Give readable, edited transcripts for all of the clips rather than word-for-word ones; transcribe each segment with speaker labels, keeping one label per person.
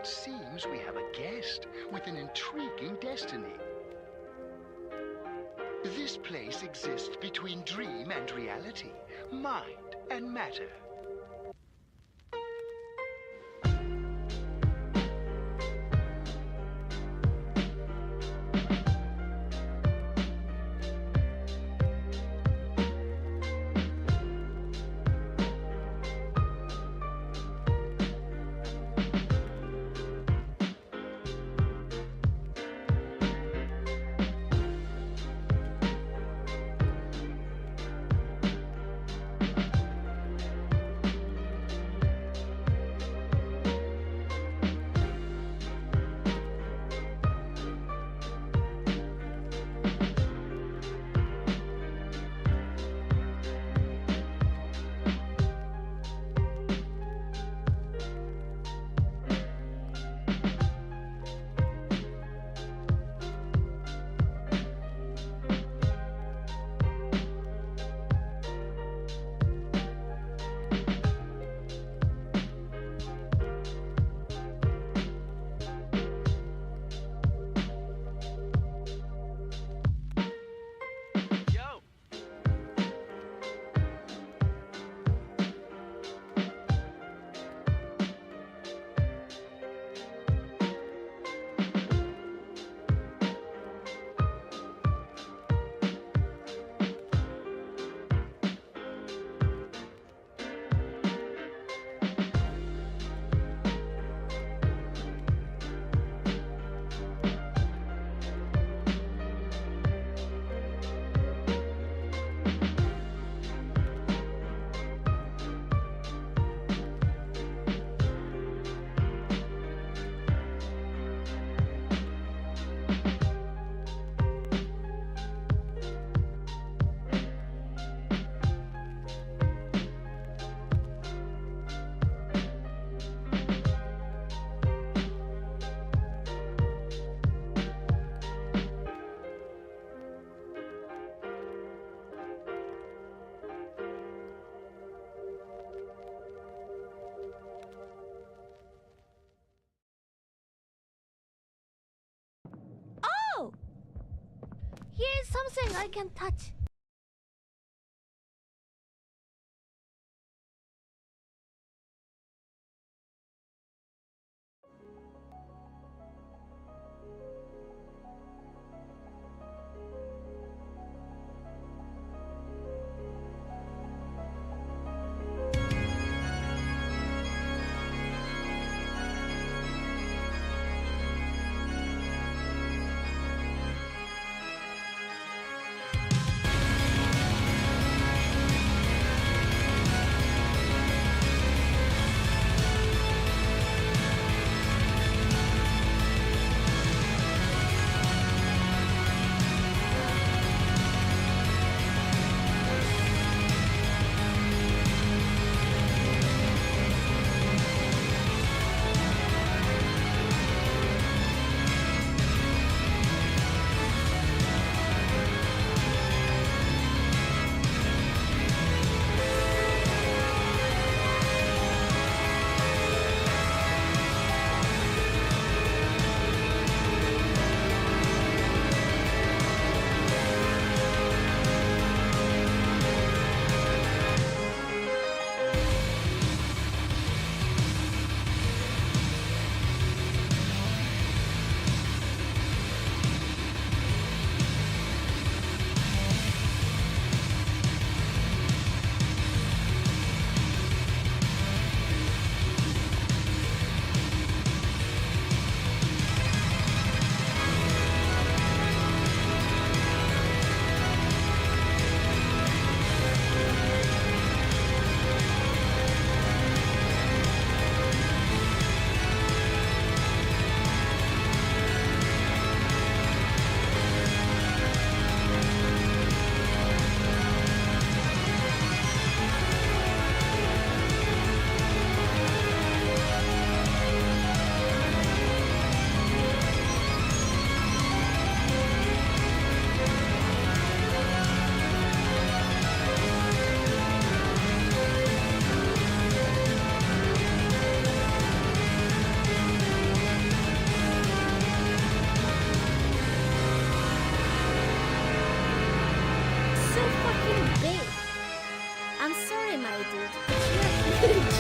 Speaker 1: It seems we have a guest with an intriguing destiny. This place exists between dream and reality, mind and matter.
Speaker 2: Here's something I can touch. I'm sorry, my dude. You're huge.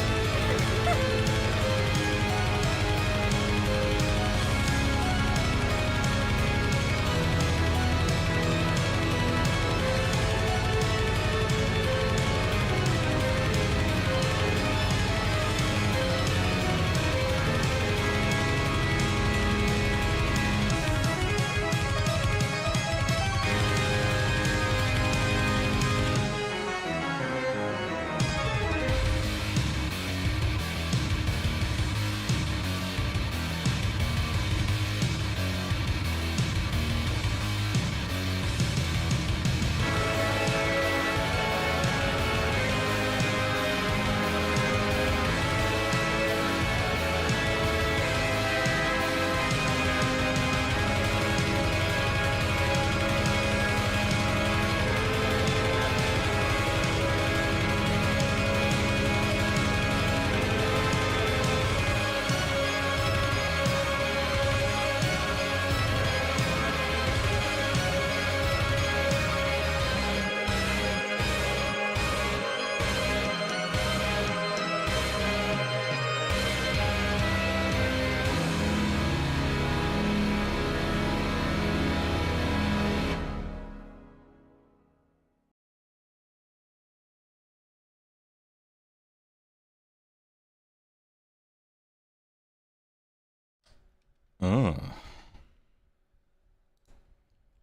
Speaker 3: Oh.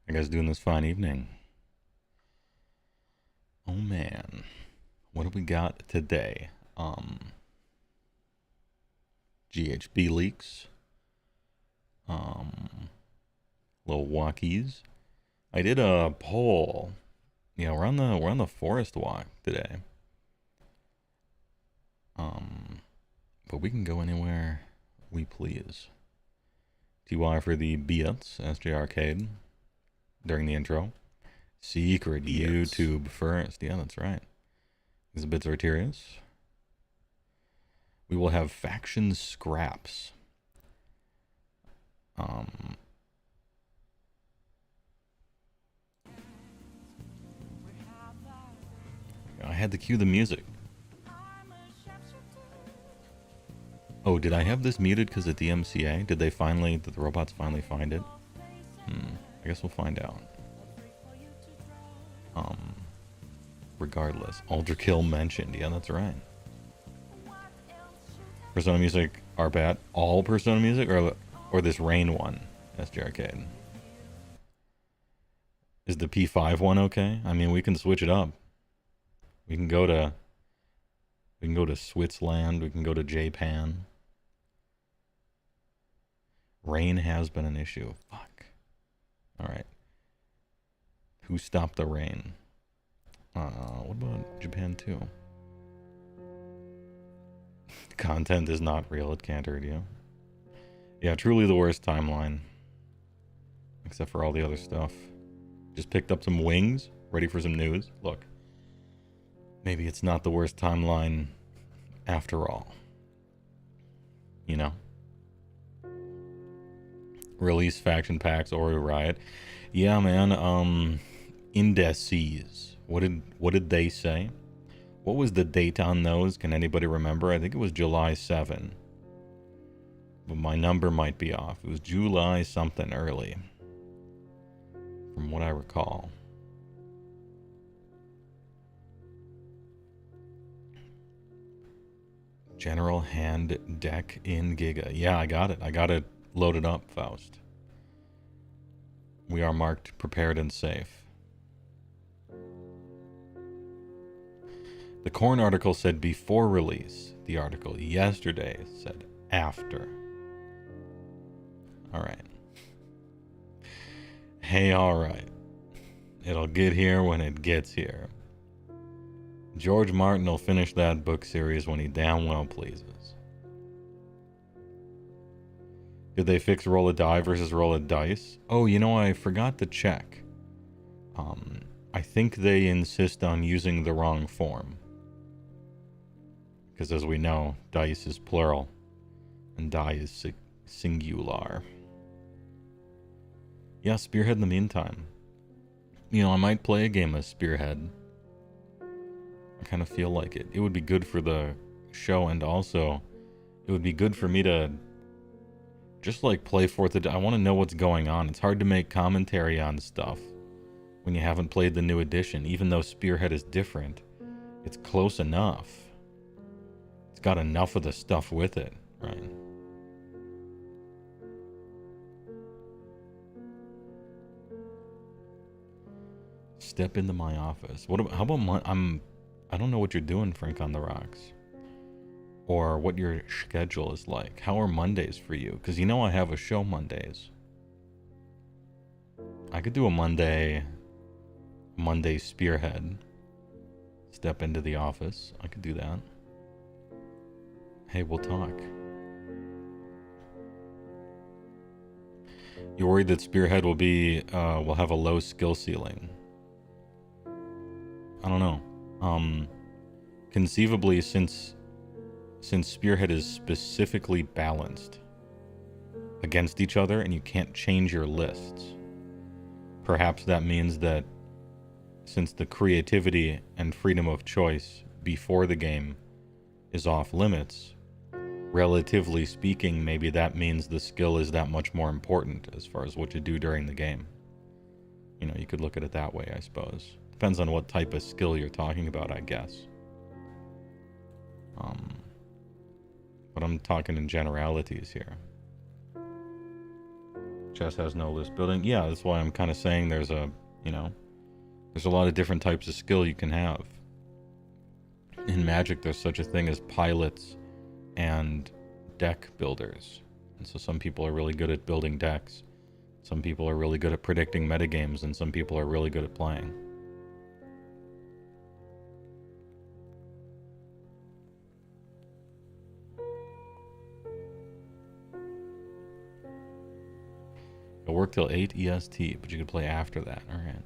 Speaker 3: You guys doing this fine evening? Oh man. What do we got today? GHB leaks. Little walkies. I did a poll. Yeah, we're on the forest walk today. But we can go anywhere we please. TY for the Beats, SJ Arcade, during the intro. Secret YouTube first. Yeah, that's right. These bits are Arterius. We will have faction scraps. I had to cue the music. Oh, did I have this muted because of DMCA? Did the robots finally find it? I guess we'll find out. Regardless, Ultra Kill mentioned. Yeah, that's right. Persona music are bad. All Persona music, or this Rain one? SG Arcade. Is the P5 one okay? I mean, we can switch it up. We can go to Switzerland. We can go to Japan. Rain has been an issue. Fuck. All right. Who stopped the rain? What about Japan too? Content is not real at Cantor Radio. Yeah, truly the worst timeline. Except for all the other stuff. Just picked up some wings, ready for some news. Look. Maybe it's not the worst timeline after all. You know? Release faction packs or riot. Yeah, man, indices. What did they say? What was the date on those? Can anybody remember? I think it was July 7. But my number might be off. It was July something early. From what I recall. General hand deck in Giga. Yeah, I got it. I got it loaded up, Faust. We are marked prepared and safe. The Korn article said before release. The article yesterday said after. Alright. Hey, alright. It'll get here when it gets here. George Martin will finish that book series when he damn well pleases. Did they fix roll a die versus roll a dice? Oh, you know, I forgot to check. I think they insist on using the wrong form. Because as we know, dice is plural. And die is singular. Yeah, Spearhead in the meantime. You know, I might play a game of Spearhead. I kind of feel like it. It would be good for the show, and also it would be good for me to just like play I want to know what's going on. It's hard to make commentary on stuff when you haven't played the new edition. Even though Spearhead is different, it's close enough. It's got enough of the stuff with it, right? Step into my office. How about I don't know what you're doing, Frank on the Rocks. Or what your schedule is like. How are Mondays for you? Because you know I have a show Mondays. I could do a Monday Spearhead. Step into the office. I could do that. Hey, we'll talk. You're worried that Spearhead will have a low skill ceiling. I don't know. Conceivably, since Spearhead is specifically balanced against each other and you can't change your lists, perhaps that means that since the creativity and freedom of choice before the game is off limits, relatively speaking, maybe that means the skill is that much more important as far as what you do during the game. You know, you could look at it that way, I suppose. Depends on what type of skill you're talking about, I guess. But I'm talking in generalities here. Chess has no list building. Yeah, that's why I'm kind of saying there's a lot of different types of skill you can have. In Magic, there's such a thing as pilots and deck builders. And so some people are really good at building decks. Some people are really good at predicting metagames, and some people are really good at playing. It'll work till 8 EST, but you could play after that. Alright.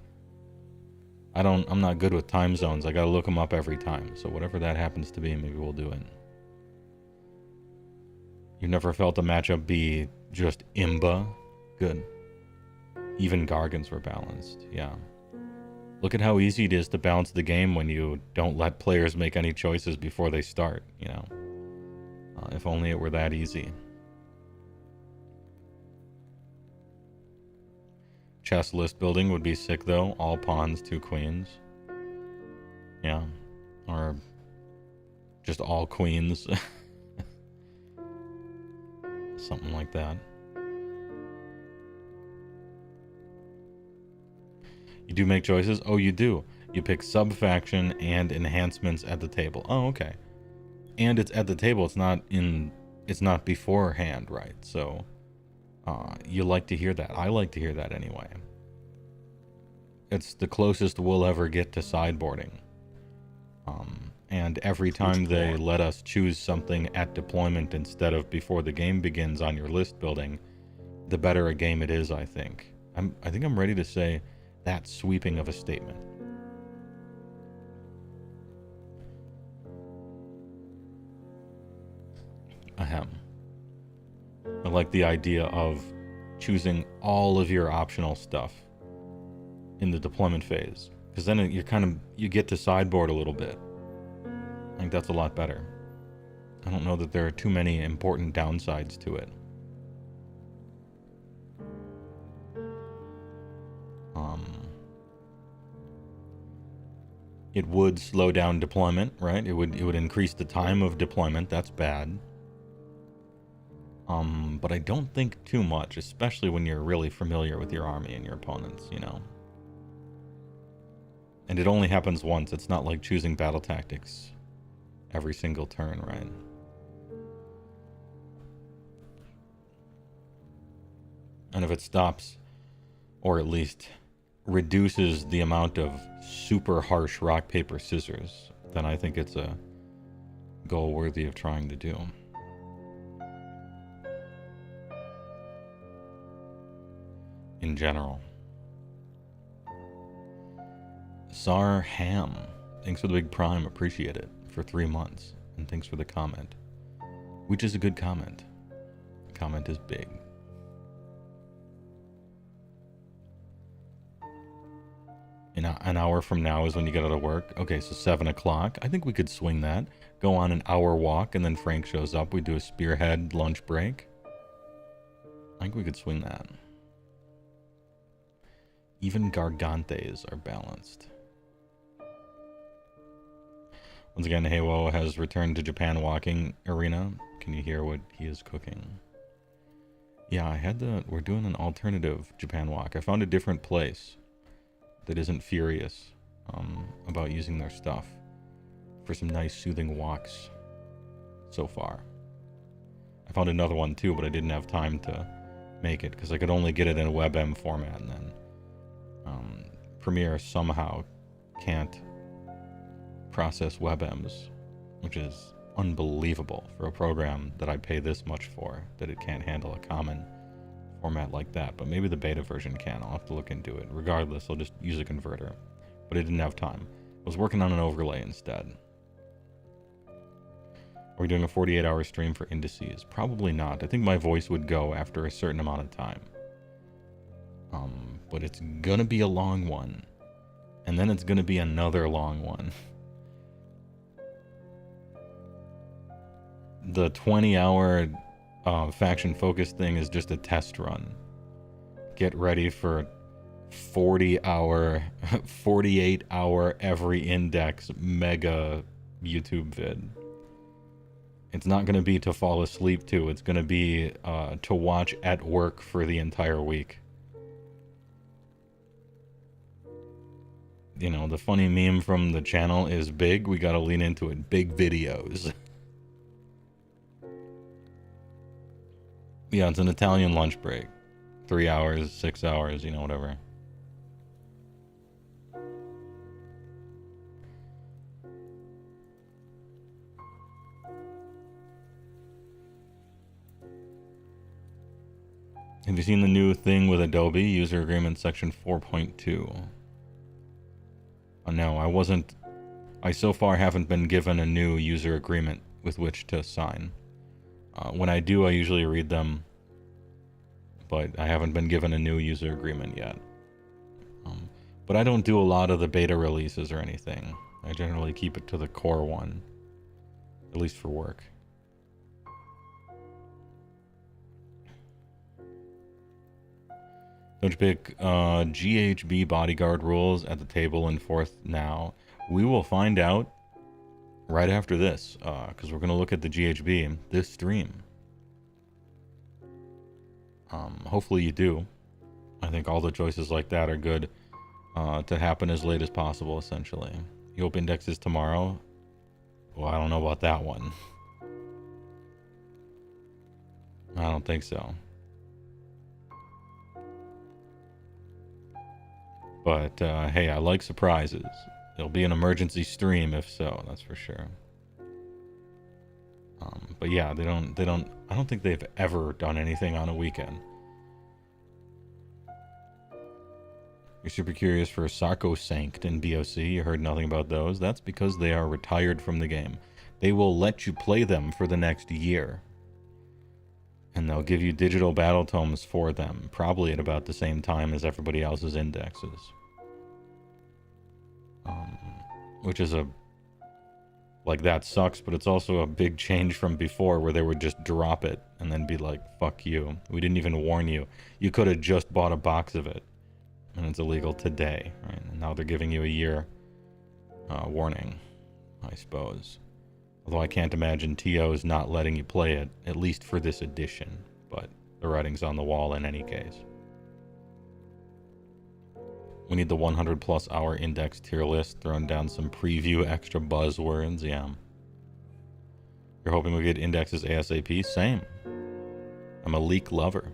Speaker 3: I'm not good with time zones. I gotta look them up every time. So whatever that happens to be, maybe we'll do it. You've never felt a matchup be just imba? Good. Even Gargants were balanced. Yeah. Look at how easy it is to balance the game when you don't let players make any choices before they start, you know. If only it were that easy. Chess list building would be sick though. All pawns, 2 queens. Yeah. Or just all queens. Something like that. You do make choices? Oh, you do. You pick sub-faction and enhancements at the table. Oh, okay. And it's at the table. It's not beforehand, right? So you like to hear that. I like to hear that anyway. It's the closest we'll ever get to sideboarding. And every time they let us choose something at deployment instead of before the game begins on your list building, the better a game it is, I think. I think I'm ready to say that sweeping of a statement. Ahem. I like the idea of choosing all of your optional stuff in the deployment phase, because then you get to sideboard a little bit. I think that's a lot better. I don't know that there are too many important downsides to it. It would slow down deployment, right? It would increase the time of deployment. That's bad. But I don't think too much, especially when you're really familiar with your army and your opponents, you know. And it only happens once. It's not like choosing battle tactics every single turn, right? And if it stops, or at least reduces the amount of super harsh rock, paper, scissors, then I think it's a goal worthy of trying to do. In general. Sar Ham, thanks for the big prime, appreciate it, for 3 months, and thanks for the comment, which is a good comment. The comment is big. An hour from now is when you get out of work. Okay, so 7 o'clock. I think we could swing that. Go on an hour walk, and then Frank shows up. We do a Spearhead lunch break. I think we could swing that. Even Gargantes are balanced. Once again, HeyWoah has returned to Japan Walking Arena. Can you hear what he is cooking? Yeah, we're doing an alternative Japan Walk. I found a different place that isn't furious about using their stuff for some nice soothing walks so far. I found another one too, but I didn't have time to make it because I could only get it in a WebM format, and then Premiere somehow can't process WebMs, which is unbelievable for a program that I pay this much for, that it can't handle a common format like that. But maybe the beta version can. I'll have to look into it. Regardless, I'll just use a converter. But I didn't have time. I was working on an overlay instead. Are we doing a 48-hour stream for indices? Probably not. I think my voice would go after a certain amount of time. But it's gonna be a long one. And then it's gonna be another long one. The 20-hour faction focus thing is just a test run. Get ready for 40-hour, 48-hour every index mega YouTube vid. It's not going to be to fall asleep to. It's going to be to watch at work for the entire week. You know, the funny meme from the channel is big. We got to lean into it. Big videos. Yeah, it's an Italian lunch break. 3 hours, 6 hours, you know, whatever. Have you seen the new thing with Adobe? User Agreement Section 4.2. Oh, no, I so far haven't been given a new user agreement with which to sign. When I do, I usually read them, but I haven't been given a new user agreement yet. But I don't do a lot of the beta releases or anything. I generally keep it to the core one, at least for work. Don't you pick GHB bodyguard rules at the table in 4th now? We will find out right after this, because we're going to look at the GHB this stream. Hopefully you do. I think all the choices like that are good to happen as late as possible, essentially. You hope indexes tomorrow? Well, I don't know about that one. I don't think so. But, hey, I like surprises. It'll be an emergency stream if so, that's for sure. But yeah, I don't think they've ever done anything on a weekend. You're super curious for Sarcosanct in BOC. You heard nothing about those. That's because they are retired from the game. They will let you play them for the next year. And they'll give you digital battle tomes for them, probably at about the same time as everybody else's indexes. Which is like, that sucks, but it's also a big change from before where they would just drop it and then be like, fuck you. We didn't even warn you. You could have just bought a box of it. And it's illegal today, right? And now they're giving you a year warning, I suppose. Although I can't imagine TO's not letting you play it, at least for this edition. But the writing's on the wall in any case. We need the 100 plus hour index tier list, throwing down some preview extra buzzwords, yeah. You're hoping we get indexes ASAP? Same. I'm a leak lover.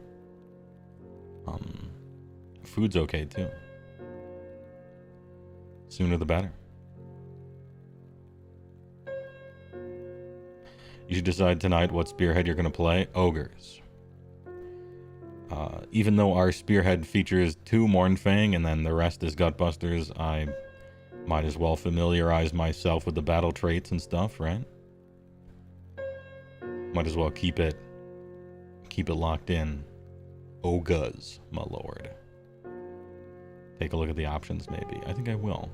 Speaker 3: Food's okay too. Sooner the better. You should decide tonight what Spearhead you're going to play. Ogres. Even though our Spearhead features 2 Mournfang and then the rest is Gutbusters, I might as well familiarize myself with the battle traits and stuff, right? Might as well keep it locked in. Ogres, my lord. take a look at the options maybe. I think I will.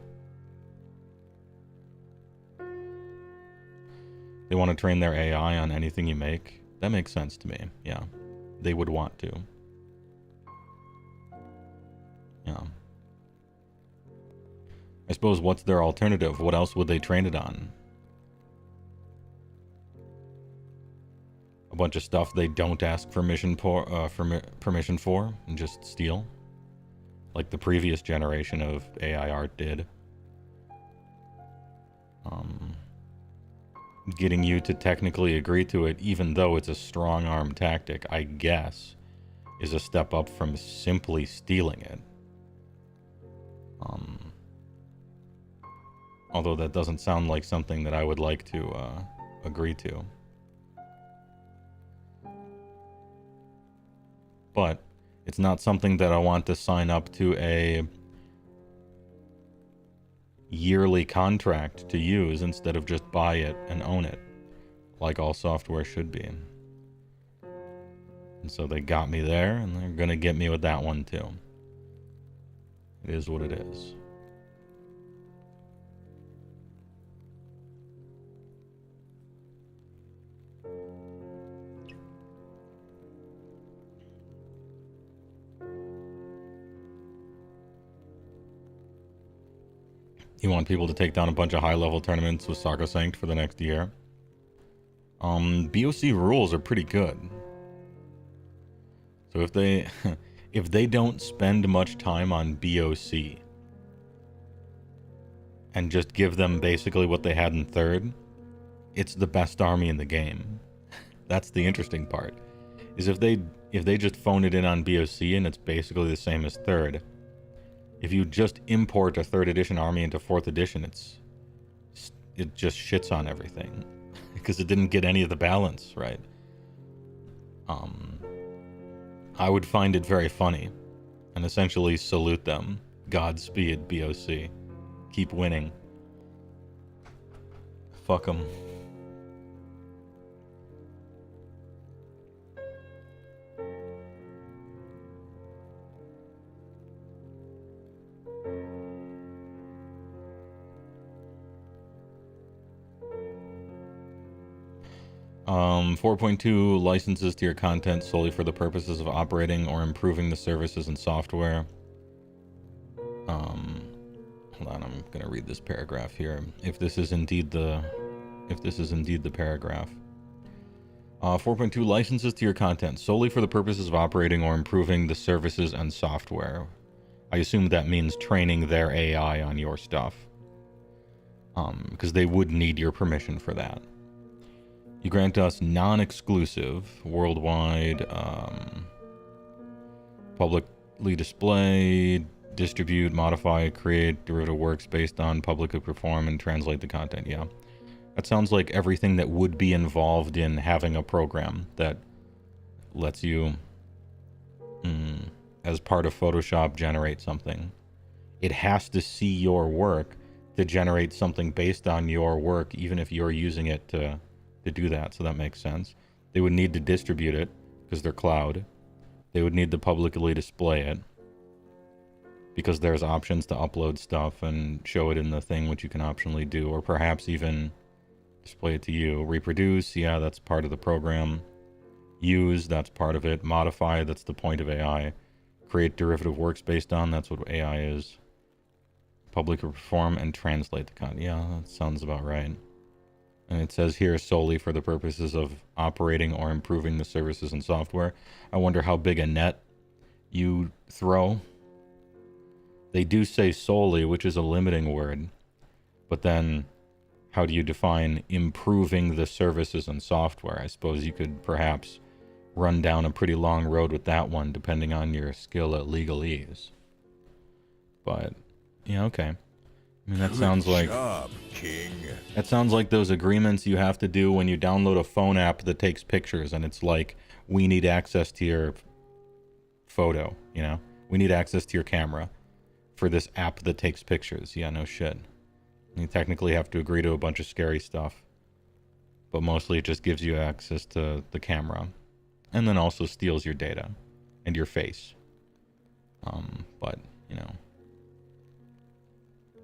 Speaker 3: They want to train their AI on anything you make. That makes sense to me. Yeah. They would want to. Yeah. I suppose what's their alternative? What else would they train it on? A bunch of stuff they don't ask permission for and just steal? Like the previous generation of AI art did. Getting you to technically agree to it, even though it's a strong-arm tactic, I guess, is a step up from simply stealing it. Although that doesn't sound like something that I would like to agree to. But it's not something that I want to sign up to a yearly contract to use instead of just buy it and own it, like all software should be. And so they got me there, and they're gonna get me with that one too. It is what it is. You want people to take down a bunch of high-level tournaments with Sacrosanct for the next year? BOC rules are pretty good. So if they if they don't spend much time on BOC and just give them basically what they had in third, it's the best army in the game. That's the interesting part. Is if they just phone it in on BOC and it's basically the same as third. If you just import a 3rd edition army into 4th edition, it just shits on everything because it didn't get any of the balance right. I would find it very funny and essentially salute them. Godspeed, BOC. Keep winning. Fuck them. 4.2 licenses to your content solely for the purposes of operating or improving the services and software. Hold on, I'm gonna read this paragraph here. If this is indeed the paragraph. 4.2 licenses to your content solely for the purposes of operating or improving the services and software. I assume that means training their AI on your stuff. Because they would need your permission for that. You grant us non-exclusive, worldwide, publicly display, distribute, modify, create derivative works based on publicly perform and translate the content. Yeah. That sounds like everything that would be involved in having a program that lets you, as part of Photoshop, generate something. It has to see your work to generate something based on your work, even if you're using it to do that. So that makes sense. They would need to distribute it because they're cloud. They would need to publicly display it because there's options to upload stuff and show it in the thing, which you can optionally do, or perhaps even display it to you. Reproduce, yeah, that's part of the program. Use, that's part of it. Modify, that's the point of AI. Create derivative works based on, that's what AI is. Publicly perform and translate the content. Yeah, that sounds about right. And it says here solely for the purposes of operating or improving the services and software. I wonder how big a net you throw. They do say solely, which is a limiting word. But then how do you define improving the services and software? I suppose you could perhaps run down a pretty long road with that one, depending on your skill at legalese. But, yeah, okay. I mean, that sounds like King. That sounds like those agreements you have to do when you download a phone app that takes pictures, and it's like, we need access to your photo, you know? We need access to your camera for this app that takes pictures. Yeah, no shit. You technically have to agree to a bunch of scary stuff, but mostly it just gives you access to the camera, and then also steals your data and your face. But, you know,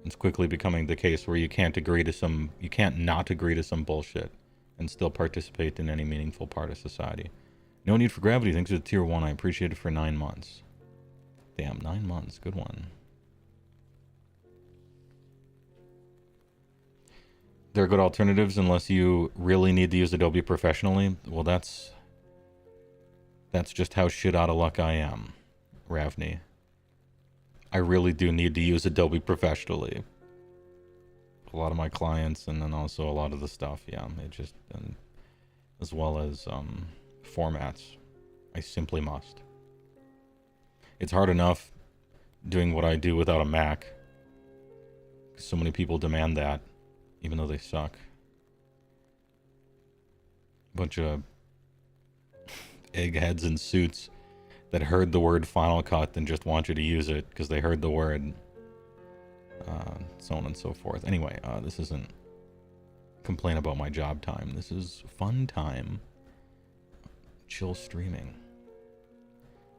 Speaker 3: It's quickly becoming the case where you can't not agree to some bullshit and still participate in any meaningful part of society. No Need for Gravity, thanks for the tier 1. I appreciate it for 9 months. Damn, 9 months. Good one. There are good alternatives unless you really need to use Adobe professionally. Well, that's just how shit out of luck I am, Ravni. I really do need to use Adobe professionally. A lot of my clients, and then also a lot of the stuff, yeah, it just, and as well as formats. I simply must. It's hard enough doing what I do without a Mac. So many people demand that, even though they suck. Bunch of eggheads in suits that heard the word Final Cut and just want you to use it because they heard the word, so on and so forth. Anyway, this isn't complain about my job time. This is fun time. Chill streaming.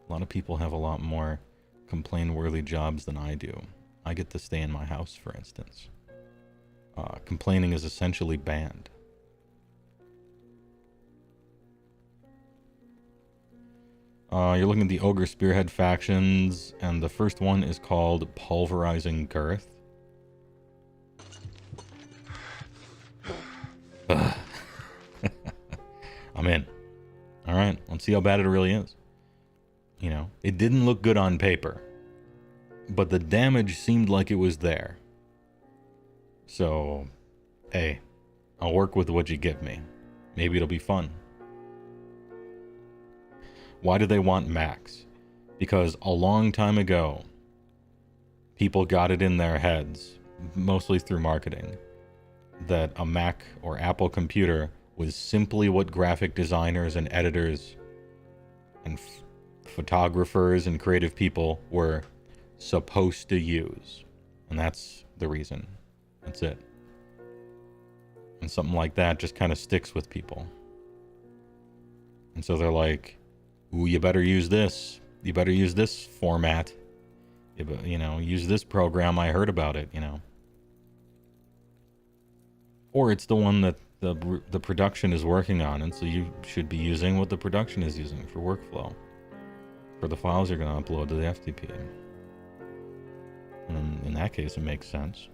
Speaker 3: A lot of people have a lot more complain-worthy jobs than I do. I get to stay in my house, for instance. Complaining is essentially banned. You're looking at the Ogre Spearhead factions, and the first one is called Pulverizing Girth. I'm in. Alright, let's see how bad it really is. You know, it didn't look good on paper, but the damage seemed like it was there. So, hey, I'll work with what you give me. Maybe it'll be fun. Why do they want Macs? Because a long time ago, people got it in their heads, mostly through marketing, that a Mac or Apple computer was simply what graphic designers and editors and photographers and creative people were supposed to use. And that's the reason. That's it. And something like that just kind of sticks with people. And so they're like, ooh, you better use this. You better use this format. You know, use this program. I heard about it, you know. Or it's the one that the production is working on, and so you should be using what the production is using for workflow. For the files you're going to upload to the FTP. And in that case, it makes sense.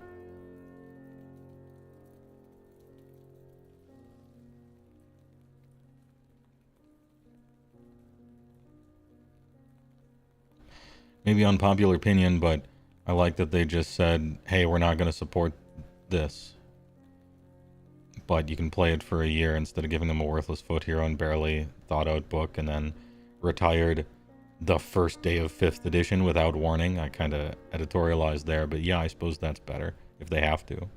Speaker 3: Maybe unpopular opinion, but I like that they just said, hey, we're not going to support this. But you can play it for a year instead of giving them a worthless foot hero and barely thought out book, and then retired the first day of 5th edition without warning. I kind of editorialized there, but yeah, I suppose that's better if they have to.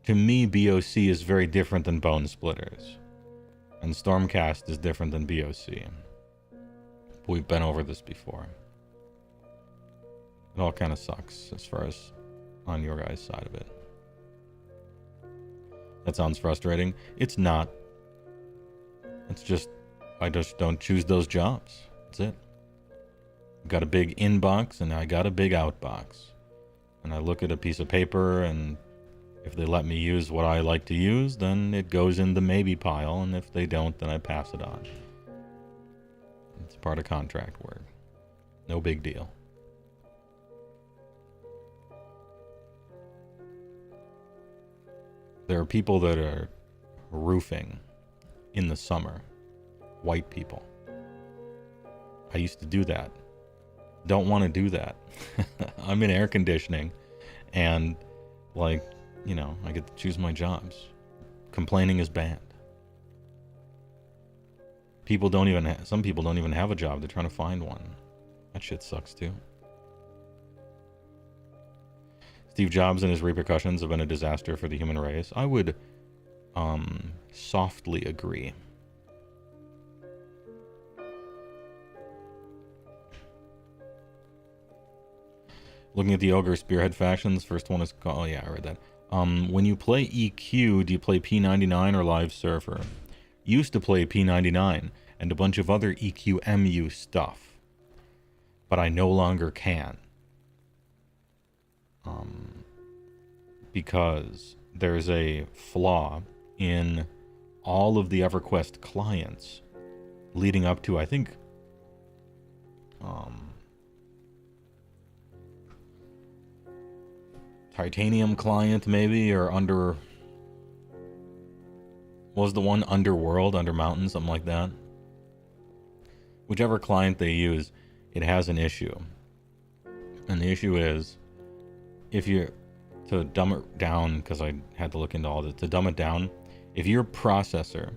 Speaker 3: To me, BOC is very different than Bone Splitters, and Stormcast is different than BOC. We've been over this before. It all kind of sucks as far as on your guys' side of it. That sounds frustrating. It's not. It's just, I just don't choose those jobs. That's it. I've got a big inbox and I got a big outbox. And I look at a piece of paper, and if they let me use what I like to use, then it goes in the maybe pile. And if they don't, then I pass it on. It's part of contract work. No big deal. There are people that are roofing in the summer. White people. I used to do that. Don't want to do that. I'm in air conditioning, and like, you know, I get to choose my jobs. Complaining is banned. People don't even some people don't even have a job. They're trying to find one. That shit sucks too. Steve Jobs and his repercussions have been a disaster for the human race. I would softly agree. Looking at the Ogre Spearhead factions, first one is called, oh yeah, I read that. When you play EQ, do you play P99 or Live Server? Used to play P99 and a bunch of other EQMU stuff, but I no longer can. because there's a flaw in all of the Everquest clients leading up to, I think, Titanium client maybe, or under, what was the one, Underworld, Undermountain, something like that. Whichever client they use, it has an issue. And the issue is, if you, to dumb it down, because I had to look into all this, to dumb it down, if your processor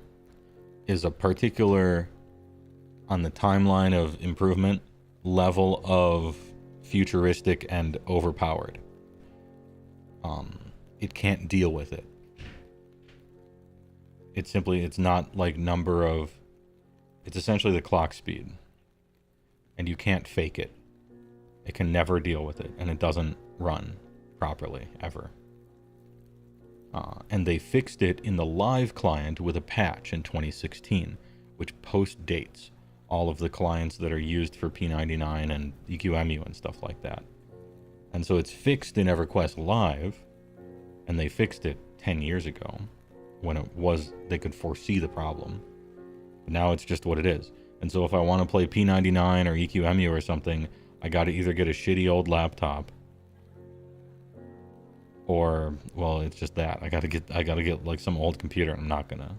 Speaker 3: is a particular, on the timeline of improvement, level of futuristic and overpowered, it can't deal with it. It's not like number of, it's essentially the clock speed. And you can't fake it. It can never deal with it, and it doesn't run properly, ever. And they fixed it in the live client with a patch in 2016, which post-dates all of the clients that are used for P99 and EQMU and stuff like that. And so it's fixed in Everquest Live, and they fixed it 10 years ago, when it was, they could foresee the problem. But now it's just what it is. And so if I want to play P99 or EQMU or something, I got to either get a shitty old laptop, or, well, it's just that I got to get like some old computer. I'm not gonna.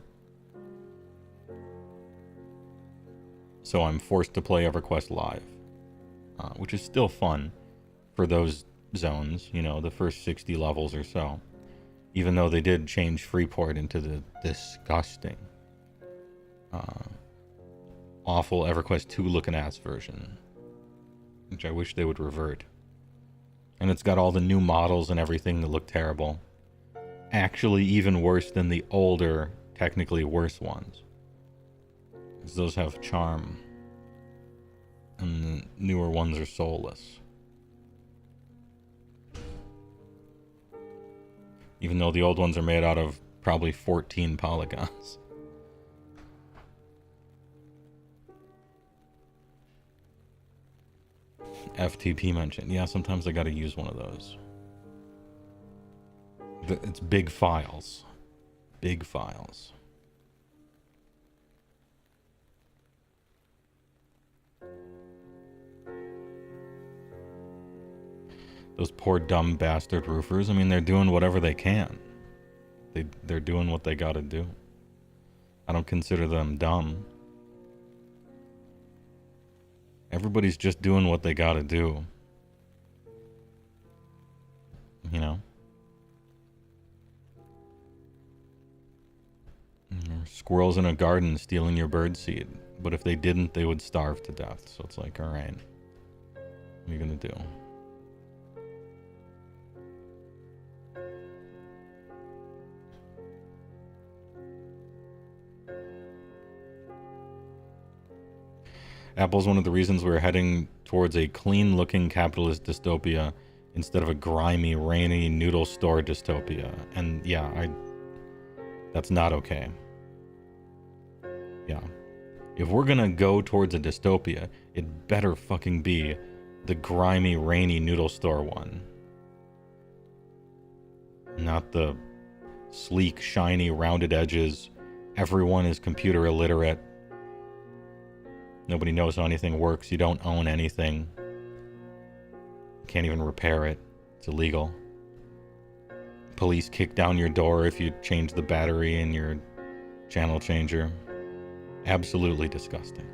Speaker 3: So I'm forced to play Everquest Live, which is still fun for those zones, you know, the first 60 levels or so. Even though they did change Freeport into the disgusting, awful Everquest 2 looking ass version, which I wish they would revert. And it's got all the new models and everything that look terrible. Actually, even worse than the older, technically worse ones. Because those have charm. And the newer ones are soulless. Even though the old ones are made out of probably 14 polygons. FTP mentioned. Yeah, sometimes I gotta use one of those. It's big files. Big files. Those poor dumb bastard roofers. I mean, they're doing whatever they can. They're doing what they gotta do. I don't consider them dumb. Everybody's just doing what they gotta do. You know? Squirrels in a garden stealing your birdseed. But if they didn't, they would starve to death. So it's like, alright. What are you gonna do? Apple's one of the reasons we're heading towards a clean-looking capitalist dystopia instead of a grimy, rainy noodle store dystopia. And yeah, that's not okay. Yeah. If we're gonna go towards a dystopia, it better fucking be the grimy, rainy noodle store one. Not the sleek, shiny, rounded edges. Everyone is computer illiterate. Nobody knows how anything works. You don't own anything. You can't even repair it. It's illegal. Police kick down your door if you change the battery in your channel changer. Absolutely disgusting.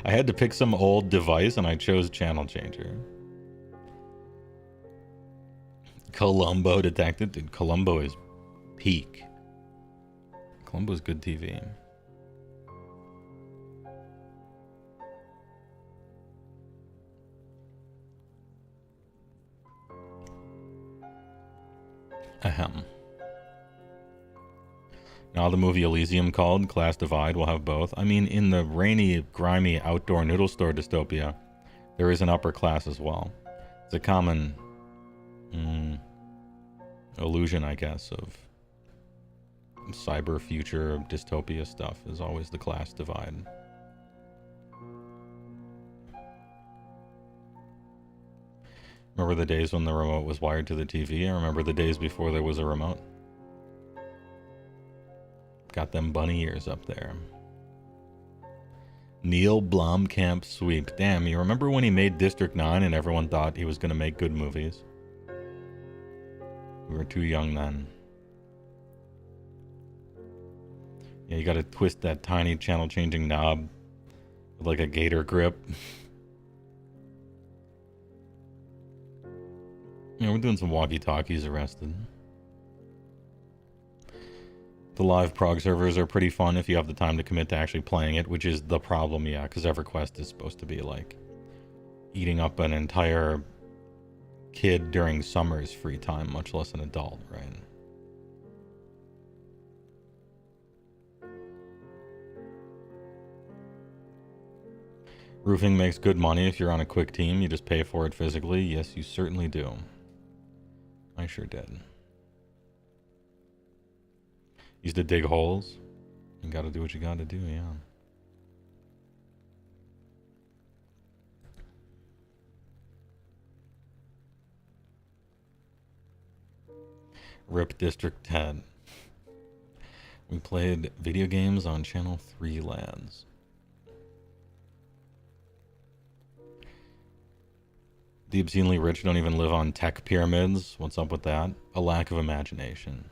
Speaker 3: I had to pick some old device and I chose channel changer. Columbo detected. Dude, Columbo is peak. Columbo's good TV. Ahem. Now the movie Elysium called Class Divide will have both. I mean, in the rainy, grimy outdoor noodle store dystopia, there is an upper class as well. It's a common illusion, I guess, of cyber future dystopia stuff is always the class divide. Remember the days when the remote was wired to the TV? I remember the days before there was a remote. Got them bunny ears up there. Neil Blomkamp sweep. Damn, you remember when he made District 9 and everyone thought he was going to make good movies? We were too young then. Yeah, you gotta twist that tiny channel changing knob with like a gator grip. Yeah, we're doing some walkie-talkies arrested. The live prog servers are pretty fun if you have the time to commit to actually playing it, which is the problem, yeah, because Everquest is supposed to be like eating up an entire kid during summer's free time, much less an adult, right? Roofing makes good money if you're on a quick team. You just pay for it physically. Yes, you certainly do. I sure did. Used to dig holes. You gotta do what you gotta do, yeah. RIP District 10. We played video games on Channel 3, lads. The obscenely rich don't even live on tech pyramids. What's up with that? A lack of imagination.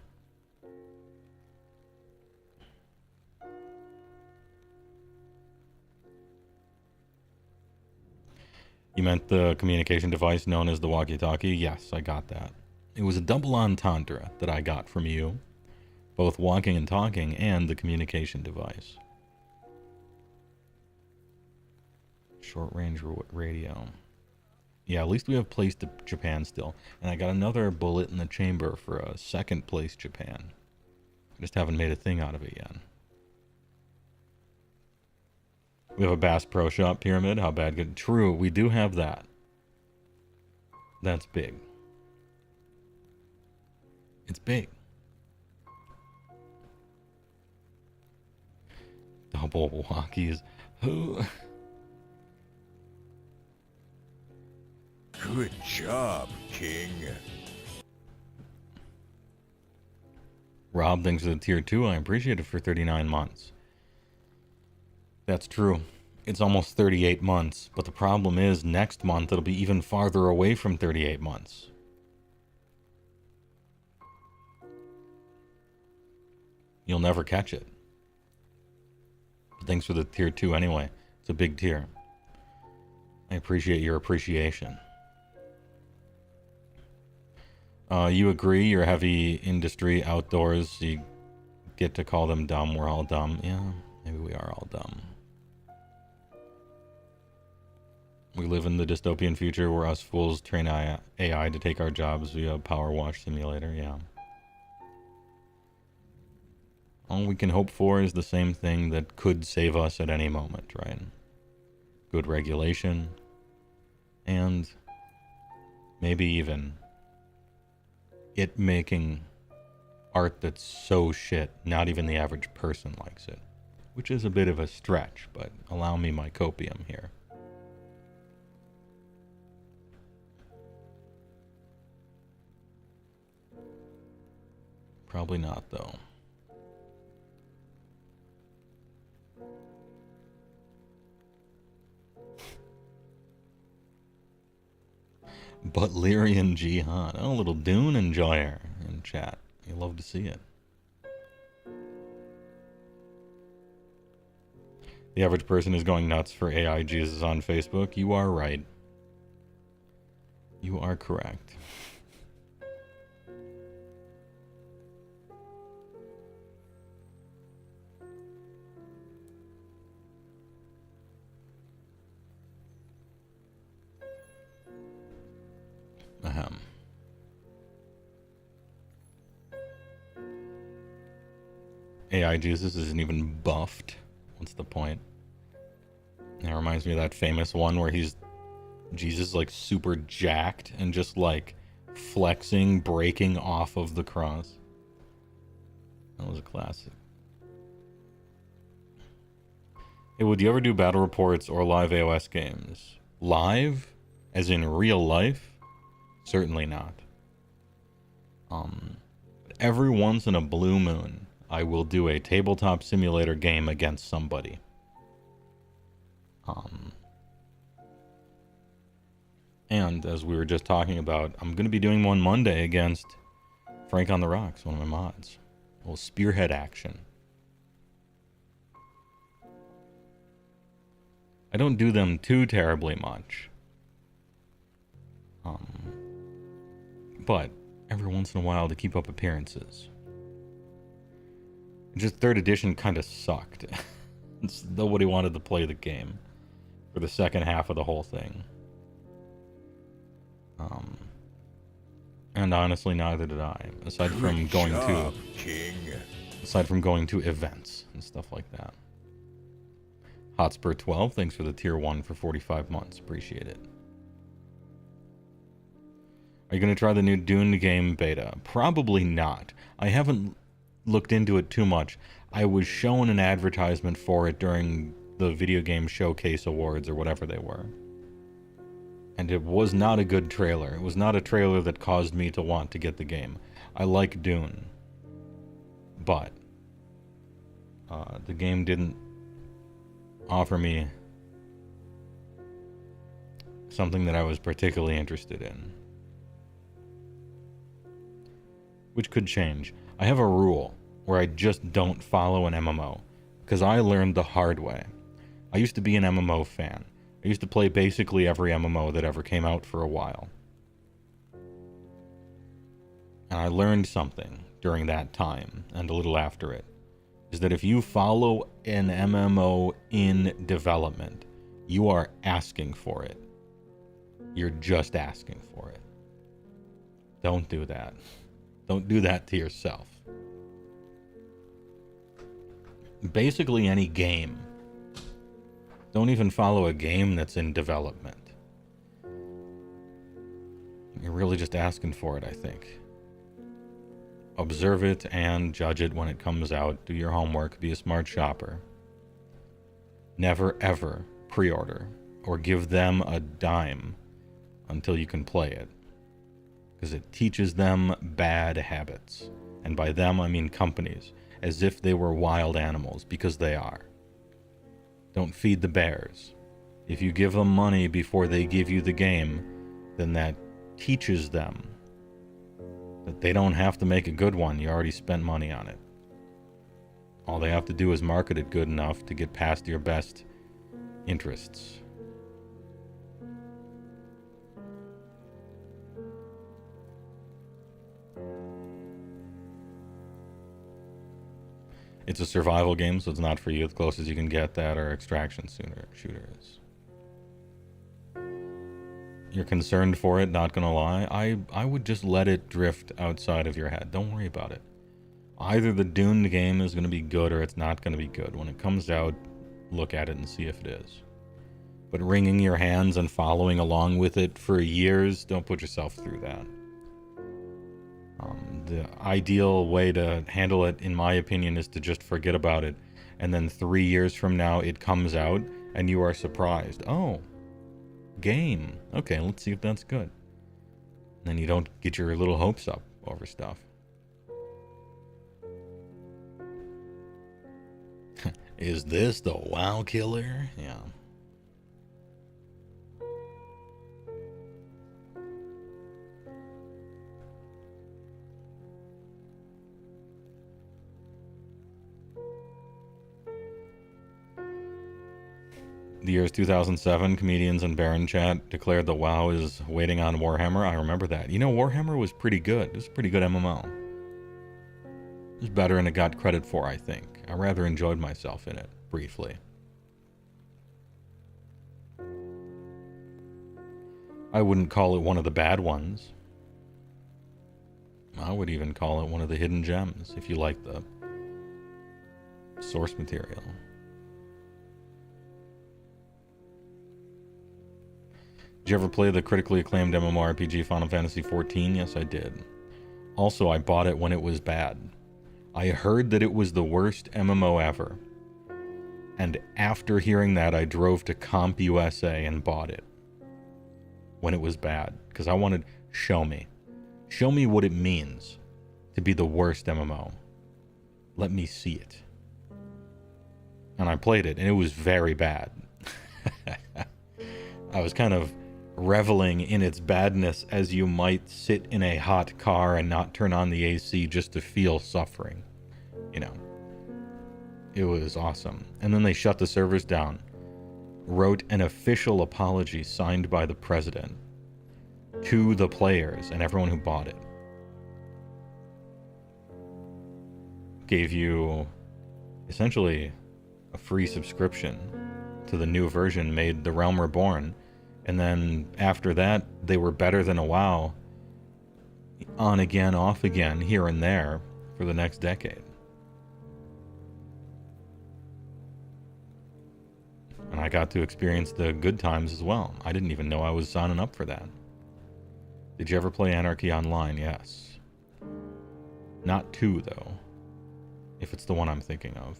Speaker 3: You meant the communication device known as the walkie-talkie? Yes, I got that. It was a double entendre that I got from you. Both walking and talking and the communication device. Short-range radio. Yeah, at least we have place to Japan still. And I got another bullet in the chamber for a second place Japan. I just haven't made a thing out of it yet. We have a Bass Pro Shop pyramid. How bad could... True, we do have that. That's big. It's big. Double walkies. Who...
Speaker 4: Good job, King.
Speaker 3: Rob, thanks for the tier 2. I appreciate it for 39 months. That's true. It's almost 38 months, but the problem is next month it'll be even farther away from 38 months. You'll never catch it. But thanks for the tier 2 anyway. It's a big tier. I appreciate your appreciation. You agree, you're heavy industry outdoors, you get to call them dumb, we're all dumb. Yeah, maybe we are all dumb. We live in the dystopian future where us fools train AI to take our jobs via Power Wash Simulator, yeah. All we can hope for is the same thing that could save us at any moment, right? Good regulation, and maybe even it making art that's so shit, not even the average person likes it. Which is a bit of a stretch, but allow me my copium here. Probably not, though. Butlerian Jihad. Oh, a little Dune enjoyer in chat. You love to see it. The average person is going nuts for AI Jesus on Facebook. You are right. You are correct. Ahem. AI Jesus isn't even buffed. What's the point? That reminds me of that famous one where Jesus like super jacked and just like flexing, breaking off of the cross. That was a classic. Hey, would you ever do battle reports or live AOS games? Live? As in real life? Certainly not. But every once in a blue moon, I will do a tabletop simulator game against somebody. And as we were just talking about, I'm going to be doing one Monday against Frank on the Rocks, one of my mods. A little Spearhead action. I don't do them too terribly much. But every once in a while to keep up appearances. Just 3rd edition kind of sucked. Nobody wanted to play the game for the second half of the whole thing. And honestly, neither did I. Aside from going to events and stuff like that. Hotspur 12, thanks for the tier 1 for 45 months. Appreciate it. Are you going to try the new Dune game beta? Probably not. I haven't looked into it too much. I was shown an advertisement for it during the Video Game Showcase Awards or whatever they were. And it was not a good trailer. It was not a trailer that caused me to want to get the game. I like Dune. But the game didn't offer me something that I was particularly interested in. Which could change. I have a rule where I just don't follow an MMO. Because I learned the hard way. I used to be an MMO fan. I used to play basically every MMO that ever came out for a while. And I learned something during that time, and a little after it, is that if you follow an MMO in development, you are asking for it. You're just asking for it. Don't do that. Don't do that to yourself. Basically any game. Don't even follow a game that's in development. You're really just asking for it, I think. Observe it and judge it when it comes out. Do your homework. Be a smart shopper. Never ever pre-order or give them a dime until you can play it. Because it teaches them bad habits. And by them, I mean companies. As if they were wild animals, because they are. Don't feed the bears. If you give them money before they give you the game, then that teaches them that they don't have to make a good one. You already spent money on it. All they have to do is market it good enough to get past your best interests. It's a survival game, so it's not for you. The closest you can get that are extraction shooters. You're concerned for it, not gonna lie. I would just let it drift outside of your head. Don't worry about it. Either the Dune game is gonna be good or it's not gonna be good. When it comes out, look at it and see if it is. But wringing your hands and following along with it for years, don't put yourself through that. The ideal way to handle it, in my opinion, is to just forget about it. And then 3 years from now, it comes out, and you are surprised. Oh, game. Okay, let's see if that's good. And then you don't get your little hopes up over stuff. Is this the WoW killer? Yeah. The year is 2007. Comedians and Baron Chat declared that WoW is waiting on Warhammer. I remember that. You know, Warhammer was pretty good. It was a pretty good MMO. It was better than it got credit for, I think. I rather enjoyed myself in it, briefly. I wouldn't call it one of the bad ones. I would even call it one of the hidden gems, if you like the source material. Did you ever play the critically acclaimed MMORPG Final Fantasy XIV? Yes, I did. Also, I bought it when it was bad. I heard that it was the worst MMO ever. And after hearing that, I drove to Comp USA and bought it. When it was bad. Because I wanted, show me. Show me what it means to be the worst MMO. Let me see it. And I played it, and it was very bad. I was kind of reveling in its badness as you might sit in a hot car and not turn on the AC just to feel suffering. You know. It was awesome. And then they shut the servers down. Wrote an official apology signed by the president to the players and everyone who bought it. Gave you essentially a free subscription to the new version, made The Realm Reborn. And then after that, they were better than a WoW. On again, off again, here and there for the next decade. And I got to experience the good times as well. I didn't even know I was signing up for that. Did you ever play Anarchy Online? Yes. Not 2, though. If it's the one I'm thinking of.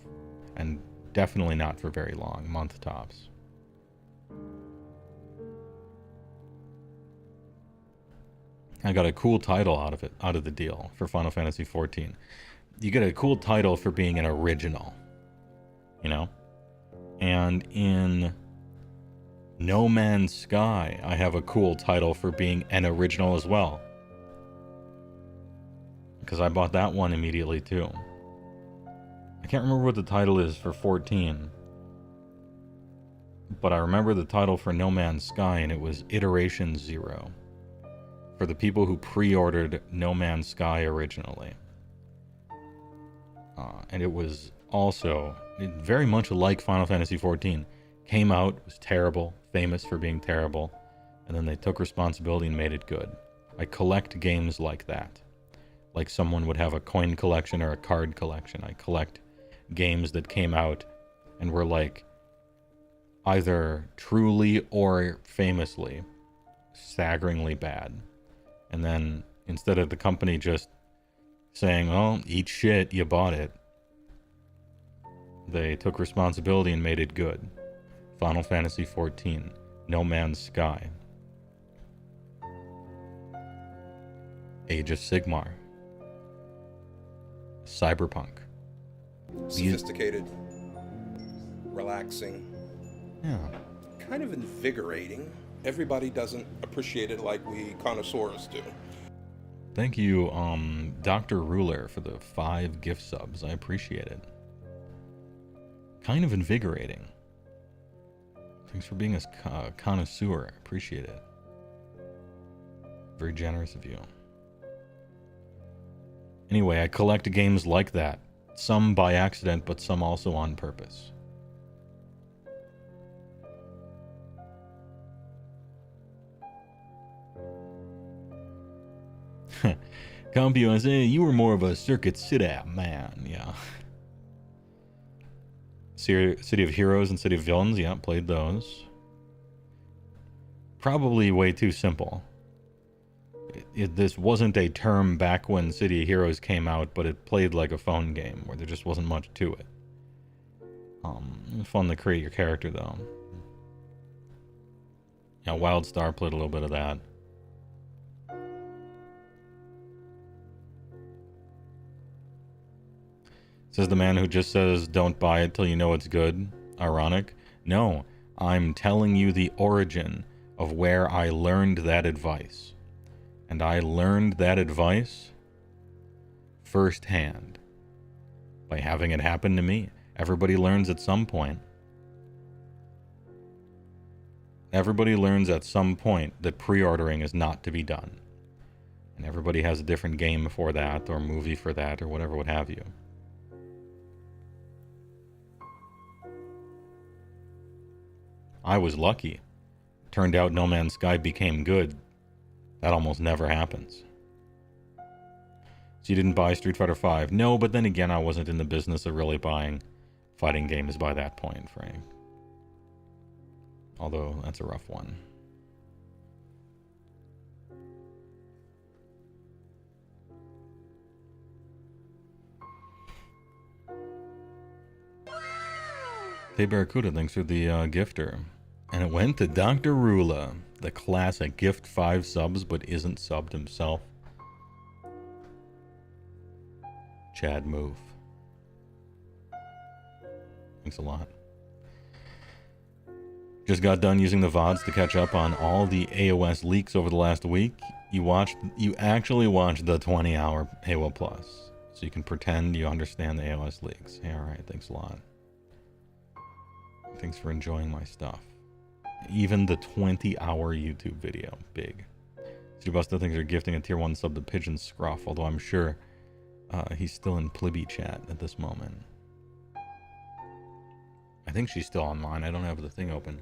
Speaker 3: And definitely not for very long. Month tops. I got a cool title out of the deal for Final Fantasy XIV. You get a cool title for being an original. You know? And in No Man's Sky, I have a cool title for being an original as well. Because I bought that one immediately too. I can't remember what the title is for 14. But I remember the title for No Man's Sky, and it was Iteration 0. For the people who pre-ordered No Man's Sky originally. And it was also very much like Final Fantasy XIV. Came out, was terrible, famous for being terrible, and then they took responsibility and made it good. I collect games like that. Like someone would have a coin collection or a card collection. I collect games that came out and were like either truly or famously staggeringly bad. And then instead of the company just saying, oh, eat shit, you bought it, they took responsibility and made it good. Final Fantasy XIV, No Man's Sky, Age of Sigmar, Cyberpunk.
Speaker 5: Sophisticated, relaxing,
Speaker 3: Yeah.
Speaker 5: kind of invigorating. Everybody doesn't appreciate it like we connoisseurs do.
Speaker 3: Thank you, Dr. Ruler, for the 5 gift subs. I appreciate it. Kind of invigorating. Thanks for being a connoisseur. I appreciate it. Very generous of you. Anyway, I collect games like that. Some by accident, but some also on purpose. CompUSA, you were more of a circuit sit-out man, yeah. City of Heroes and City of Villains, yeah, played those. Probably way too simple. This wasn't a term back when City of Heroes came out, but it played like a phone game where there just wasn't much to it. Fun to create your character, though. Yeah, Wildstar played a little bit of that. Says the man who just says, don't buy it till you know it's good. Ironic. No, I'm telling you the origin of where I learned that advice. And I learned that advice firsthand by having it happen to me. Everybody learns at some point. Everybody learns at some point that pre-ordering is not to be done. And everybody has a different game for that, or movie for that, or whatever would have you. I was lucky. Turned out No Man's Sky became good. That almost never happens. So you didn't buy Street Fighter V? No, but then again, I wasn't in the business of really buying fighting games by that point, Frank. Although, that's a rough one. Hey Barracuda, thanks for the gifter. And it went to Dr. Rula, the classic gift 5 subs but isn't subbed himself. Chad move. Thanks a lot. Just got done using the VODs to catch up on all the AOS leaks over the last week. You actually watched the 20-hour HeyWoah Plus, so you can pretend you understand the AOS leaks. Hey, alright, thanks a lot. Thanks for enjoying my stuff. Even the 20-hour YouTube video. Big. Seabusta thinks they're gifting a tier 1 sub to Pigeon Scruff, although I'm sure he's still in Plibby chat at this moment. I think she's still online. I don't have the thing open.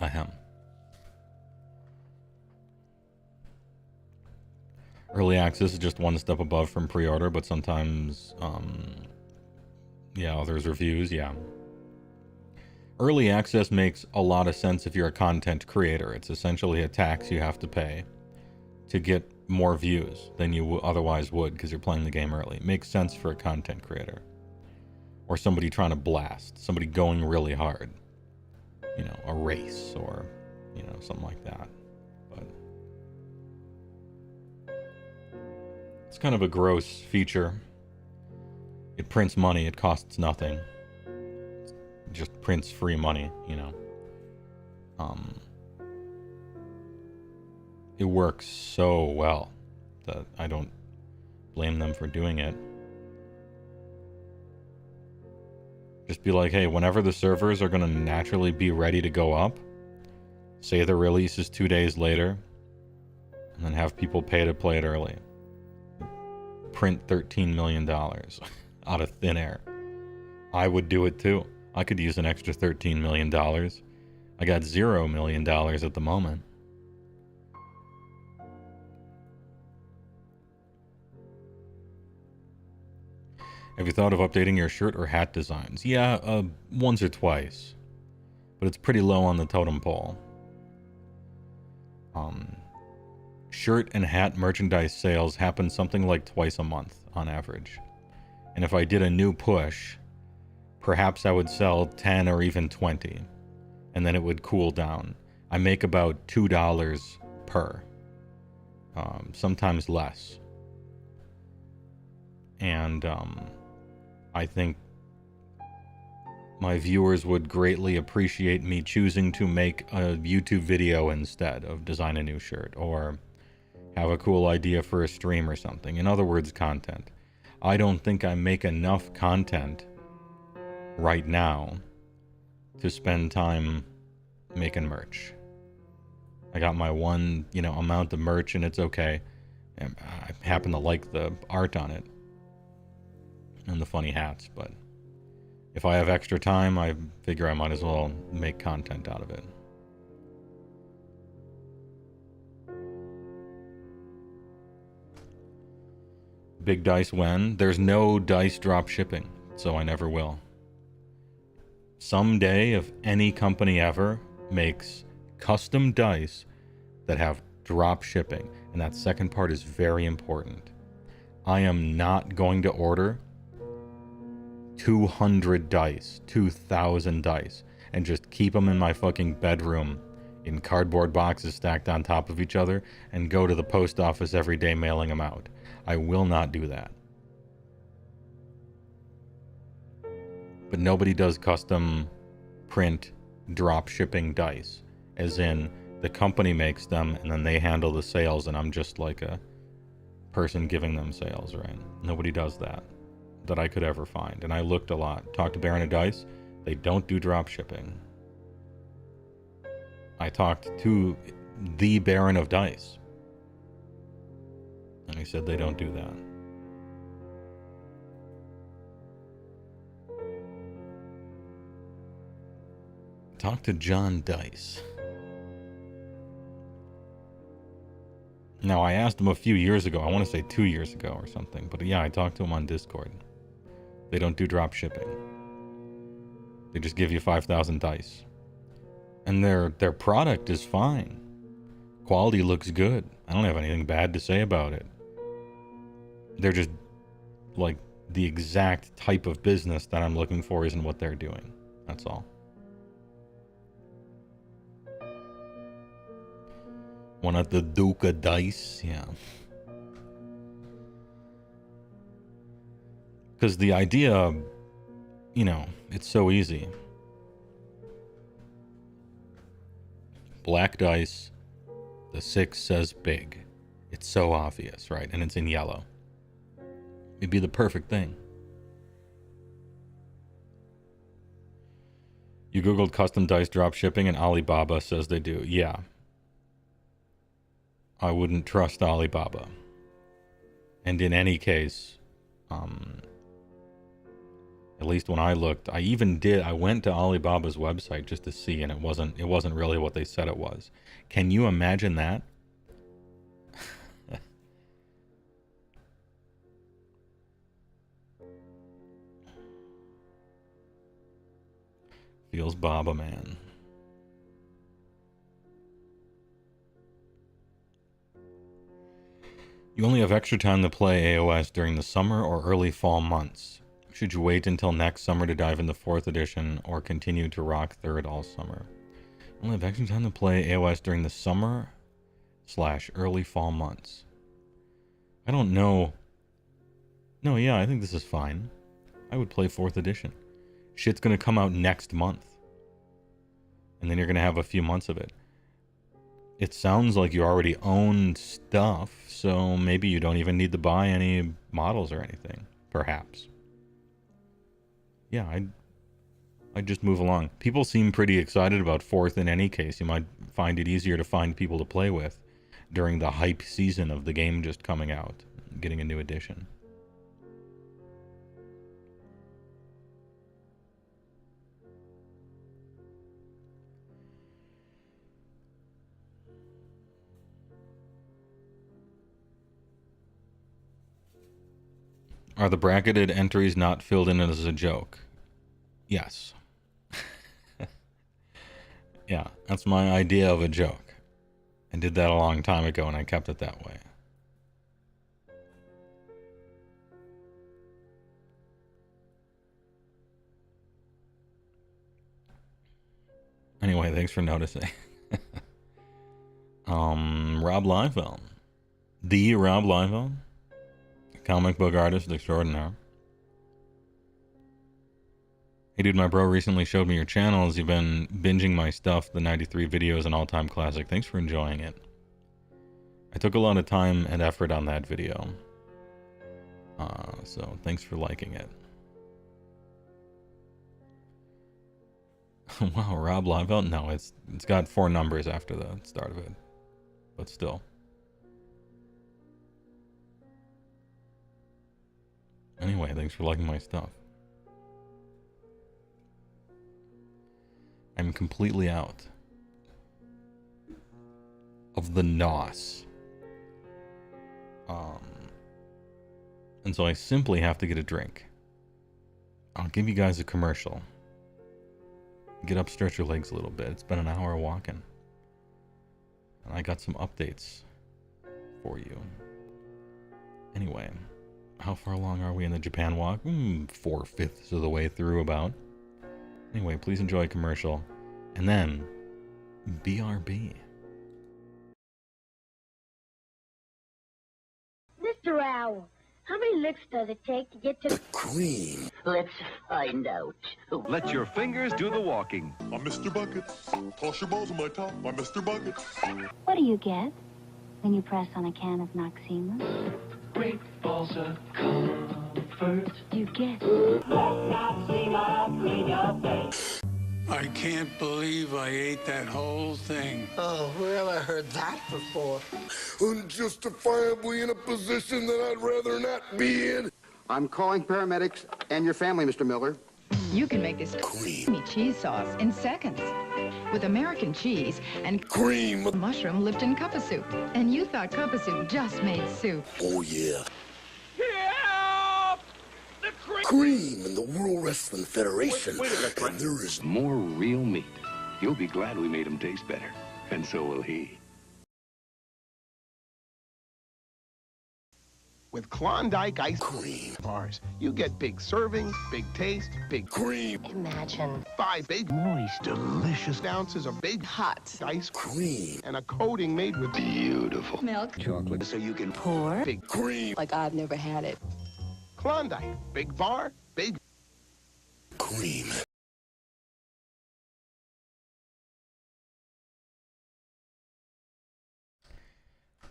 Speaker 3: Ahem. Early access is just one step above from pre-order, but sometimes, yeah, there's reviews, yeah. Early access makes a lot of sense if you're a content creator. It's essentially a tax you have to pay to get more views than you otherwise would because you're playing the game early. It makes sense for a content creator. Or somebody trying to blast. Somebody going really hard. You know, a race or, you know, something like that. But it's kind of a gross feature. It prints money. It costs nothing. It just prints free money, you know. It works so well that I don't blame them for doing it. Just be like, hey, whenever the servers are going to naturally be ready to go up, say the release is 2 days later, and then have people pay to play it early. Print $13 million out of thin air. I would do it too. I could use an extra $13 million. I got $0 million at the moment. Have you thought of updating your shirt or hat designs? Yeah, once or twice. But it's pretty low on the totem pole. Shirt and hat merchandise sales happen something like twice a month on average. And if I did a new push, perhaps I would sell 10 or even 20. And then it would cool down. I make about $2 per. Sometimes less. And I think my viewers would greatly appreciate me choosing to make a YouTube video instead of design a new shirt or have a cool idea for a stream or something. In other words, content. I don't think I make enough content right now to spend time making merch. I got my one, amount of merch and it's okay. I happen to like the art on it. And the funny hats, but if I have extra time, I figure I might as well make content out of it. Big dice when? There's no dice drop shipping, so I never will. Someday, if any company ever makes custom dice that have drop shipping, and that second part is very important, I am not going to order 200 dice, 2,000 dice, and just keep them in my fucking bedroom in cardboard boxes stacked on top of each other and go to the post office every day mailing them out. I will not do that. But nobody does custom print drop shipping dice, as in the company makes them and then they handle the sales and I'm just like a person giving them sales, right? Nobody does that I could ever find. And I looked a lot. Talked to Baron of Dice. They don't do drop shipping. I talked to the Baron of Dice. And he said they don't do that. Talk to John Dice. Now, I asked him a few years ago. I want to say 2 years ago or something. But yeah, I talked to him on Discord. They don't do drop shipping. They just give you 5,000 dice. And their product is fine. Quality looks good. I don't have anything bad to say about it. They're just, like, the exact type of business that I'm looking for isn't what they're doing. That's all. One at the Duke of Dice, yeah. Because the idea, you know, it's so easy. Black dice, the 6 says big. It's so obvious, right? And it's in yellow. It'd be the perfect thing. You Googled custom dice drop shipping and Alibaba says they do. Yeah. I wouldn't trust Alibaba. And in any case, at least when I looked, I went to Alibaba's website just to see, and it wasn't really what they said it was. Can you imagine that? Feels Baba man. You only have extra time to play AOS during the summer or early fall months. Should you wait until next summer to dive into 4th edition or continue to rock 3rd all summer? You only have extra time to play AOS during the summer / early fall months. I don't know. No, yeah, I think this is fine. I would play 4th edition. Shit's gonna come out next month. And then you're gonna have a few months of it. It sounds like you already own stuff, so maybe you don't even need to buy any models or anything. Perhaps. Yeah, I'd just move along. People seem pretty excited about 4th in any case. You might find it easier to find people to play with during the hype season of the game just coming out, getting a new edition. Are the bracketed entries not filled in as a joke? Yes. Yeah, that's my idea of a joke. I did that a long time ago and I kept it that way. Anyway, thanks for noticing. Rob Liefeld. The Rob Liefeld. Comic book artist extraordinaire. Hey dude, my bro recently showed me your channels. You've been binging my stuff. The 93 video is an all-time classic. Thanks for enjoying it. I took a lot of time and effort on that video. So thanks for liking it. Wow, Rob Liefeld? No, it's got 4 numbers after the start of it. But still. Anyway, thanks for liking my stuff. I'm completely out of the NOS. And so I simply have to get a drink. I'll give you guys a commercial. Get up, stretch your legs a little bit. It's been an hour walking. And I got some updates for you. Anyway, how far along are we in the Japan walk? 4/5 of the way through about. Anyway, please enjoy a commercial. And then, BRB.
Speaker 2: Mr. Owl, how many licks does it take to get to the
Speaker 4: Cream.
Speaker 6: Let's find out.
Speaker 7: Let your fingers do the walking.
Speaker 8: I'm Mr. Buckets. Toss your balls on my top. I'm Mr. Buckets.
Speaker 9: What do you get when you press on a can of Noxema?
Speaker 10: Great balls of comfort.
Speaker 9: You get
Speaker 11: I can't believe I ate that whole thing.
Speaker 6: Oh, where have I heard that before?
Speaker 8: Unjustifiably in a position that I'd rather not be in.
Speaker 12: I'm calling paramedics and your family, Mr. Miller.
Speaker 13: You can make this creamy cheese sauce in seconds with American cheese and
Speaker 8: Cream.
Speaker 13: mushroom Lipton cup of soup. And you thought cup of soup just made soup.
Speaker 8: Oh, yeah. Cream in the World Wrestling Federation. And there is
Speaker 7: More real meat. You'll be glad we made him taste better. And so will he.
Speaker 14: With Klondike ice cream bars, you get big servings, big taste, big cream.
Speaker 2: Imagine
Speaker 14: 5 big, moist, delicious ounces of big, hot ice cream. And a coating made with beautiful
Speaker 13: Milk.
Speaker 14: chocolate so you can
Speaker 2: pour
Speaker 14: big cream.
Speaker 2: like I've never had it.
Speaker 14: Klondike, big bar, big
Speaker 8: Cream.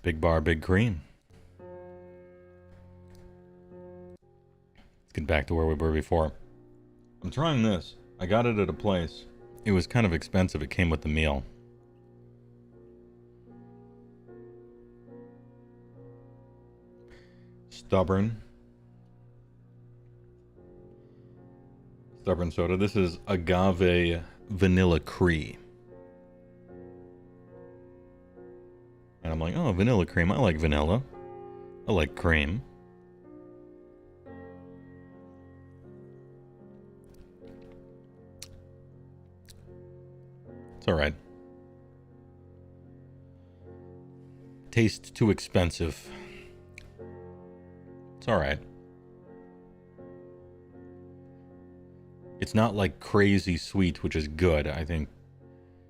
Speaker 3: Big bar, big cream. Let's get back to where we were before. I'm trying this. I got it at a place. It was kind of expensive. It came with the meal. Stubborn soda. This is agave vanilla cree. And I'm like, oh, vanilla cream. I like vanilla. I like cream. It's alright. Tastes too expensive. It's alright. It's not like crazy sweet, which is good. I think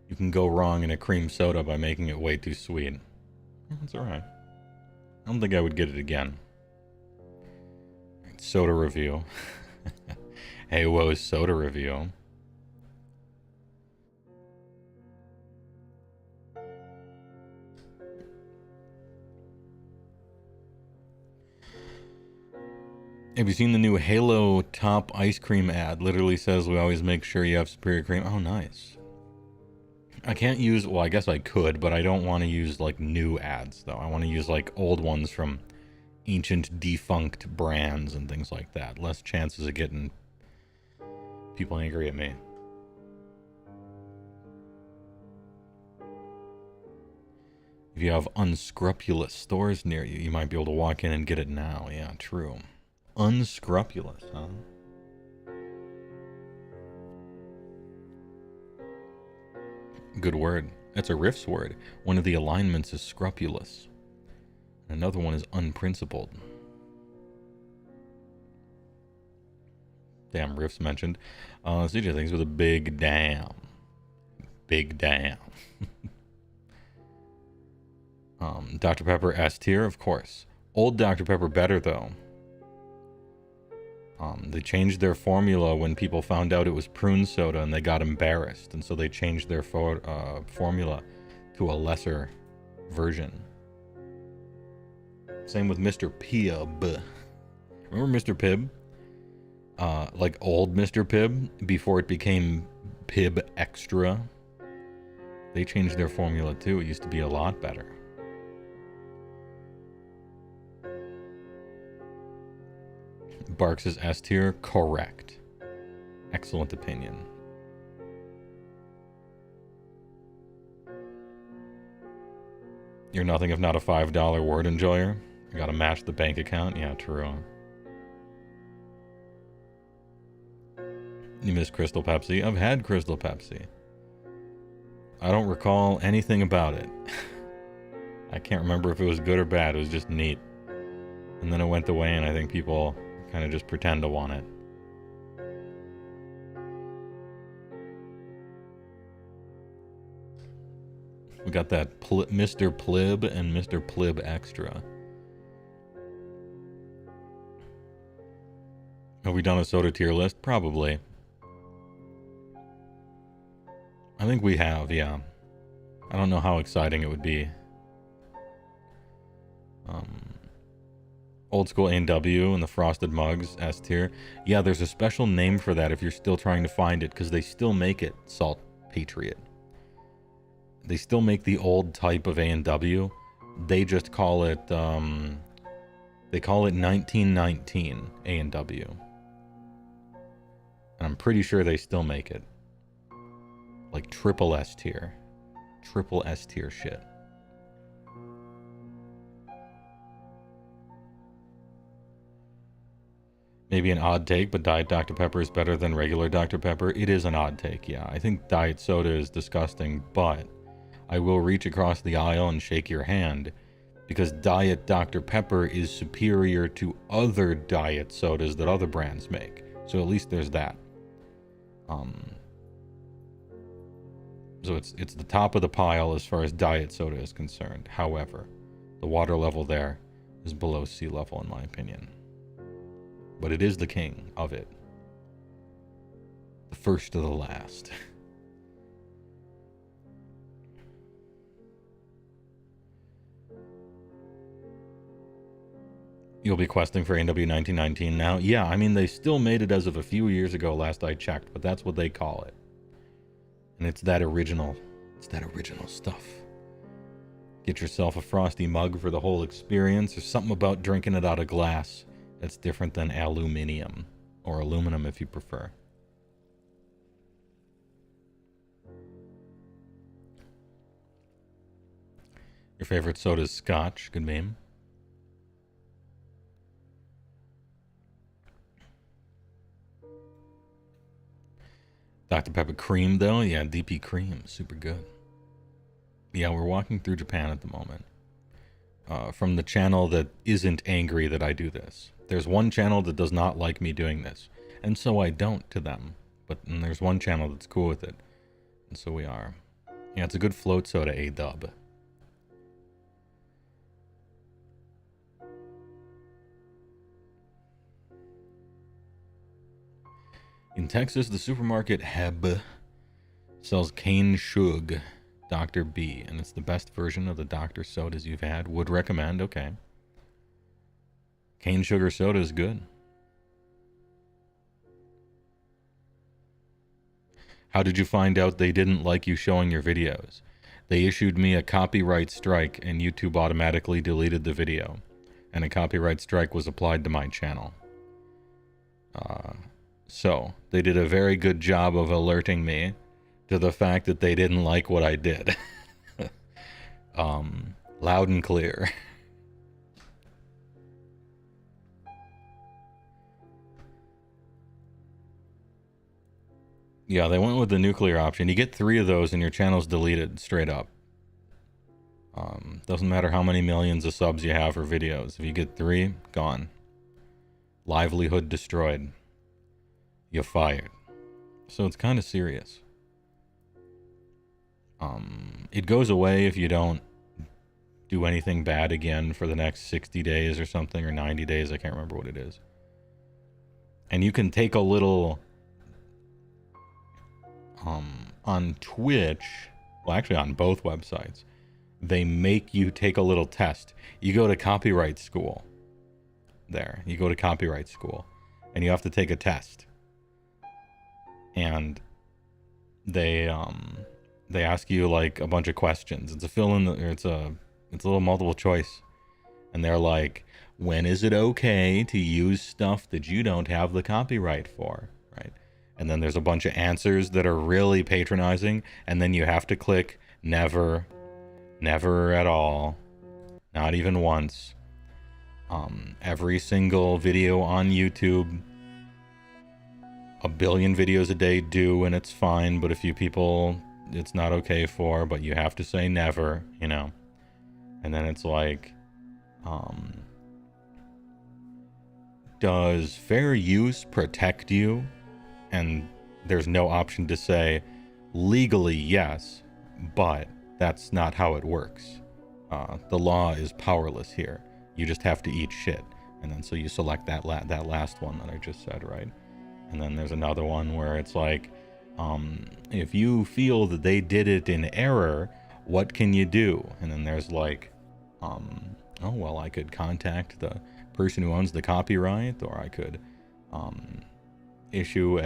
Speaker 3: you can go wrong in a cream soda by making it way too sweet. It's alright. I don't think I would get it again. Soda review. HeyWoah's soda review. Have you seen the new Halo Top ice cream ad? Literally says we always make sure you have superior cream. Oh, nice. I can't use, well, I guess I could, but I don't want to use like new ads though. I want to use like old ones from ancient defunct brands and things like that. Less chances of getting people angry at me. If you have unscrupulous stores near you, you might be able to walk in and get it now. Yeah, true. Unscrupulous, huh? Good word. That's a Riff's word. One of the alignments is scrupulous. Another one is unprincipled. Damn, Riff's mentioned. CJ things with a big damn. Big damn. Dr. Pepper S tier, of course. Old Dr. Pepper better, though. They changed their formula when people found out it was prune soda and they got embarrassed. And so they changed their formula to a lesser version. Same with Mr. Pibb. Remember Mr. Pibb? Like old Mr. Pibb before it became Pibb Extra. They changed their formula too. It used to be a lot better. Barks is S tier. Correct. Excellent opinion. You're nothing if not a $5 word enjoyer. You gotta match the bank account. Yeah, true. You miss Crystal Pepsi? I've had Crystal Pepsi. I don't recall anything about it. I can't remember if it was good or bad. It was just neat. And then it went away, and I think people kind of just pretend to want it. We got that Mr. Plib and Mr. Plib Extra. Have we done a soda tier list? Probably. I think we have, yeah. I don't know how exciting it would be. Old school A&W and the frosted mugs, S tier. Yeah, there's a special name for that if you're still trying to find it, because they still make it, Salt Patriot. They still make the old type of A&W. They just call it, they call it 1919 A&W. And I'm pretty sure they still make it. Like triple S tier. Triple S tier shit. Maybe an odd take, but Diet Dr. Pepper is better than regular Dr. Pepper. It is an odd take, yeah. I think Diet Soda is disgusting, but I will reach across the aisle and shake your hand because Diet Dr. Pepper is superior to other diet sodas that other brands make. So at least there's that. So it's the top of the pile as far as diet soda is concerned. However, the water level there is below sea level in my opinion. But it is the king of it. The first of the last. You'll be questing for AW 1919 now? Yeah, I mean, they still made it as of a few years ago last I checked, but that's what they call it. And it's that original stuff. Get yourself a frosty mug for the whole experience. There's something about drinking it out of glass that's different than aluminium, or aluminum if you prefer. Your favorite soda is Scotch. Good meme. Dr. Pepper cream, though? Yeah, DP cream. Super good. Yeah, we're walking through Japan at the moment. From the channel that isn't angry that I do this. There's one channel that does not like me doing this. And so I don't to them. And there's one channel that's cool with it. And so we are. Yeah, it's a good float soda, A-dub. In Texas, the supermarket Heb sells cane shug Dr. B, and it's the best version of the Dr. sodas you've had. Would recommend. Okay. Cane sugar soda is good. How did you find out they didn't like you showing your videos? They issued me a copyright strike, and YouTube automatically deleted the video. And a copyright strike was applied to my channel. So, they did a very good job of alerting me to the fact that they didn't like what I did. Loud and clear. Yeah, they went with the nuclear option. You get 3 of those and your channel's deleted straight up. Doesn't matter how many millions of subs you have for videos. If you get 3, gone. Livelihood destroyed. You're fired. So it's kind of serious. It goes away if you don't do anything bad again for the next 60 days or something, or 90 days. I can't remember what it is. And you can take a little... on Twitch, well, actually on both websites, they make you take a little test. You go to copyright school. There. You go to copyright school. And you have to take a test. And they ask you like a bunch of questions. It's a fill-in, it's a little multiple choice. And they're like, when is it okay to use stuff that you don't have the copyright for, right? And then there's a bunch of answers that are really patronizing, and then you have to click never, never at all, not even once. Every single video on YouTube, a billion videos a day do, and it's fine, but a few people it's not okay for, but you have to say never, you know. And then it's like, does fair use protect you? And there's no option to say legally yes, but that's not how it works. The law is powerless here. You just have to eat shit. And then so you select that last one that I just said, right? And then there's another one where it's like, if you feel that they did it in error, what can you do? And then there's like, oh, well, I could contact the person who owns the copyright, or I could issue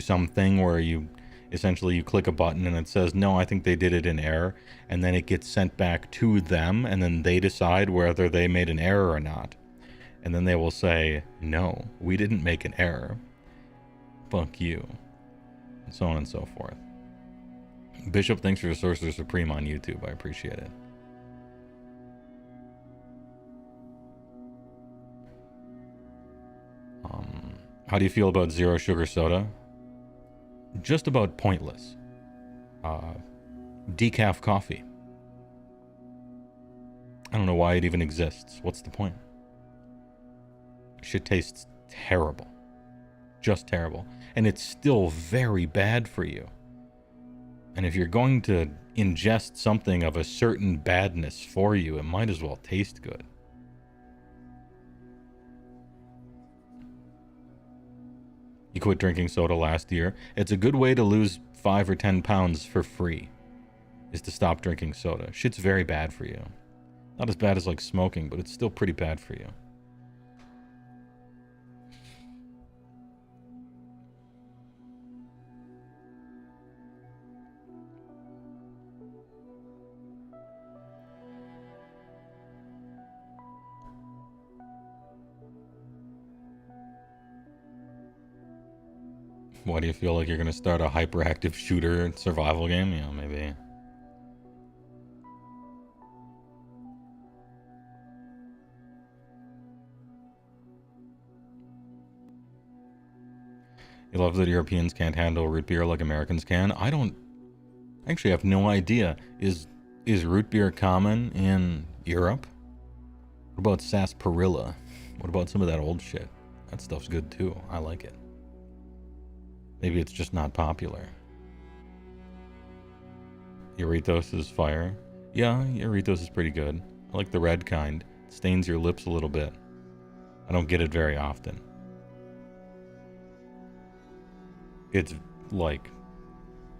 Speaker 3: something where you essentially click a button and it says, no, I think they did it in error, and then it gets sent back to them, and then they decide whether they made an error or not. And then they will say, no, we didn't make an error. Fuck you. And so on and so forth. Bishop, thanks for the Sorcerer Supreme on YouTube. I appreciate it. How do you feel about zero sugar soda? Just about pointless. Decaf coffee. I don't know why it even exists. What's the point? Shit tastes terrible. Just terrible. And it's still very bad for you. And if you're going to ingest something of a certain badness for you, it might as well taste good. You quit drinking soda last year. It's a good way to lose 5 or 10 pounds for free, is to stop drinking soda. Shit's very bad for you. Not as bad as like smoking, but it's still pretty bad for you. Why do you feel like you're going to start a hyperactive shooter survival game? Yeah, maybe. You love that Europeans can't handle root beer like Americans can? I don't... Actually, I have no idea. Is root beer common in Europe? What about sarsaparilla? What about some of that old shit? That stuff's good too. I like it. Maybe it's just not popular. Doritos is fire. Yeah, Doritos is pretty good. I like the red kind. It stains your lips a little bit. I don't get it very often. It's like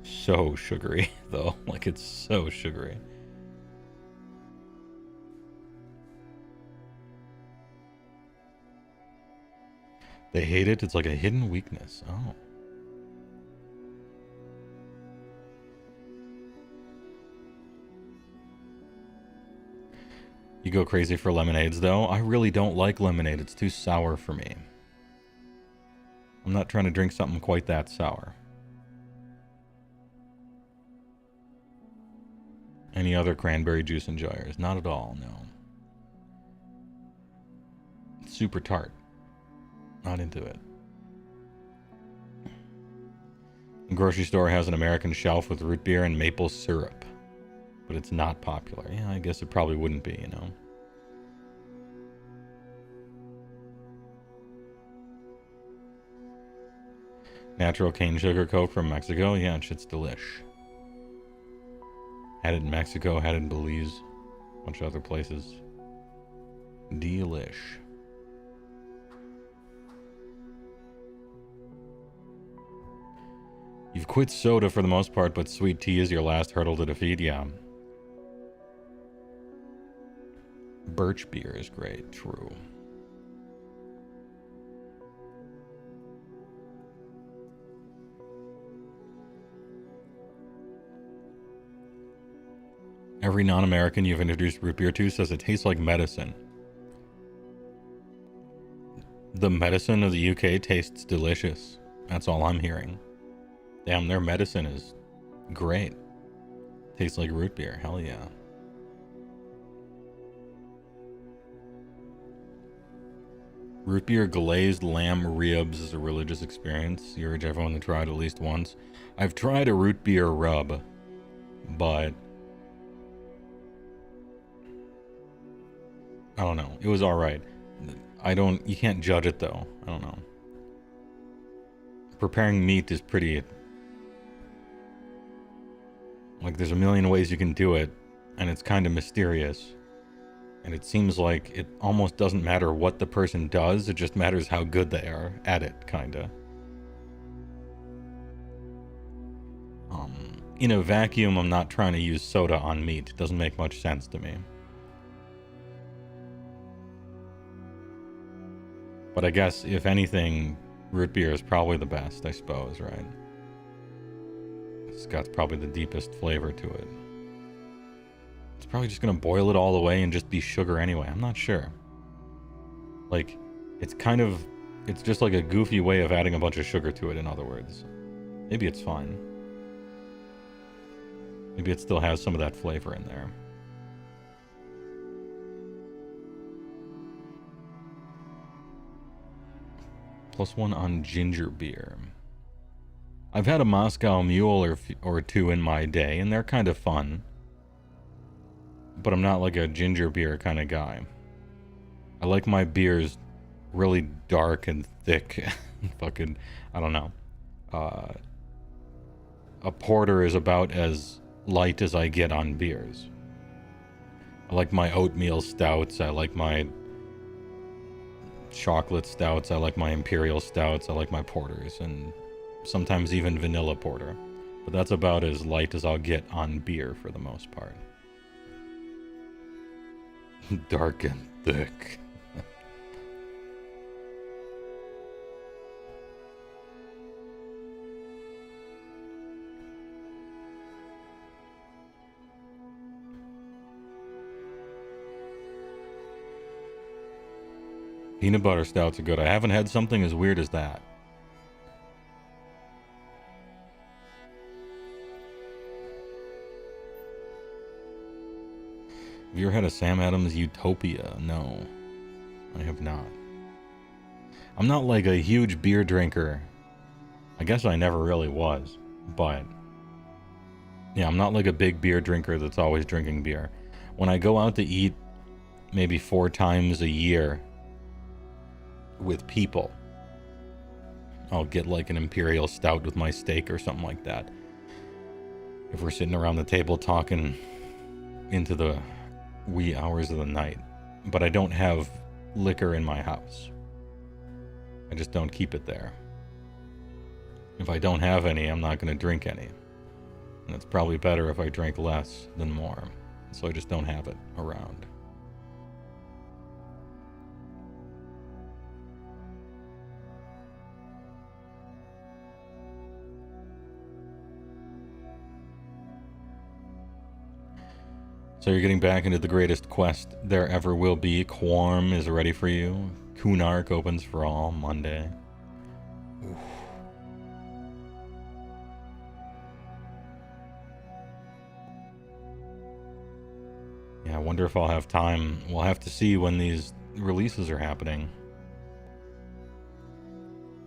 Speaker 3: so sugary though. Like it's so sugary. They hate it. It's like a hidden weakness. Oh. You go crazy for lemonades, though? I really don't like lemonade. It's too sour for me. I'm not trying to drink something quite that sour. Any other cranberry juice enjoyers? Not at all, no. It's super tart. Not into it. The grocery store has an American shelf with root beer and maple syrup. But it's not popular. Yeah, I guess it probably wouldn't be, you know. Natural cane sugar Coke from Mexico. Yeah, shit's delish. Had it in Mexico, had it in Belize. A bunch of other places. Delish. You've quit soda for the most part, but sweet tea is your last hurdle to defeat. Yeah. Birch beer is great, true. Every non-American you've introduced root beer to says it tastes like medicine. The medicine of the UK tastes delicious. That's all I'm hearing. Damn, their medicine is great. Tastes like root beer. Hell yeah. Root beer glazed lamb ribs is a religious experience. You urge everyone to try it at least once. I've tried a root beer rub, but I don't know. It was alright. You can't judge it though. I don't know. Preparing meat is pretty... Like, there's a million ways you can do it, and it's kind of mysterious. And it seems like it almost doesn't matter what the person does, it just matters how good they are at it, kinda. In a vacuum, I'm not trying to use soda on meat. It doesn't make much sense to me. But I guess, if anything, root beer is probably the best, I suppose, right? It's got probably the deepest flavor to it. It's probably just gonna boil it all the way and just be sugar anyway. I'm not sure. Like, it's just like a goofy way of adding a bunch of sugar to it, in other words. Maybe it's fine. Maybe it still has some of that flavor in there. +1 on ginger beer. I've had a Moscow Mule or two in my day, and they're kind of fun. but I'm not like a ginger beer kind of guy. I like my beers really dark and thick. Fucking, I don't know. A porter is about as light as I get on beers. I like my oatmeal stouts. I like my chocolate stouts. I like my imperial stouts. I like my porters, and sometimes even vanilla porter. But that's about as light as I'll get on beer for the most part. Dark and thick. Peanut butter stouts are good. I haven't had something as weird as that. Have you ever had a Sam Adams Utopia? No, I have not. I'm not like a huge beer drinker. I guess I never really was, but yeah, I'm not like a big beer drinker that's always drinking beer. When I go out to eat maybe 4 times a year with people, I'll get like an imperial stout with my steak or something like that. If we're sitting around the table talking into the wee hours of the night. But I don't have liquor in my house. I just don't keep it there. If I don't have any, I'm not going to drink any. And it's probably better if I drink less than more. So I just don't have it around. So you're getting back into the greatest quest there ever will be. Quorm is ready for you. Kunark opens for all Monday. Oof. Yeah, I wonder if I'll have time. We'll have to see when these releases are happening.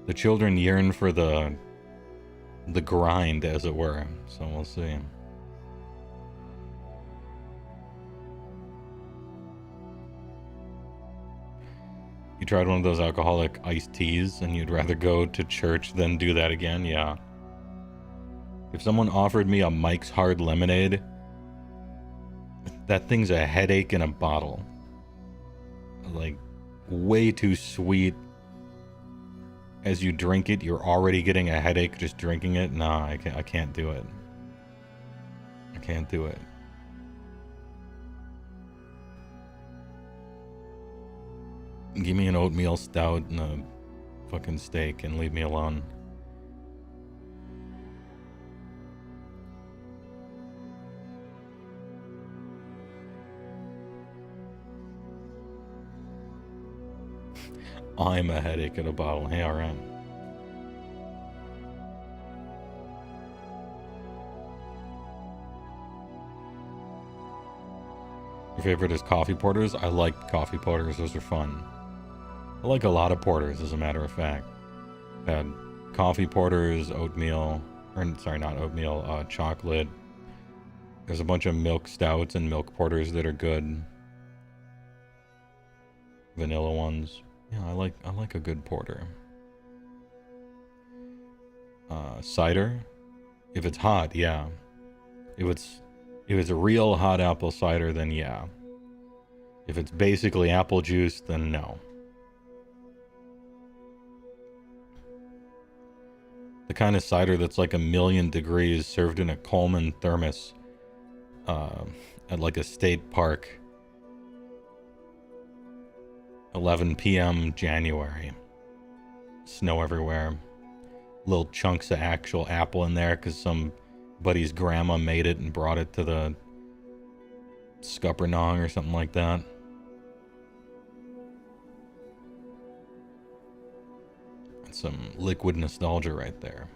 Speaker 3: The children yearn for the grind, as it were. So we'll see. You tried one of those alcoholic iced teas and you'd rather go to church than do that again? Yeah. If someone offered me a Mike's Hard Lemonade, that thing's a headache in a bottle. Like, way too sweet. As you drink it, you're already getting a headache just drinking it. Nah, I can't do it. I can't do it. Give me an oatmeal stout and a fucking steak and leave me alone. I'm a headache in a bottle. Hey, RM. Your favorite is coffee porters? I like coffee porters. Those are fun. I like a lot of porters, as a matter of fact. I've had coffee porters, oatmeal, or sorry, not oatmeal, chocolate. There's a bunch of milk stouts and milk porters that are good. Vanilla ones. Yeah, I like a good porter. Cider, if it's hot, yeah. If it's a real hot apple cider, then yeah. If it's basically apple juice, then no. The kind of cider that's like 1,000,000 degrees served in a Coleman thermos at like a state park. 11 p.m. January. Snow everywhere. Little chunks of actual apple in there because somebody's grandma made it and brought it to the Scuppernong or something like that. That's some liquid nostalgia right there.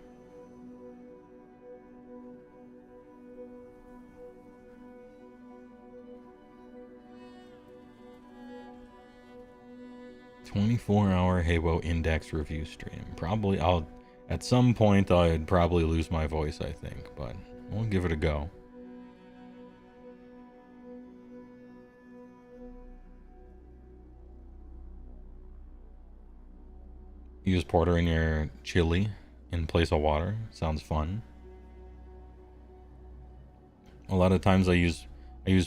Speaker 3: "24-hour HeyWoah Index review stream." Probably at some point I'd probably lose my voice, I think, but we'll give it a go. Use porter in your chili in place of water. Sounds fun. A lot of times I use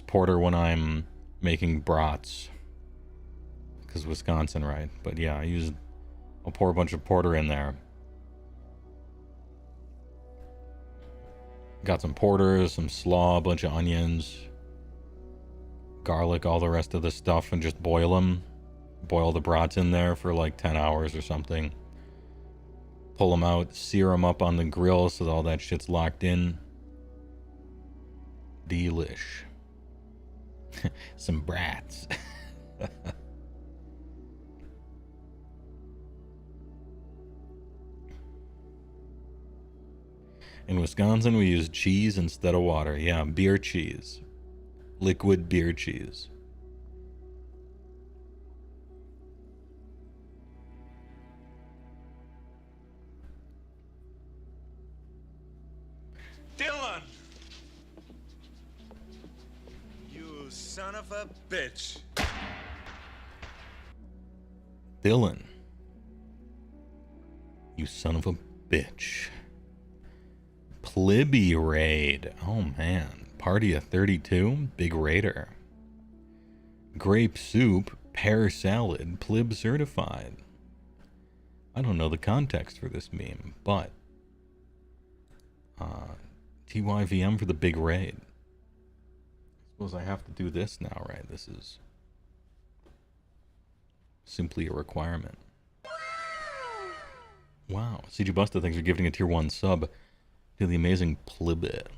Speaker 3: porter when I'm making brats. Because Wisconsin, right? But yeah, I'll pour a bunch of porter in there. Got some porter, some slaw, a bunch of onions, garlic, all the rest of the stuff, and just boil them. Boil the brats in there for like 10 hours or something. Pull them out, sear them up on the grill so that all that shit's locked in. Delish. Some brats. In Wisconsin, we use cheese instead of water. Yeah, beer cheese. Liquid beer cheese.
Speaker 4: Dylan! You son of a bitch.
Speaker 3: Dylan. You son of a bitch. Plibby raid. Oh man. Party of 32. Big raider. Grape soup. Pear salad. Plib certified. I don't know the context for this meme, but TYVM for the big raid. I suppose I have to do this now, right? This is simply a requirement. Wow. CG Busta, thanks for giving a tier 1 sub to the amazing Plibit.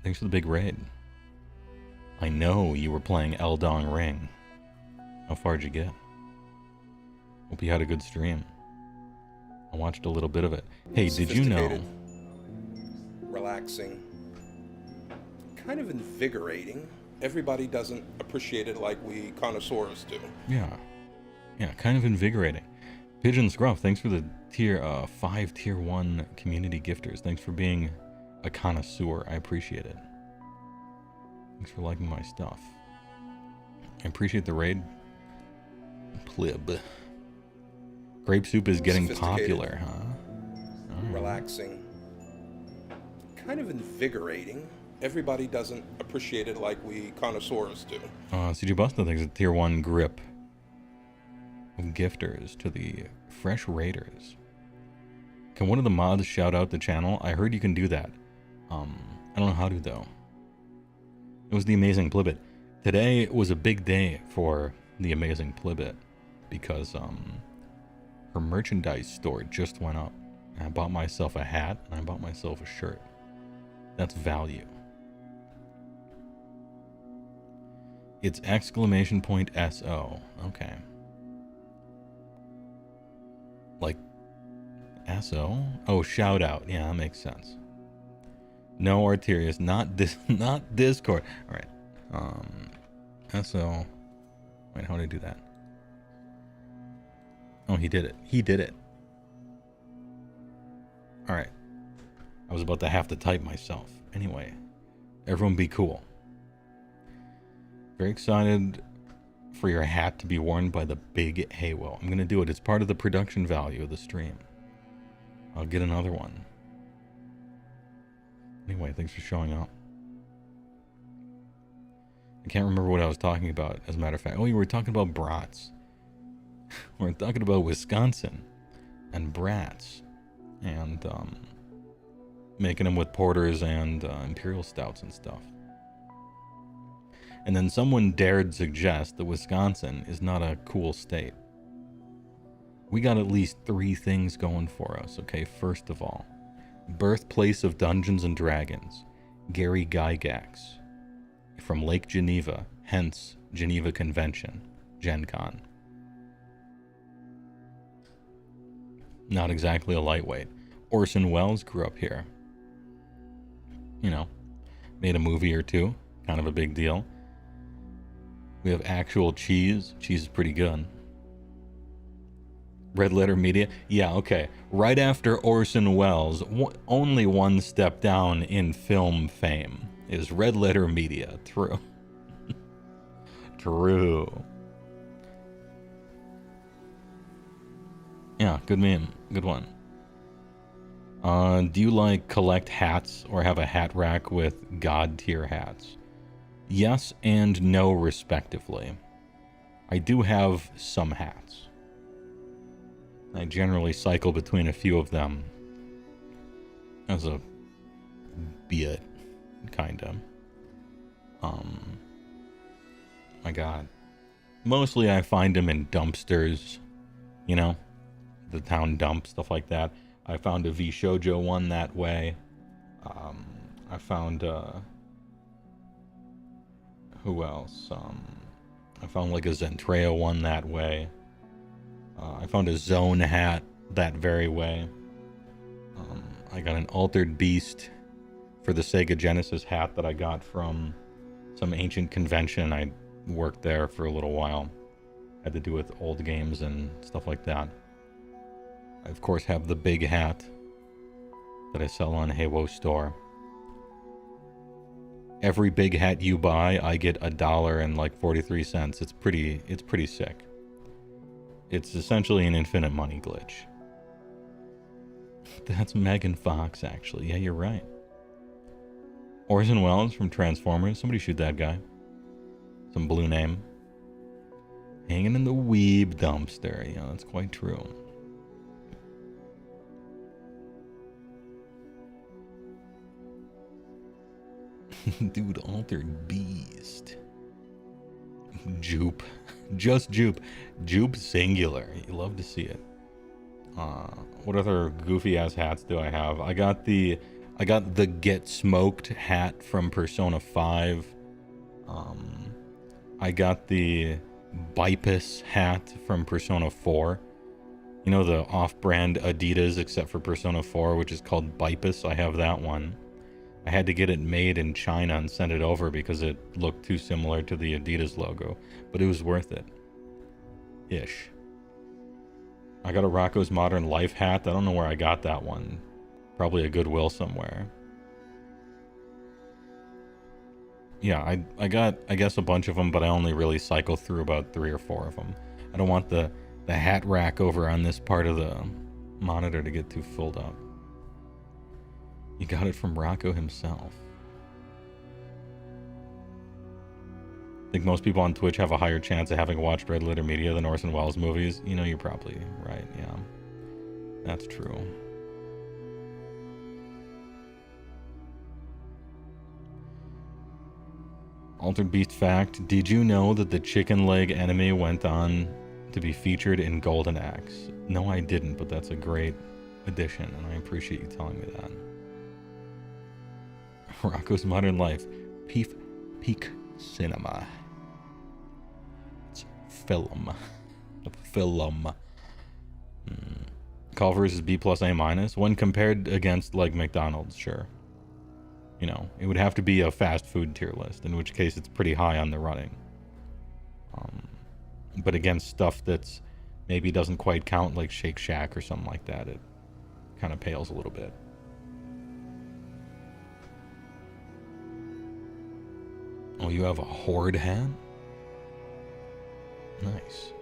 Speaker 3: Thanks for the big raid. I know you were playing Eldong Ring. How far'd you get? Hope you had a good stream. I watched a little bit of it. Hey, did you know?
Speaker 5: Relaxing. Kind of invigorating. Everybody doesn't appreciate it like we connoisseurs do.
Speaker 3: Yeah. Yeah, kind of invigorating. Pigeon Scruff, thanks for the tier 5 tier 1 community gifters. Thanks for being a connoisseur. I appreciate it. Thanks for liking my stuff. I appreciate the raid. Plib. Grape soup is getting popular, huh? Right.
Speaker 5: Relaxing. Kind of invigorating. Everybody doesn't appreciate it like we connoisseurs do.
Speaker 3: CG Busta thinks a tier 1 grip of gifters to the fresh raiders. Can one of the mods shout out the channel? I heard you can do that. I don't know how to though. It was the amazing Plibit. Today was a big day for the amazing Plibit because her merchandise store just went up. And I bought myself a hat and I bought myself a shirt. That's value. It's exclamation point SO. Okay. Like SO? Oh, shout out. Yeah, that makes sense. No Arterius, not Discord. All right. SO. Wait, how did I do that? Oh, he did it. He did it. All right. I was about to have to type myself. Anyway, everyone be cool. Very excited for your hat to be worn by the big HeyWoah. I'm going to do it. It's part of the production value of the stream. I'll get another one. Anyway, thanks for showing up. I can't remember what I was talking about, as a matter of fact. Oh, you were talking about brats. We're talking about Wisconsin and brats. And, making them with porters and imperial stouts and stuff. And then someone dared suggest that Wisconsin is not a cool state. We got at least 3 things going for us, okay? First of all, birthplace of Dungeons and Dragons, Gary Gygax, from Lake Geneva, hence Geneva Convention, Gen Con. Not exactly a lightweight. Orson Welles grew up here. You know, made a movie or 2, kind of a big deal. We have actual cheese. Cheese is pretty good. Red Letter Media. Yeah, okay. Right after Orson Welles, only one step down in film fame is Red Letter Media. True. True. Yeah, good meme. Good one. Do you like collect hats or have a hat rack with god tier hats? Yes and no respectively. I do have some hats. I generally cycle between a few of them as a bit, kinda. My god. Mostly I find them in dumpsters, you know, the town dump, stuff like that. I found a V Shoujo one that way. I found, who else? I found like a Zentreo one that way. I found a Zone hat that very way. I got an Altered Beast for the Sega Genesis hat that I got from some ancient convention. I worked there for a little while. Had to do with old games and stuff like that. I of course have the big hat that I sell on HeyWoah store. Every big hat you buy, I get $1.43. It's pretty sick. It's essentially an infinite money glitch. That's Megan Fox, actually. Yeah, you're right. Orson Welles from Transformers. Somebody shoot that guy. Some blue name. Hanging in the weeb dumpster. Yeah, that's quite true. Dude, Altered Beast. Jupe. Just Jupe. Jupe singular. You love to see it. What other goofy ass hats do I have? I got the Get Smoked hat from Persona 5. I got the Bipus hat from Persona 4. You know, the off-brand Adidas except for Persona 4, which is called Bipus. I have that one. I had to get it made in China and send it over because it looked too similar to the Adidas logo, but it was worth it. Ish. I got a Rocco's Modern Life hat. I don't know where I got that one. Probably a Goodwill somewhere. Yeah, I got, I guess, a bunch of them, but I only really cycle through about 3 or 4 of them. I don't want the hat rack over on this part of the monitor to get too filled up. You got it from Rocco himself. Think most people on Twitch have a higher chance of having watched Red Letter Media than Orson Welles movies? You know, you're probably right, yeah. That's true. Altered Beast fact, did you know that the chicken leg enemy went on to be featured in Golden Axe? No, I didn't, but that's a great addition, and I appreciate you telling me that. Rocco's Modern Life. Peak cinema. It's film. Call versus B plus A minus. When compared against, like, McDonald's, sure. You know, it would have to be a fast food tier list, in which case it's pretty high on the running. But against stuff that's maybe doesn't quite count, like Shake Shack or something like that, it kind of pales a little bit. Oh, you have a Horde hat? Nice.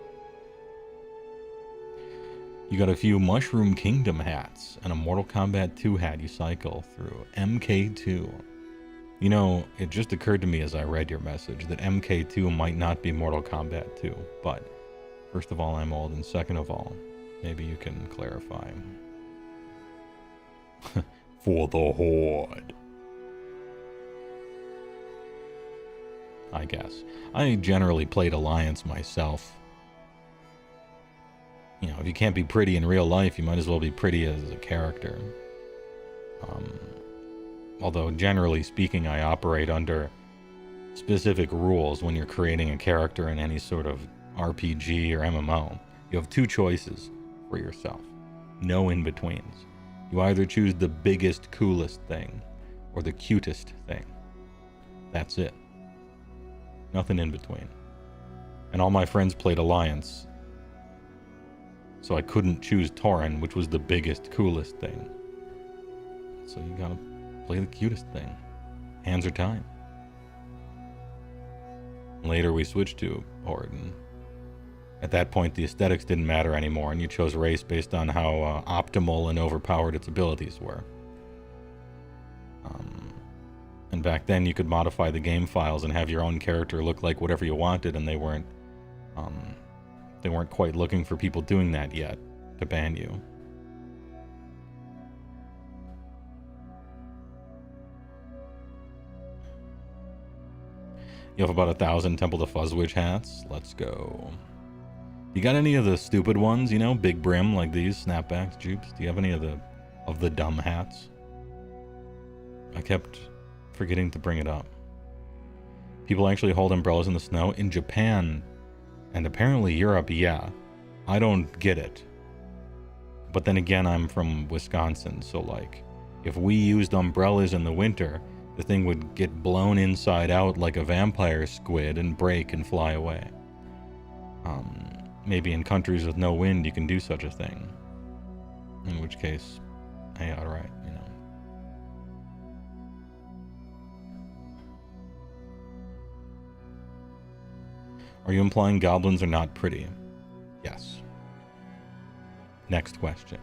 Speaker 3: You got a few Mushroom Kingdom hats and a Mortal Kombat 2 hat you cycle through. MK2. You know, it just occurred to me as I read your message that MK2 might not be Mortal Kombat 2, but first of all, I'm old, and second of all, maybe you can clarify. For the Horde. I guess. I generally played Alliance myself. You know, if you can't be pretty in real life, you might as well be pretty as a character. Although, generally speaking, I operate under specific rules when you're creating a character in any sort of RPG or MMO. You have 2 choices for yourself. No in-betweens. You either choose the biggest, coolest thing, or the cutest thing. That's it. Nothing in between. And all my friends played Alliance, so I couldn't choose Tauren, which was the biggest, coolest thing. So you gotta play the cutest thing. Hands are tied. Later we switched to Horde, and At that point, the aesthetics didn't matter anymore, and you chose race based on how optimal and overpowered its abilities were. And back then, you could modify the game files and have your own character look like whatever you wanted, and they weren't quite looking for people doing that yet to ban you. You have about 1,000 Temple of Fuzzwitch hats. Let's go. You got any of the stupid ones, you know, big brim like these, snapbacks, jupes? Do you have any of the dumb hats? I kept forgetting to bring it up. People actually hold umbrellas in the snow in Japan and apparently Europe, yeah. I don't get it. But then again, I'm from Wisconsin, so like, if we used umbrellas in the winter, the thing would get blown inside out like a vampire squid and break and fly away. Maybe in countries with no wind you can do such a thing. In which case, hey, alright, you know. Are you implying goblins are not pretty? Yes. Next question.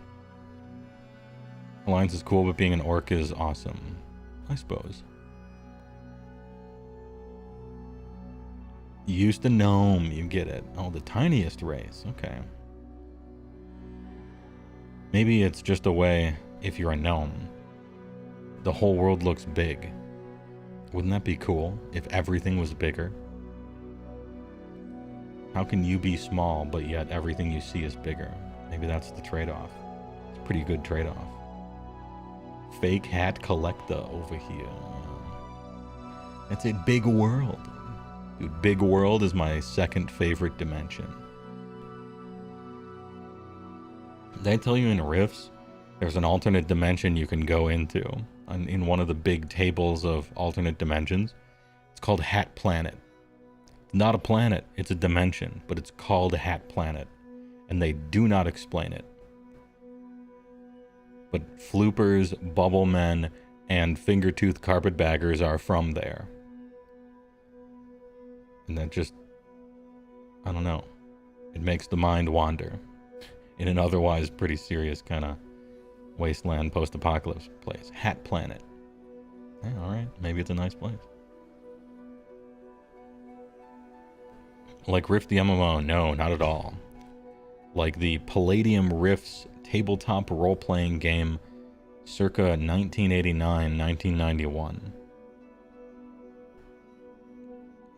Speaker 3: Alliance is cool, but being an orc is awesome. I suppose. You used to gnome, you get it. Oh, the tiniest race, okay. Maybe it's just a way, if you're a gnome, the whole world looks big. Wouldn't that be cool, if everything was bigger? How can you be small, but yet everything you see is bigger? Maybe that's the trade-off. It's a pretty good trade-off. Fake hat collector over here. It's a big world. Dude, big world is my second favorite dimension. Did I tell you in Rifts, there's an alternate dimension you can go into in one of the big tables of alternate dimensions? It's called Hat Planet. It's not a planet, it's a dimension, but it's called Hat Planet, and they do not explain it. But floopers, bubble men, and finger-tooth carpetbaggers are from there. And that just, I don't know, it makes the mind wander in an otherwise pretty serious kind of wasteland post-apocalypse place. Hat Planet. Yeah, alright, maybe it's a nice place. Like Rift the MMO? No, not at all. Like the Palladium Rifts tabletop role-playing game circa 1989-1991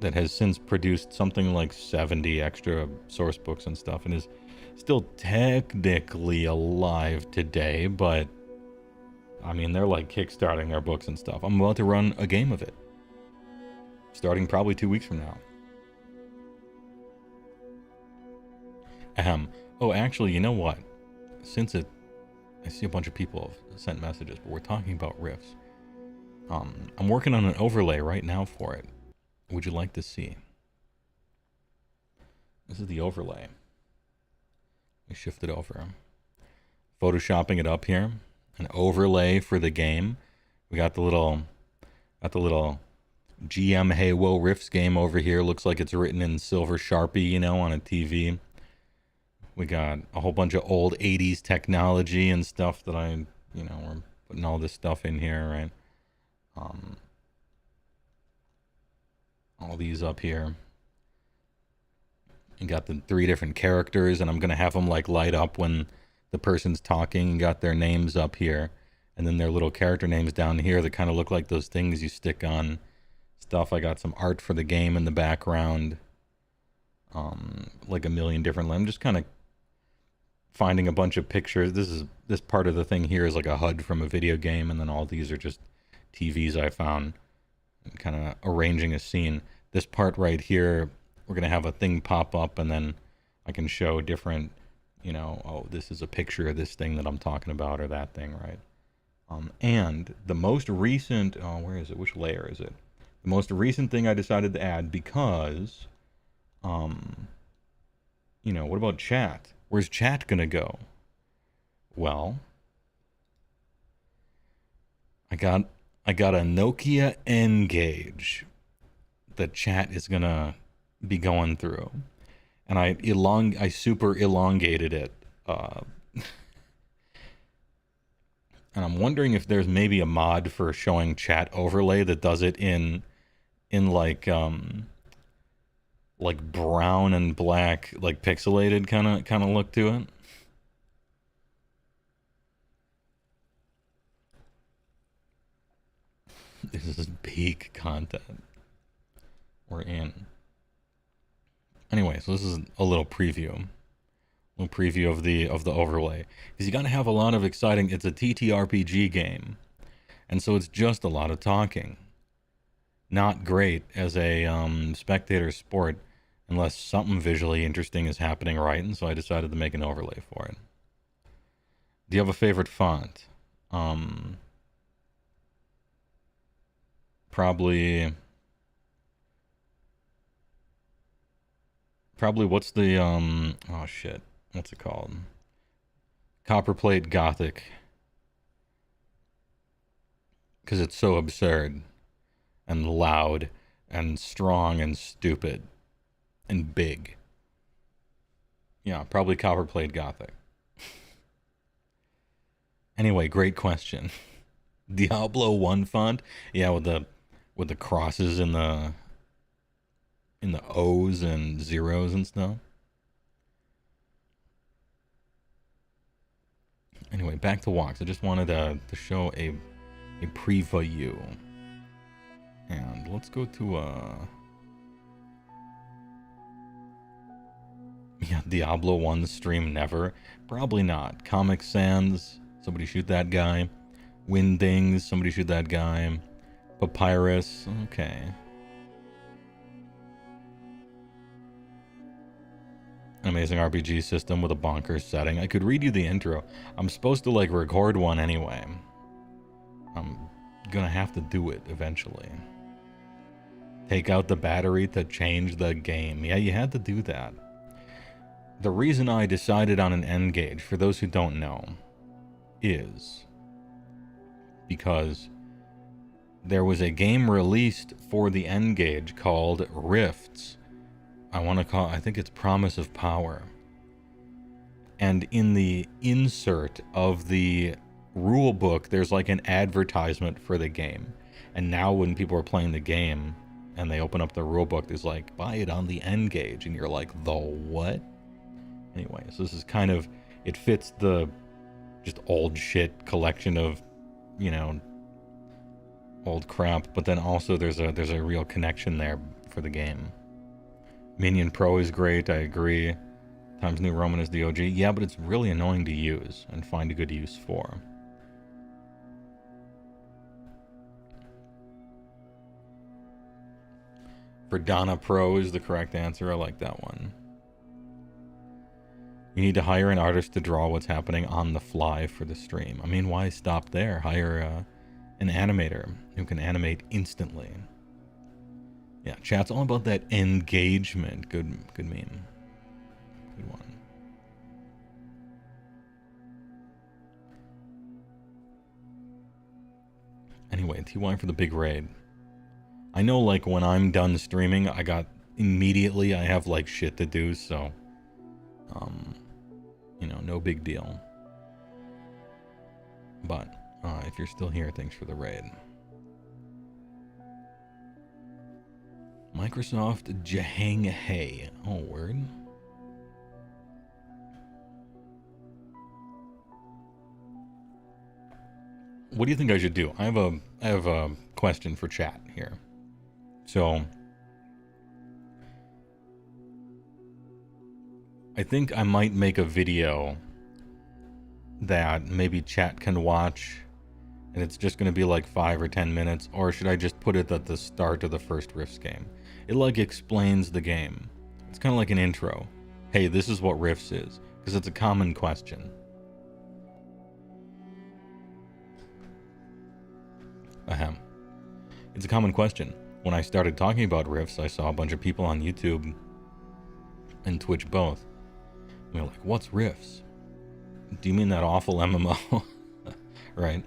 Speaker 3: that has since produced something like 70 extra source books and stuff and is still technically alive today, but I mean, they're like kickstarting their books and stuff. I'm about to run a game of it starting probably 2 weeks from now. Oh, actually, you know what? Since I see a bunch of people have sent messages, but we're talking about Rifts. I'm working on an overlay right now for it. Would you like to see? This is the overlay. We shift it over. Photoshopping it up here. An overlay for the game. We got the little GM HeyWoah Rifts game over here. Looks like it's written in silver Sharpie, you know, on a TV. We got a whole bunch of old 80s technology and stuff that we're putting all this stuff in here, right? All these up here. You got the 3 different characters, and I'm going to have them like light up when the person's talking. You got their names up here, and then their little character names down here that kind of look like those things you stick on stuff. I got some art for the game in the background. Like a million different, I'm just kind of finding a bunch of pictures. This part of the thing here is like a HUD from a video game, and then all these are just TVs I found, and kind of arranging a scene. This part right here, we're going to have a thing pop up, and then I can show different, oh, this is a picture of this thing that I'm talking about, or that thing, right? And the most recent, where is it? Which layer is it? The most recent thing I decided to add because, what about chat? Where's chat gonna go? Well, I got a Nokia N-Gage that chat is gonna be going through. And I super elongated it. And I'm wondering if there's maybe a mod for showing chat overlay that does it in like brown and black, like pixelated kind of look to it. This is peak content we're in. Anyway, so this is a little preview. A little preview of the overlay. Because you gotta have a lot of exciting, it's a TTRPG game. And so it's just a lot of talking. Not great as a spectator sport unless something visually interesting is happening right, and so I decided to make an overlay for it. Do you have a favorite font? Probably what's the oh shit, what's it called? Copperplate Gothic. Because it's so absurd and loud and strong and stupid and big. Yeah, probably Copperplate Gothic. Anyway, great question. Diablo 1 font? Yeah, with the crosses in the O's and zeros and stuff. Anyway, back to walks. I just wanted to show a preview. And let's go to yeah, Diablo 1 stream never. Probably not. Comic Sans, somebody shoot that guy. Windings, somebody shoot that guy. Papyrus, okay. Amazing RPG system with a bonkers setting. I could read you the intro. I'm supposed to like record one anyway. I'm gonna have to do it eventually. Take out the battery to change the game. Yeah, you had to do that. The reason I decided on an end gauge, for those who don't know, is because there was a game released for the end gauge called Rifts. I think it's Promise of Power. And in the insert of the rule book, there's like an advertisement for the game. And now when people are playing the game and they open up the rule book, there's like, buy it on the end gauge. And you're like, the what? Anyway, so this is kind of, it fits the just old shit collection of, you know, old crap. But then also there's a real connection there for the game. Minion Pro is great, I agree. Times New Roman is the OG. Yeah, but it's really annoying to use and find a good use for. Verdana Pro is the correct answer. I like that one. You need to hire an artist to draw what's happening on the fly for the stream. I mean, why stop there? Hire an animator who can animate instantly. Yeah, chat's all about that engagement. Good meme. Good one. Anyway, TY for the big raid. I know, like, when I'm done streaming, I have, like, shit to do, so, you know, no big deal. But, if you're still here, thanks for the raid. Microsoft Jahang Hey. Oh, word. What do you think I should do? I have a question for chat here. So I think I might make a video that maybe chat can watch, and it's just going to be like 5 or 10 minutes, or should I just put it at the start of the first Rifts game? It like explains the game. It's kind of like an intro. Hey, this is what Rifts is, because it's a common question. Ahem. It's a common question. When I started talking about Rifts, I saw a bunch of people on YouTube and Twitch both. And they're like, what's Rifts? Do you mean that awful MMO? Right?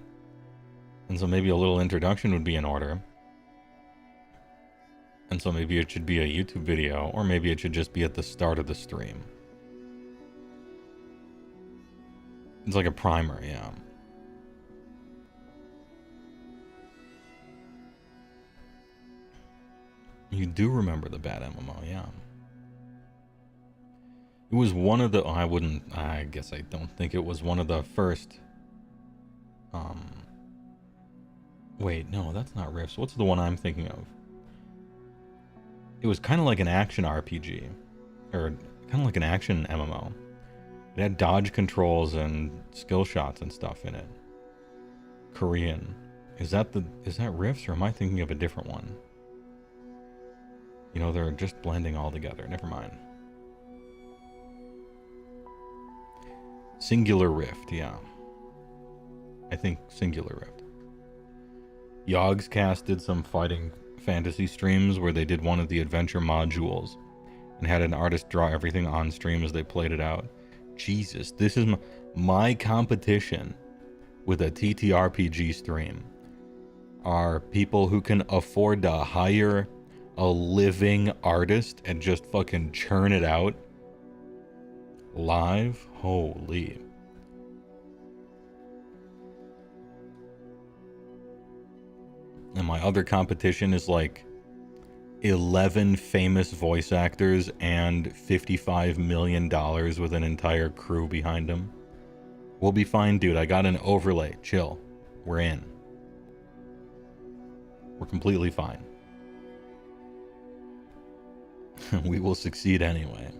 Speaker 3: And so maybe a little introduction would be in order. And so maybe it should be a YouTube video, or maybe it should just be at the start of the stream. It's like a primer, yeah. You do remember the bad MMO, yeah. It was one of the... I guess I don't think it was one of the first... Wait, no, that's not Rifts. What's the one I'm thinking of? It was kind of like an action RPG. Or kind of like an action MMO. It had dodge controls and skill shots and stuff in it. Korean. Is that Rifts, or am I thinking of a different one? You know, they're just blending all together. Never mind. Singular Rift, yeah. I think Singular Rift. Yogscast did some fighting fantasy streams where they did one of the adventure modules and had an artist draw everything on stream as they played it out. Jesus, this is my competition with a TTRPG stream. Are people who can afford to hire a living artist and just fucking churn it out live? Holy. And my other competition is like 11 famous voice actors and $55 million with an entire crew behind them. We'll be fine, dude. I got an overlay. Chill. We're in. We're completely fine. We will succeed anyway.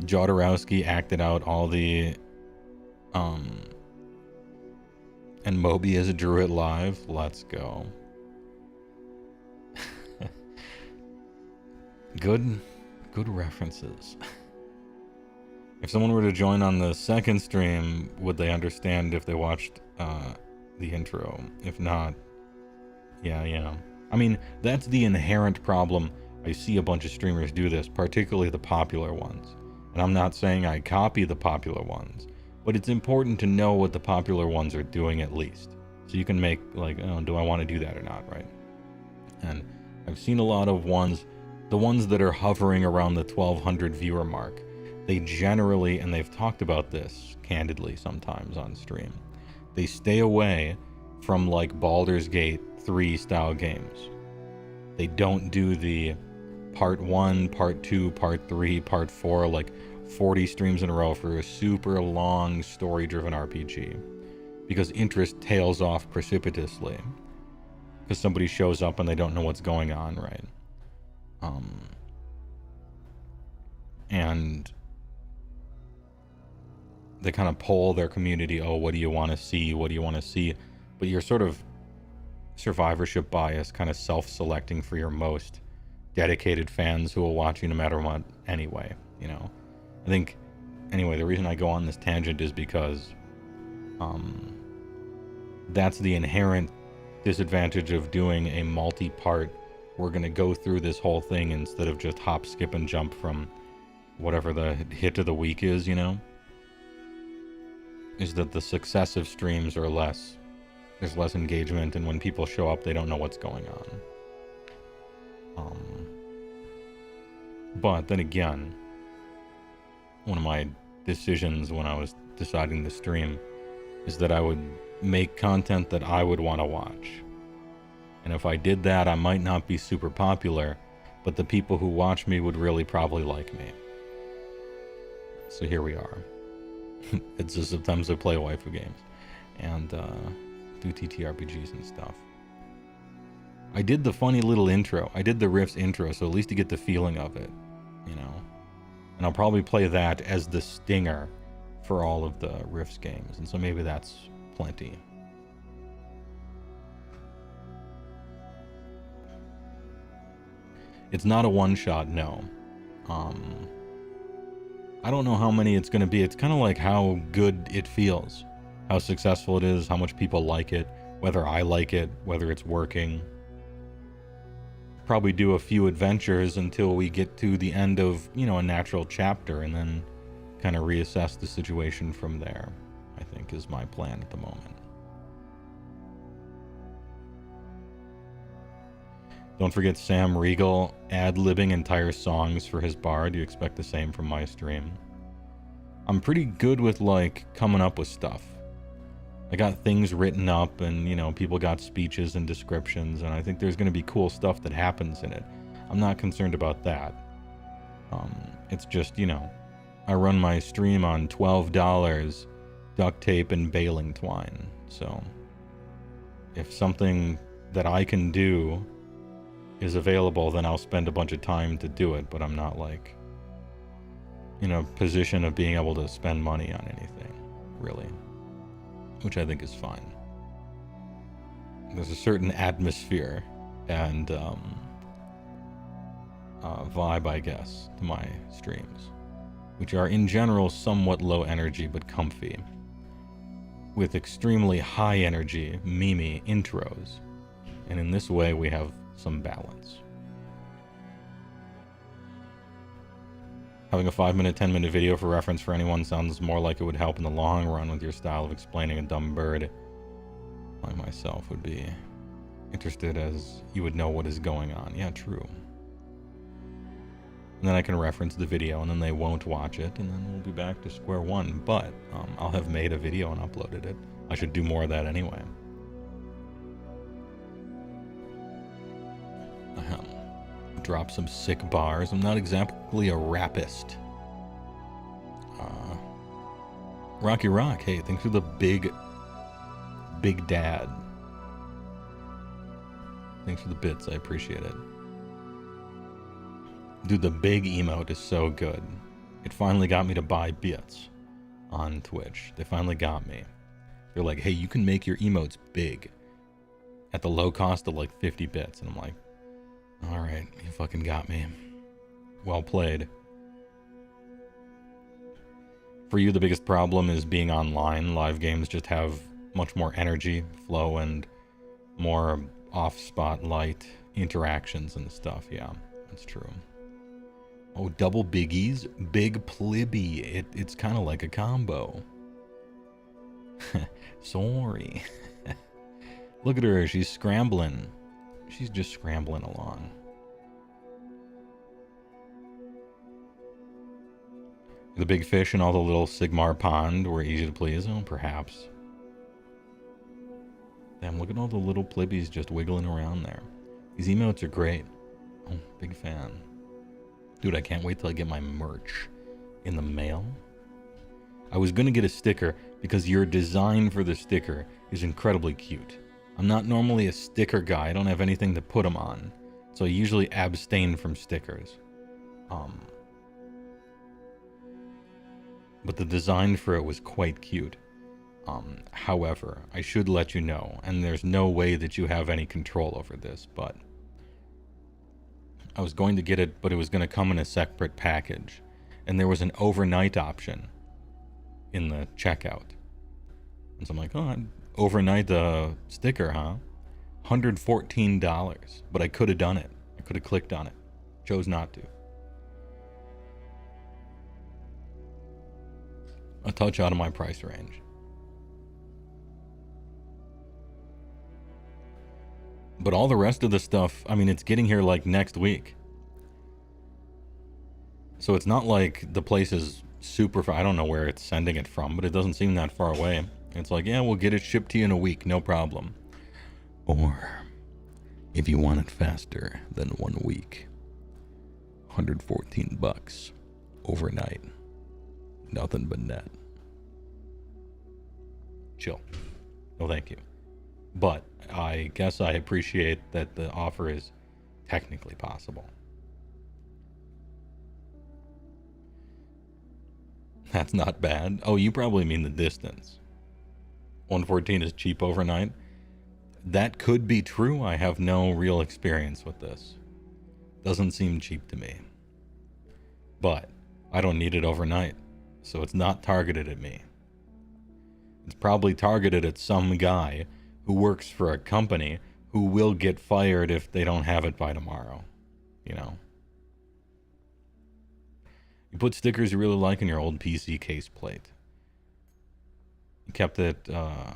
Speaker 3: Jodorowsky acted out all the and Mobius drew it live. Let's go. Good references. If someone were to join on the second stream, would they understand if they watched the intro? If not, yeah. I mean, that's the inherent problem. I see a bunch of streamers do this, particularly the popular ones. And I'm not saying I copy the popular ones, but it's important to know what the popular ones are doing at least. So you can make like, oh, do I want to do that or not, right? And I've seen a lot of ones, the ones that are hovering around the 1200 viewer mark, they generally, and they've talked about this candidly sometimes on stream, they stay away from like Baldur's Gate 3 style games. They don't do the part 1, part 2, part 3, part 4, like 40 streams in a row for a super long story-driven RPG. Because interest tails off precipitously. Because somebody shows up and they don't know what's going on, right? And they kind of poll their community, oh, what do you want to see? What do you want to see? But you're sort of survivorship bias, kind of self-selecting for your most dedicated fans who will watch you no matter what anyway, you know? I think, anyway, the reason I go on this tangent is because that's the inherent disadvantage of doing a multi-part, we're going to go through this whole thing instead of just hop, skip, and jump from whatever the hit of the week is, you know? Is that the successive streams are less. There's less engagement, and when people show up, they don't know what's going on. But then again, one of my decisions when I was deciding to stream is that I would make content that I would want to watch. And if I did that, I might not be super popular, but the people who watch me would really probably like me. So here we are. It's just sometimes I play waifu games and do TTRPGs and stuff. I did the funny little intro. I did the Rifts intro, so at least you get the feeling of it, you know? And I'll probably play that as the stinger for all of the Rifts games, and so maybe that's plenty. It's not a one-shot, no. I don't know how many it's going to be. It's kind of like how good it feels, how successful it is, how much people like it, whether I like it, whether it's working. Probably do a few adventures until we get to the end of, you know, a natural chapter, and then kind of reassess the situation from there, I think is my plan at the moment. Don't forget Sam Riegel ad-libbing entire songs for his bar. Do you expect the same from my stream? I'm pretty good with, like, coming up with stuff. I got things written up and, you know, people got speeches and descriptions, and I think there's going to be cool stuff that happens in it. I'm not concerned about that. It's just, you know, I run my stream on $12 duct tape and baling twine. So if something that I can do is available, then I'll spend a bunch of time to do it, but I'm not, like, in a position of being able to spend money on anything, really. Which I think is fine. There's a certain atmosphere and vibe, I guess, to my streams, which are in general somewhat low energy but comfy, with extremely high energy, meme intros, and in this way we have some balance. Having a 5-minute, 10-minute video for reference for anyone sounds more like it would help in the long run with your style of explaining a dumb bird. I myself would be interested as you would know what is going on. Yeah, true. And then I can reference the video and then they won't watch it and then we'll be back to square one. But I'll have made a video and uploaded it. I should do more of that anyway. Drop some sick bars. I'm not exactly a rapist. Rocky Rock, hey, thanks for the big dad. Thanks for the bits, I appreciate it. Dude, the big emote is so good. It finally got me to buy bits on Twitch. They finally got me. They're like, hey, you can make your emotes big at the low cost of like 50 bits. And I'm like, alright, you fucking got me. Well played. For you, the biggest problem is being online. Live games just have much more energy, flow, and more off-spotlight interactions and stuff. Yeah, that's true. Oh, double biggies? Big plibby. It's kind of like a combo. Sorry. Look at her, she's scrambling. She's just scrambling along. The big fish and all the little Sigmar pond were easy to please. Oh, perhaps. Damn, look at all the little plibbies just wiggling around there. These emotes are great. Oh, big fan. Dude, I can't wait till I get my merch in the mail. I was gonna get a sticker because your design for the sticker is incredibly cute. I'm not normally a sticker guy. I don't have anything to put them on. So I usually abstain from stickers. But the design for it was quite cute. However, I should let you know, and there's no way that you have any control over this, but I was going to get it, but it was going to come in a separate package. And there was an overnight option in the checkout. And so I'm like, oh, overnight sticker, huh? $114. But I could have done it. I could have clicked on it. Chose not to. A touch out of my price range. But all the rest of the stuff, I mean, it's getting here like next week. So it's not like the place is super far. I don't know where it's sending it from, but it doesn't seem that far away. It's like, yeah, we'll get it shipped to you in a week, no problem. Or, if you want it faster than 1 week, $114 overnight. Nothing but net. Chill. No, thank you. But I guess I appreciate that the offer is technically possible. That's not bad. Oh, you probably mean the distance. 114 is cheap overnight. That could be true. I have no real experience with this. Doesn't seem cheap to me. But I don't need it overnight, so it's not targeted at me. It's probably targeted at some guy who works for a company who will get fired if they don't have it by tomorrow. You know? You put stickers you really like in your old PC case plate. You kept it to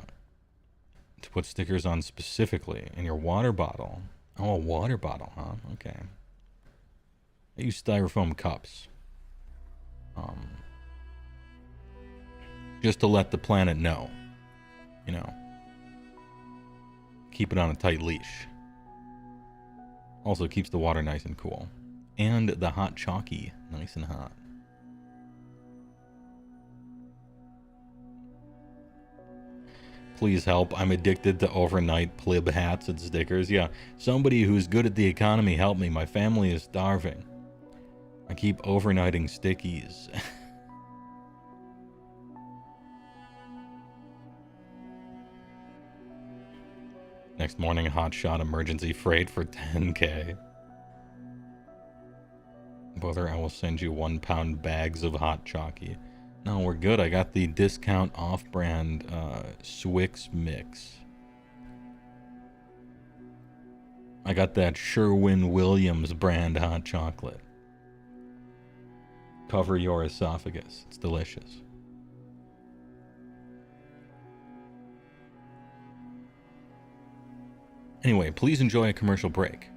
Speaker 3: put stickers on specifically in your water bottle. Oh, a water bottle, huh? Okay. I use styrofoam cups. Just to let the planet know. You know. Keep it on a tight leash. Also keeps the water nice and cool. And the hot chalky nice and hot. Please help. I'm addicted to overnight plib hats and stickers. Yeah, somebody who's good at the economy, help me. My family is starving. I keep overnighting stickies. Next morning, hot shot emergency freight for 10K. Brother, I will send you 1 pound bags of hot chalky. No, we're good. I got the discount off-brand Swix mix. I got that Sherwin-Williams brand hot chocolate. Cover your esophagus. It's delicious. Anyway, please enjoy a commercial break.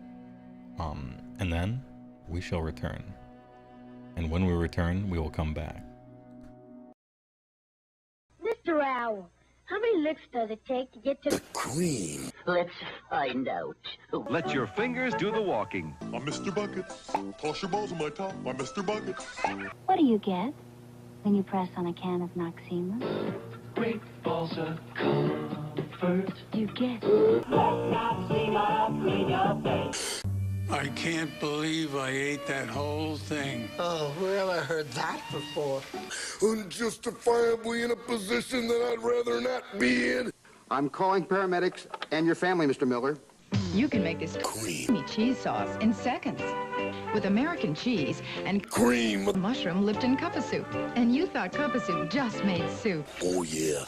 Speaker 3: And then we shall return. And when we return, we will come back.
Speaker 2: Mr. Owl, how many licks does it take to get to the
Speaker 8: cream?
Speaker 6: Let's find out.
Speaker 7: Let your fingers do the walking.
Speaker 8: I'm Mr. Buckets. Toss your balls on my top. I'm Mr. Buckets.
Speaker 9: What do you get when you press on a can of Noxema?
Speaker 10: Great balls of comfort.
Speaker 9: You get
Speaker 10: Noxema, clean your face.
Speaker 11: I can't believe I ate that whole thing.
Speaker 6: Oh, where have I heard that before?
Speaker 8: Unjustifiably in a position that I'd rather not be in.
Speaker 12: I'm calling paramedics and your family, Mr. Miller.
Speaker 13: You can make this creamy cheese sauce in seconds with American cheese and
Speaker 8: cream
Speaker 13: mushroom Lipton cup soup. And you thought cup soup just made soup.
Speaker 8: Oh, yeah.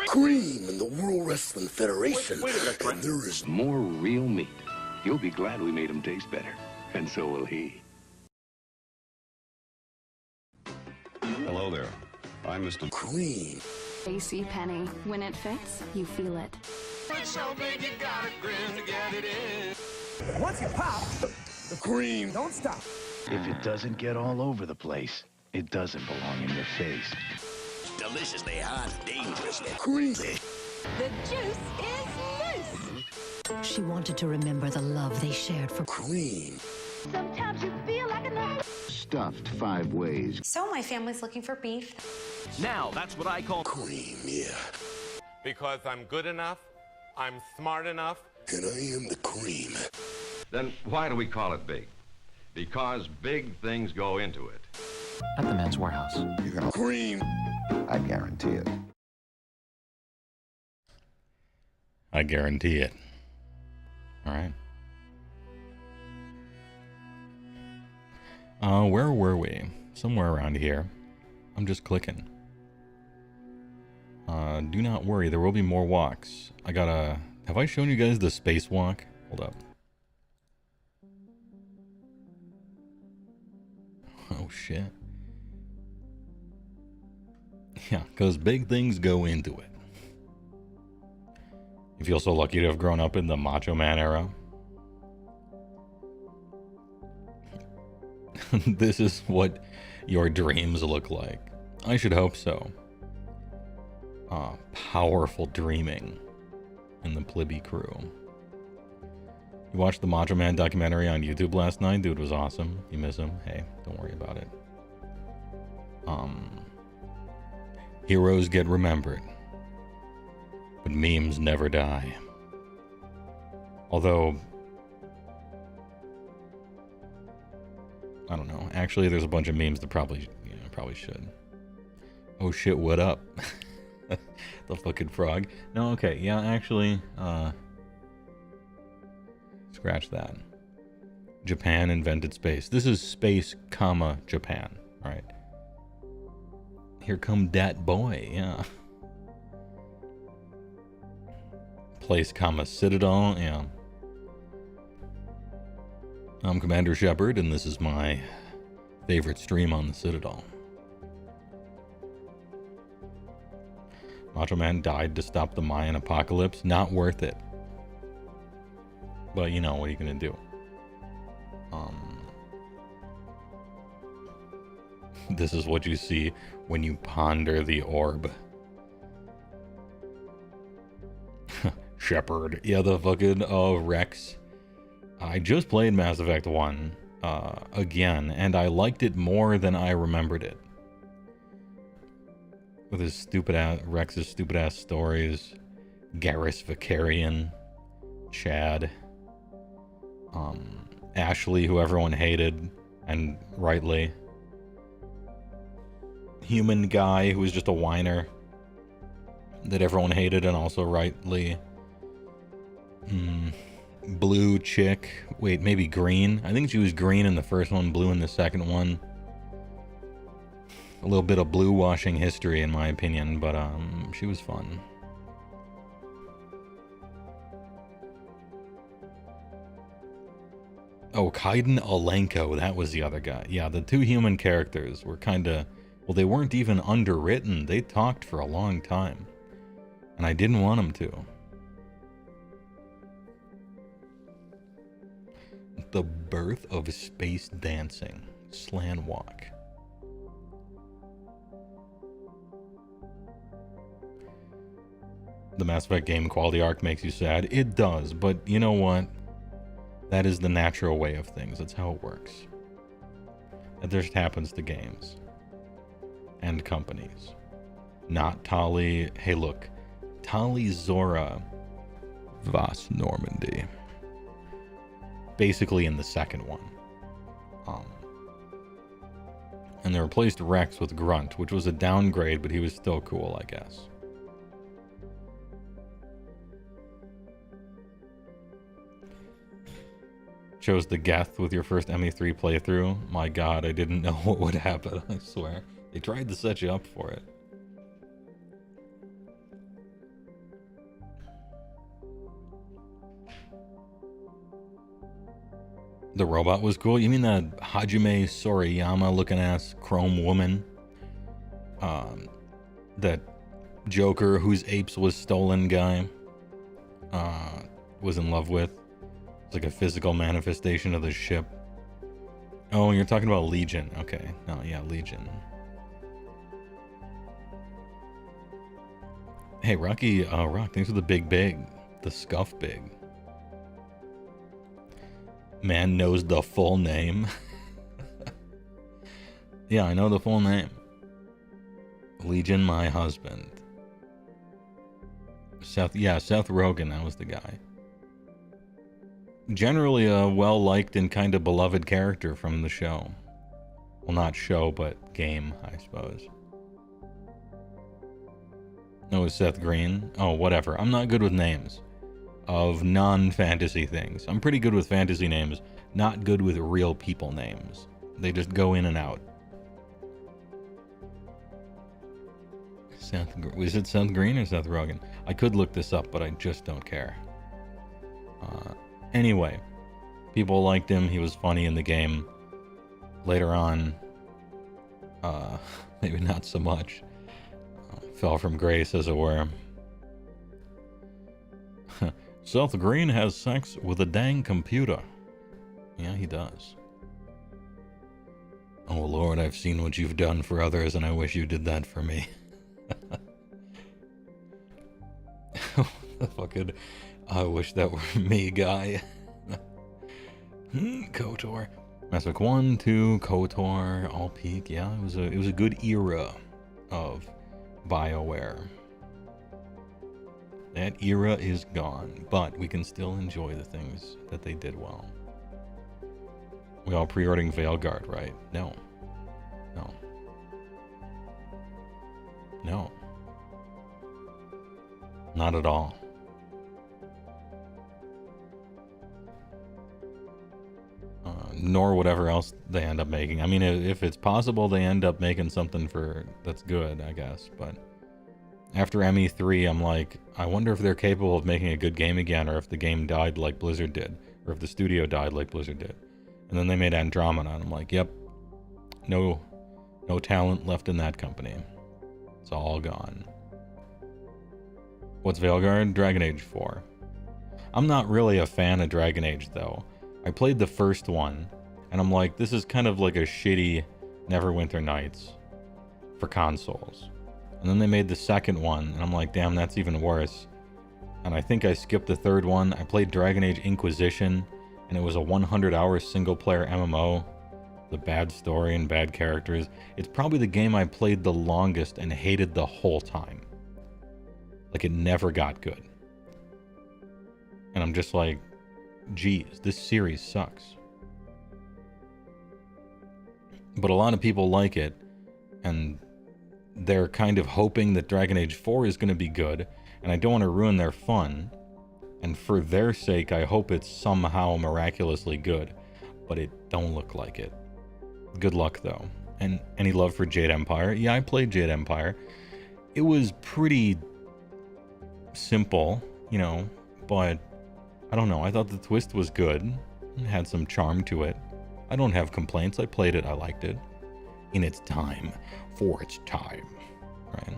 Speaker 8: Cream in the World Wrestling Federation.
Speaker 7: Wait a minute,
Speaker 8: and there is
Speaker 7: more real meat. You'll be glad we made him taste better. And so will he.
Speaker 15: Hello there. I'm Mr.
Speaker 8: Cream.
Speaker 16: AC Penny. When it fits, you feel it.
Speaker 4: It's so big you gotta grin to get it in.
Speaker 17: Once you pop,
Speaker 8: the cream
Speaker 17: don't stop.
Speaker 18: If it doesn't get all over the place, it doesn't belong in your face.
Speaker 8: Deliciously hot, dangerously creamy.
Speaker 19: The juice is loose. She wanted to remember the love they shared for
Speaker 8: cream.
Speaker 2: Sometimes you feel like a
Speaker 18: Stuffed 5 ways.
Speaker 20: So my family's looking for beef.
Speaker 4: Now that's what I call
Speaker 8: cream, yeah.
Speaker 4: Because I'm good enough, I'm smart enough,
Speaker 8: and I am the cream.
Speaker 15: Then why do we call it big? Because big things go into it.
Speaker 21: At the Men's Warehouse.
Speaker 8: You're gonna cream.
Speaker 18: I guarantee it.
Speaker 3: I guarantee it. All right. Where were we? Somewhere around here. I'm just clicking. Do not worry, there will be more walks. I gotta... Have I shown you guys the space walk? Hold up. Oh, shit. Yeah, because big things go into it. You feel so lucky to have grown up in the Macho Man era. This is what your dreams look like. I should hope so. Powerful dreaming in the Plibby crew. You watched the Macho Man documentary on YouTube last night? Dude, was awesome. You miss him? Hey, don't worry about it. Heroes get remembered, but memes never die. Although, I don't know. Actually, there's a bunch of memes that probably should. Oh shit, what up? The fucking frog. No, okay, yeah, actually, scratch that. Japan invented space. This is space, comma, Japan, alright? Here come dat boy, yeah. Place, comma, Citadel, yeah. I'm Commander Shepard, and this is my favorite stream on the Citadel. Macho Man died to stop the Mayan apocalypse. Not worth it. But you know, what are you gonna do? This is what you see when you ponder the orb. Shepard. Yeah, the fucking Rex. I just played Mass Effect 1 again, and I liked it more than I remembered it. With his stupid ass, Rex's stupid ass stories. Garrus Vicarian. Chad. Ashley, who everyone hated, and rightly. Human guy who was just a whiner that everyone hated and also rightly. Blue chick. Wait, maybe green? I think she was green in the first one, blue in the second one. A little bit of blue washing history in my opinion, but she was fun. Oh, Kaiden Alenko, that was the other guy. Yeah, the two human characters were kind of... Well, they weren't even underwritten. They talked for a long time. And I didn't want them to. The birth of space dancing. Slanwalk. The Mass Effect game quality arc makes you sad. It does, but you know what? That is the natural way of things. That's how it works. That just happens to games. And companies. Not Tali... Hey, look. Tali Zora Vas Normandy. Basically in the second one. And they replaced Rex with Grunt, which was a downgrade, but he was still cool, I guess. Chose the Geth with your first ME3 playthrough. My god, I didn't know what would happen, I swear. They tried to set you up for it. The robot was cool? You mean that Hajime Sorayama looking ass chrome woman? That Joker whose apes was stolen guy was in love with? It's like a physical manifestation of the ship. Oh, you're talking about Legion. Okay. No, yeah, Legion. Hey, Rocky, Rock, thanks for the big. The scuff big. Man knows the full name. Yeah, I know the full name. Legion, my husband. Seth Rogen, that was the guy. Generally a well-liked and kind of beloved character from the show. Well, not show, but game, I suppose. No, it was Seth Green. Oh, whatever. I'm not good with names of non-fantasy things. I'm pretty good with fantasy names, not good with real people names. They just go in and out. Was it Seth Green or Seth Rogen? I could look this up, but I just don't care. Anyway, people liked him. He was funny in the game. Later on, maybe not so much. Fell from grace, as it were. Seth Green has sex with a dang computer. Yeah, he does. Oh Lord, I've seen what you've done for others, and I wish you did that for me. The fucking I wish that were me guy. KOTOR. Mass Effect 1, 2, KOTOR, all peak. Yeah, it was a good era of BioWare. That era is gone, but we can still enjoy the things that they did well. We all pre-ordering Veilguard, right? No. No. No. Not at all. Nor whatever else they end up making. I mean, if it's possible they end up making something that's good, I guess. But after ME3, I'm like, I wonder if they're capable of making a good game again, or if the game died like Blizzard did, or if the studio died like Blizzard did. And then they made Andromeda, and I'm like, yep, no talent left in that company. It's all gone. What's Veilguard? Dragon Age 4. I'm not really a fan of Dragon Age, though. I played the first one, and I'm like, this is kind of like a shitty Neverwinter Nights for consoles. And then they made the second one, and I'm like, damn, that's even worse. And I think I skipped the third one. I played Dragon Age Inquisition, and it was a 100-hour single-player MMO. The bad story and bad characters. It's probably the game I played the longest and hated the whole time. Like, it never got good. And I'm just like, geez, this series sucks. But a lot of people like it, and they're kind of hoping that Dragon Age 4 is going to be good, and I don't want to ruin their fun, and for their sake, I hope it's somehow miraculously good, but it don't look like it. Good luck, though. And any love for Jade Empire? Yeah, I played Jade Empire. It was pretty simple, you know, but I don't know. I thought the twist was good. It had some charm to it. I don't have complaints. I played it. I liked it. In its time. For its time. Right?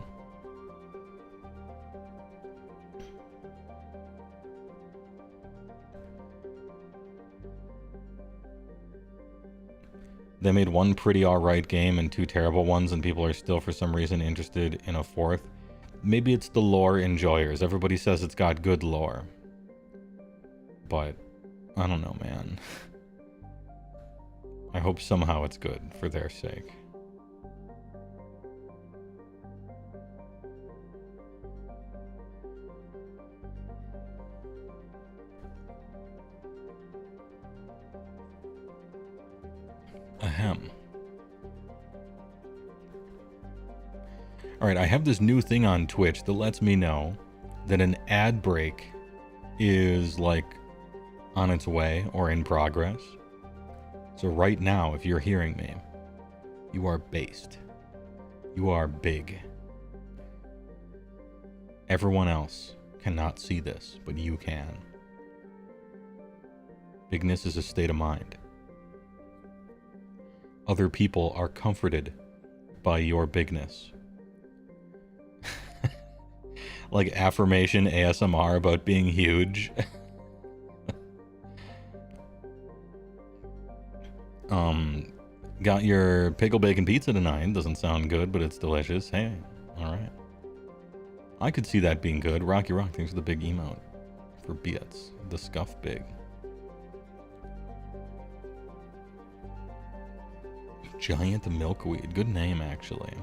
Speaker 3: They made one pretty alright game and two terrible ones, and people are still for some reason interested in a fourth. Maybe it's the lore enjoyers. Everybody says it's got good lore. But, I don't know, man. I hope somehow it's good, for their sake. Ahem. Alright, I have this new thing on Twitch that lets me know that an ad break is, like, on its way or in progress. So right now, if you're hearing me, you are based. You are big. Everyone else cannot see this, but you can. Bigness is a state of mind. Other people are comforted by your bigness. Like affirmation ASMR about being huge. Got your pickle bacon pizza tonight. Doesn't sound good, but it's delicious. Hey, alright. I could see that being good. Rocky Rock, thanks for the big emote. For bits. The scuff big. Giant milkweed. Good name, actually.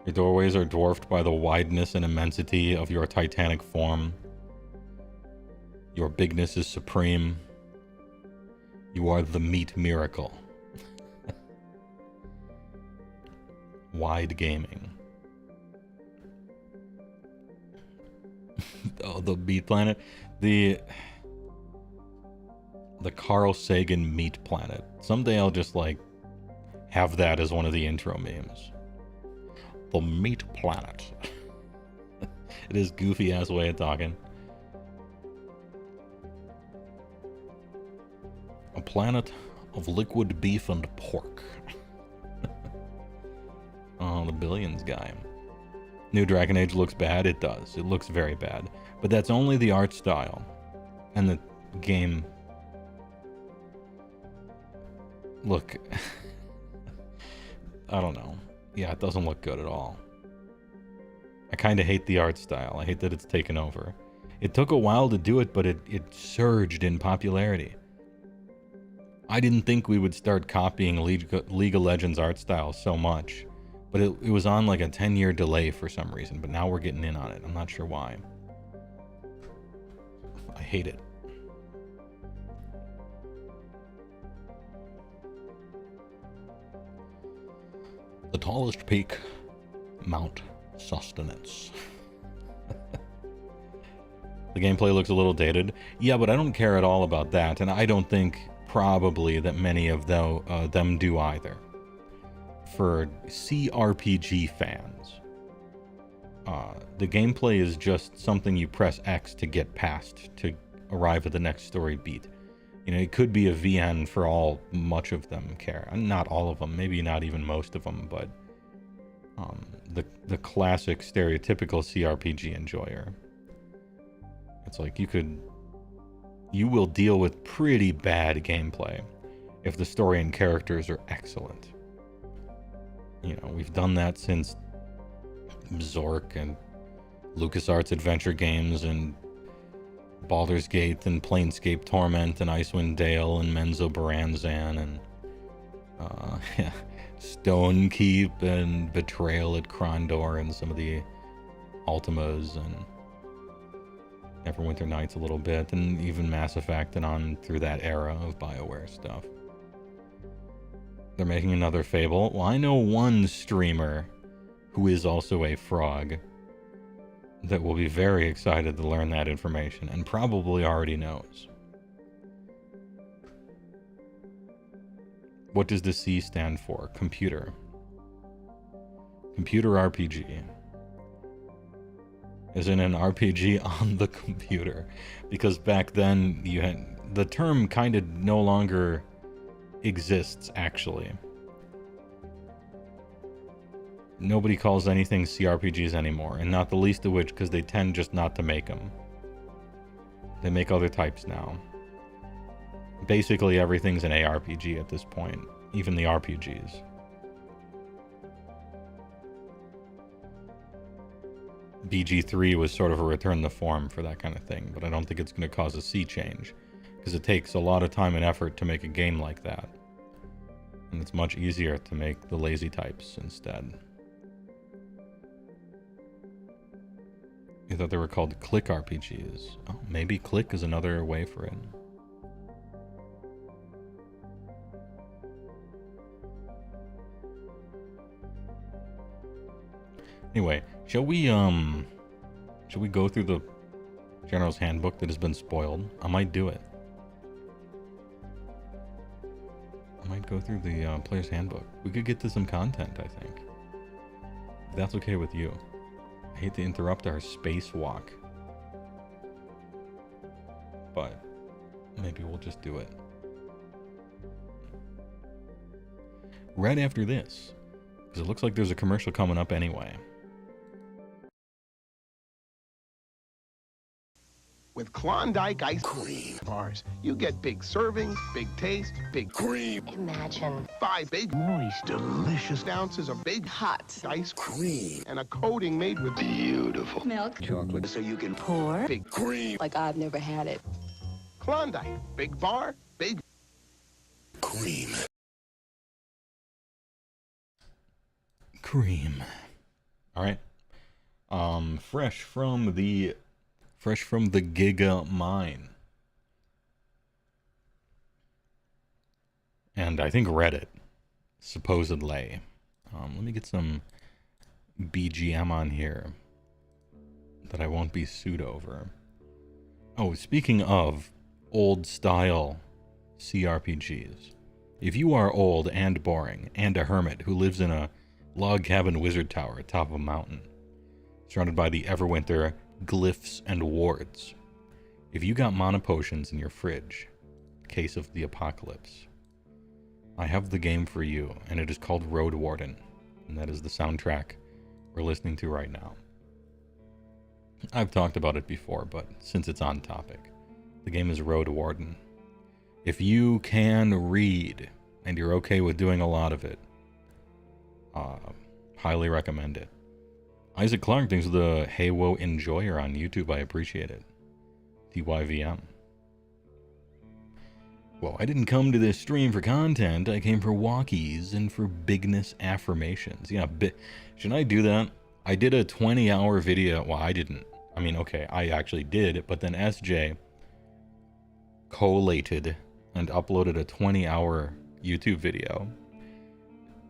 Speaker 3: Your doorways are dwarfed by the wideness and immensity of your titanic form. Your bigness is supreme. You are the meat miracle. Wide gaming. Oh, the Meat Planet. The Carl Sagan Meat Planet. Someday I'll just, like, have that as one of the intro memes. The Meat Planet. It is goofy ass way of talking. A planet of liquid beef and pork. Oh, the Billions guy. New Dragon Age looks bad? It does. It looks very bad. But that's only the art style. And the game... Look... I don't know. Yeah, it doesn't look good at all. I kind of hate the art style. I hate that it's taken over. It took a while to do it, but it surged in popularity. I didn't think we would start copying League of Legends art style so much. But it was on like a 10-year delay for some reason. But now we're getting in on it. I'm not sure why. I hate it. The tallest peak, Mount Sustenance. The gameplay looks a little dated. Yeah, but I don't care at all about that, and I don't think probably that many of them do either. For CRPG fans, the gameplay is just something you press X to get past to arrive at the next story beat. You know, it could be a VN for all much of them care. Not all of them, maybe not even most of them, but the classic stereotypical CRPG enjoyer. It's like you will deal with pretty bad gameplay if the story and characters are excellent. You know, we've done that since Zork and LucasArts Adventure Games and Baldur's Gate and Planescape Torment and Icewind Dale and Menzo Baranzan and Stone Keep and Betrayal at Krondor and some of the Ultimas and Neverwinter Nights a little bit, and even Mass Effect and on through that era of BioWare stuff. They're making another Fable. Well, I know one streamer who is also a frog that will be very excited to learn that information and probably already knows. What does the C stand for? Computer. Computer RPG. As in an RPG on the computer. Because back then, the term kind of no longer exists, actually. Nobody calls anything CRPGs anymore, and not the least of which because they tend just not to make them. They make other types now. Basically everything's an ARPG at this point, even the RPGs. BG3 was sort of a return to form for that kind of thing, but I don't think it's going to cause a sea change, because it takes a lot of time and effort to make a game like that. And it's much easier to make the lazy types instead. You thought they were called click RPGs. Oh, maybe click is another way for it. Anyway, shall we go through the General's Handbook that has been spoiled? I might do it. I might go through the Player's Handbook. We could get to some content, I think. If that's okay with you. I hate to interrupt our spacewalk, but maybe we'll just do it. Right after this, because it looks like there's a commercial coming up anyway.
Speaker 14: With Klondike ice cream bars, you get big servings, big taste, big cream.
Speaker 6: Imagine
Speaker 14: 5 big, moist, delicious ounces of big, hot ice cream. And a coating made with beautiful
Speaker 6: milk,
Speaker 14: chocolate, so you can
Speaker 6: pour
Speaker 14: big cream.
Speaker 6: like I've never had it.
Speaker 14: Klondike, big bar, big cream.
Speaker 3: Cream. All right. Fresh from the Giga Mine. And I think Reddit, supposedly. Let me get some BGM on here that I won't be sued over. Oh, speaking of old style CRPGs, if you are old and boring and a hermit who lives in a log cabin wizard tower atop of a mountain, surrounded by the Everwinter glyphs and wards, if you got mana potions in your fridge, case of the apocalypse, I have the game for you, and it is called Road Warden, and that is the soundtrack we're listening to right now. I've talked about it before, but since it's on topic, the game is Road Warden. If you can read, and you're okay with doing a lot of it, highly recommend it. Isaac Clark, thanks for the HeyWoah Enjoyer on YouTube. I appreciate it. TYVM. Well, I didn't come to this stream for content. I came for walkies and for bigness affirmations. Yeah, should I do that? I did a 20-hour video. Well, I didn't. I mean, okay, I actually did, but then SJ collated and uploaded a 20-hour YouTube video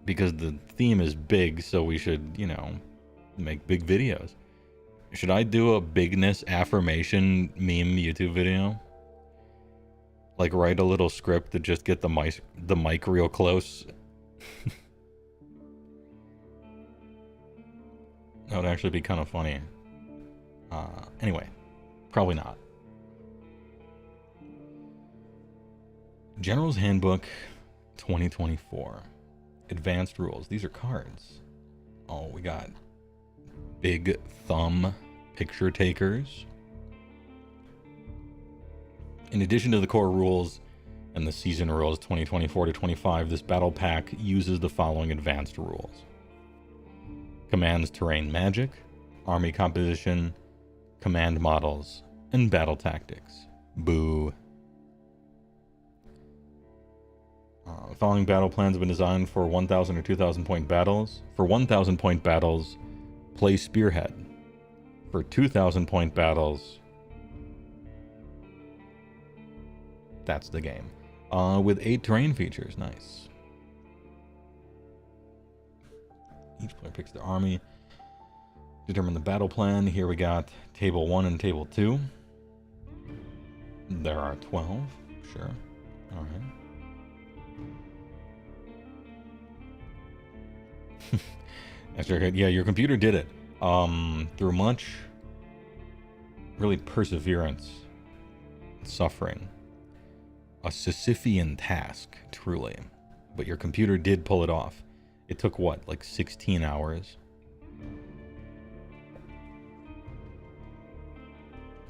Speaker 3: because the theme is big, so we should, you know, make big videos. Should I do a bigness affirmation meme YouTube video? Like write a little script to just get the mic real close? That would actually be kind of funny. Anyway, probably not. General's Handbook 2024. Advanced rules. These are cards. Oh, we got big thumb picture takers. In addition to the core rules and the season rules 2024 to 25, this battle pack uses the following advanced rules: commands, terrain, magic, army composition, command models, and battle tactics. Boo. The following battle plans have been designed for 1,000 or 2,000 point battles. For 1,000 point battles, play Spearhead. For 2,000 point battles, that's the game. With 8 terrain features. Nice. Each player picks their army. Determine the battle plan. Here we got table 1 and table 2. There are 12. Sure. Alright. Yeah, your computer did it. Through much, really, perseverance, suffering. A Sisyphean task, truly. But your computer did pull it off. It took what, like 16 hours?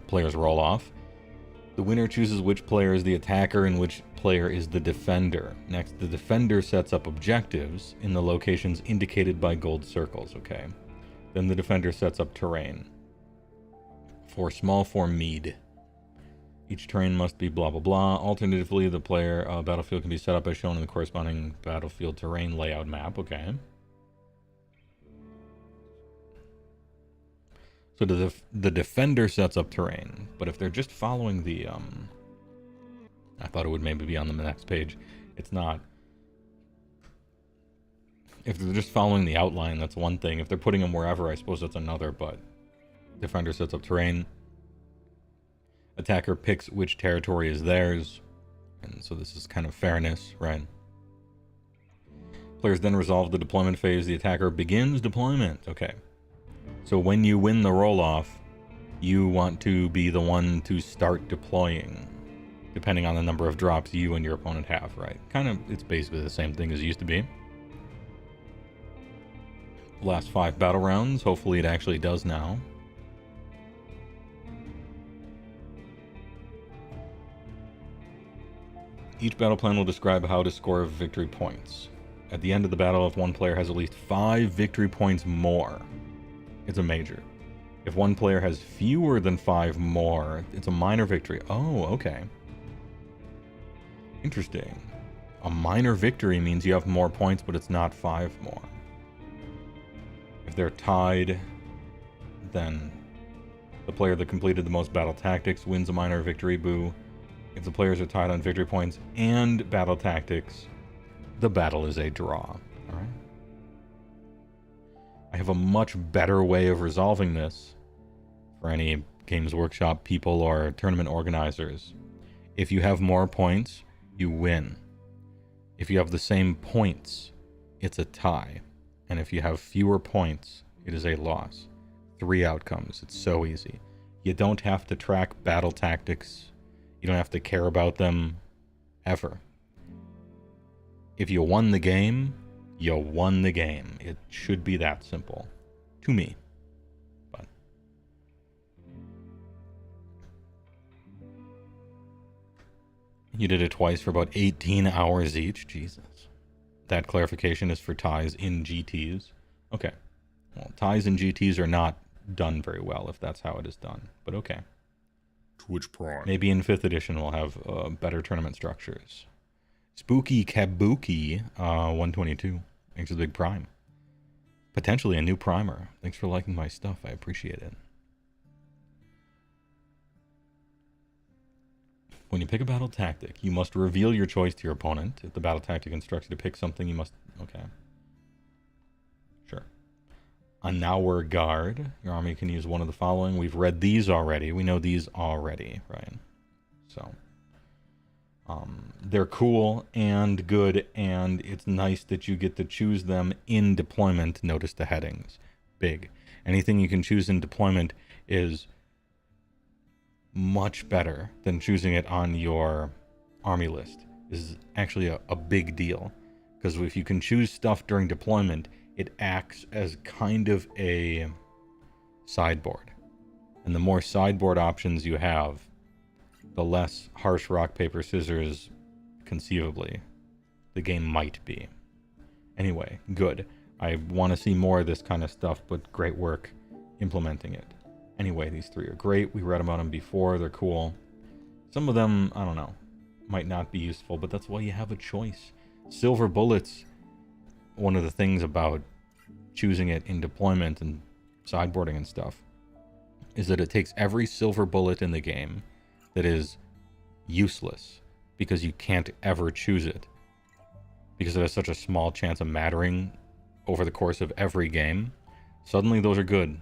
Speaker 3: Players roll off. The winner chooses which player is the attacker and which player is the defender. Next, the defender sets up objectives in the locations indicated by gold circles, okay? Then the defender sets up terrain. For small form mead. Each terrain must be blah blah blah. Alternatively, the player battlefield can be set up as shown in the corresponding battlefield terrain layout map, okay? So the defender sets up terrain, but if they're just following the, I thought it would maybe be on the next page. It's not. If they're just following the outline, that's one thing. If they're putting them wherever, I suppose that's another, but defender sets up terrain. Attacker picks which territory is theirs, and so this is kind of fairness, right? Players then resolve the deployment phase. The attacker begins deployment, okay. So when you win the roll-off, you want to be the one to start deploying, depending on the number of drops you and your opponent have, right? Kind of, it's basically the same thing as it used to be. Last 5 battle rounds, hopefully it actually does now. Each battle plan will describe how to score victory points. At the end of the battle, if one player has at least 5 victory points more, it's a major. If one player has fewer than 5 more, it's a minor victory. Oh, okay. Interesting. A minor victory means you have more points, but it's not 5 more. If they're tied, then the player that completed the most battle tactics wins a minor victory. Boo. If the players are tied on victory points and battle tactics, the battle is a draw. Alright? I have a much better way of resolving this for any Games Workshop people or tournament organizers. If you have more points, you win. If you have the same points, it's a tie. And if you have fewer points, it is a loss. 3 outcomes. It's so easy. You don't have to track battle tactics. You don't have to care about them ever. If you won the game, you won the game. It should be that simple. To me. But you did it twice for about 18 hours each. Jesus. That clarification is for ties in GTs. Okay. Well, ties in GTs are not done very well if that's how it is done. But okay.
Speaker 8: Twitch Prime.
Speaker 3: Maybe in 5th edition we'll have better tournament structures. Spooky Kabuki 122. Thanks for the big prime. Potentially a new primer. Thanks for liking my stuff. I appreciate it. When you pick a battle tactic, you must reveal your choice to your opponent. If the battle tactic instructs you to pick something, you must... Okay. Sure. On Our Guard, your army can use one of the following. We've read these already. We know these already, right? So... they're cool and good, and it's nice that you get to choose them in deployment. Notice the headings. Big. Anything you can choose in deployment is much better than choosing it on your army list. This is actually a big deal. Because if you can choose stuff during deployment, it acts as kind of a sideboard. And the more sideboard options you have, the less harsh rock, paper, scissors, conceivably, the game might be. Anyway, good. I want to see more of this kind of stuff, but great work implementing it. Anyway, these three are great. We read about them before. They're cool. Some of them, I don't know, might not be useful, but that's why you have a choice. Silver bullets, one of the things about choosing it in deployment and sideboarding and stuff, is that it takes every silver bullet in the game that is useless because you can't ever choose it, because it has such a small chance of mattering over the course of every game. Suddenly those are good.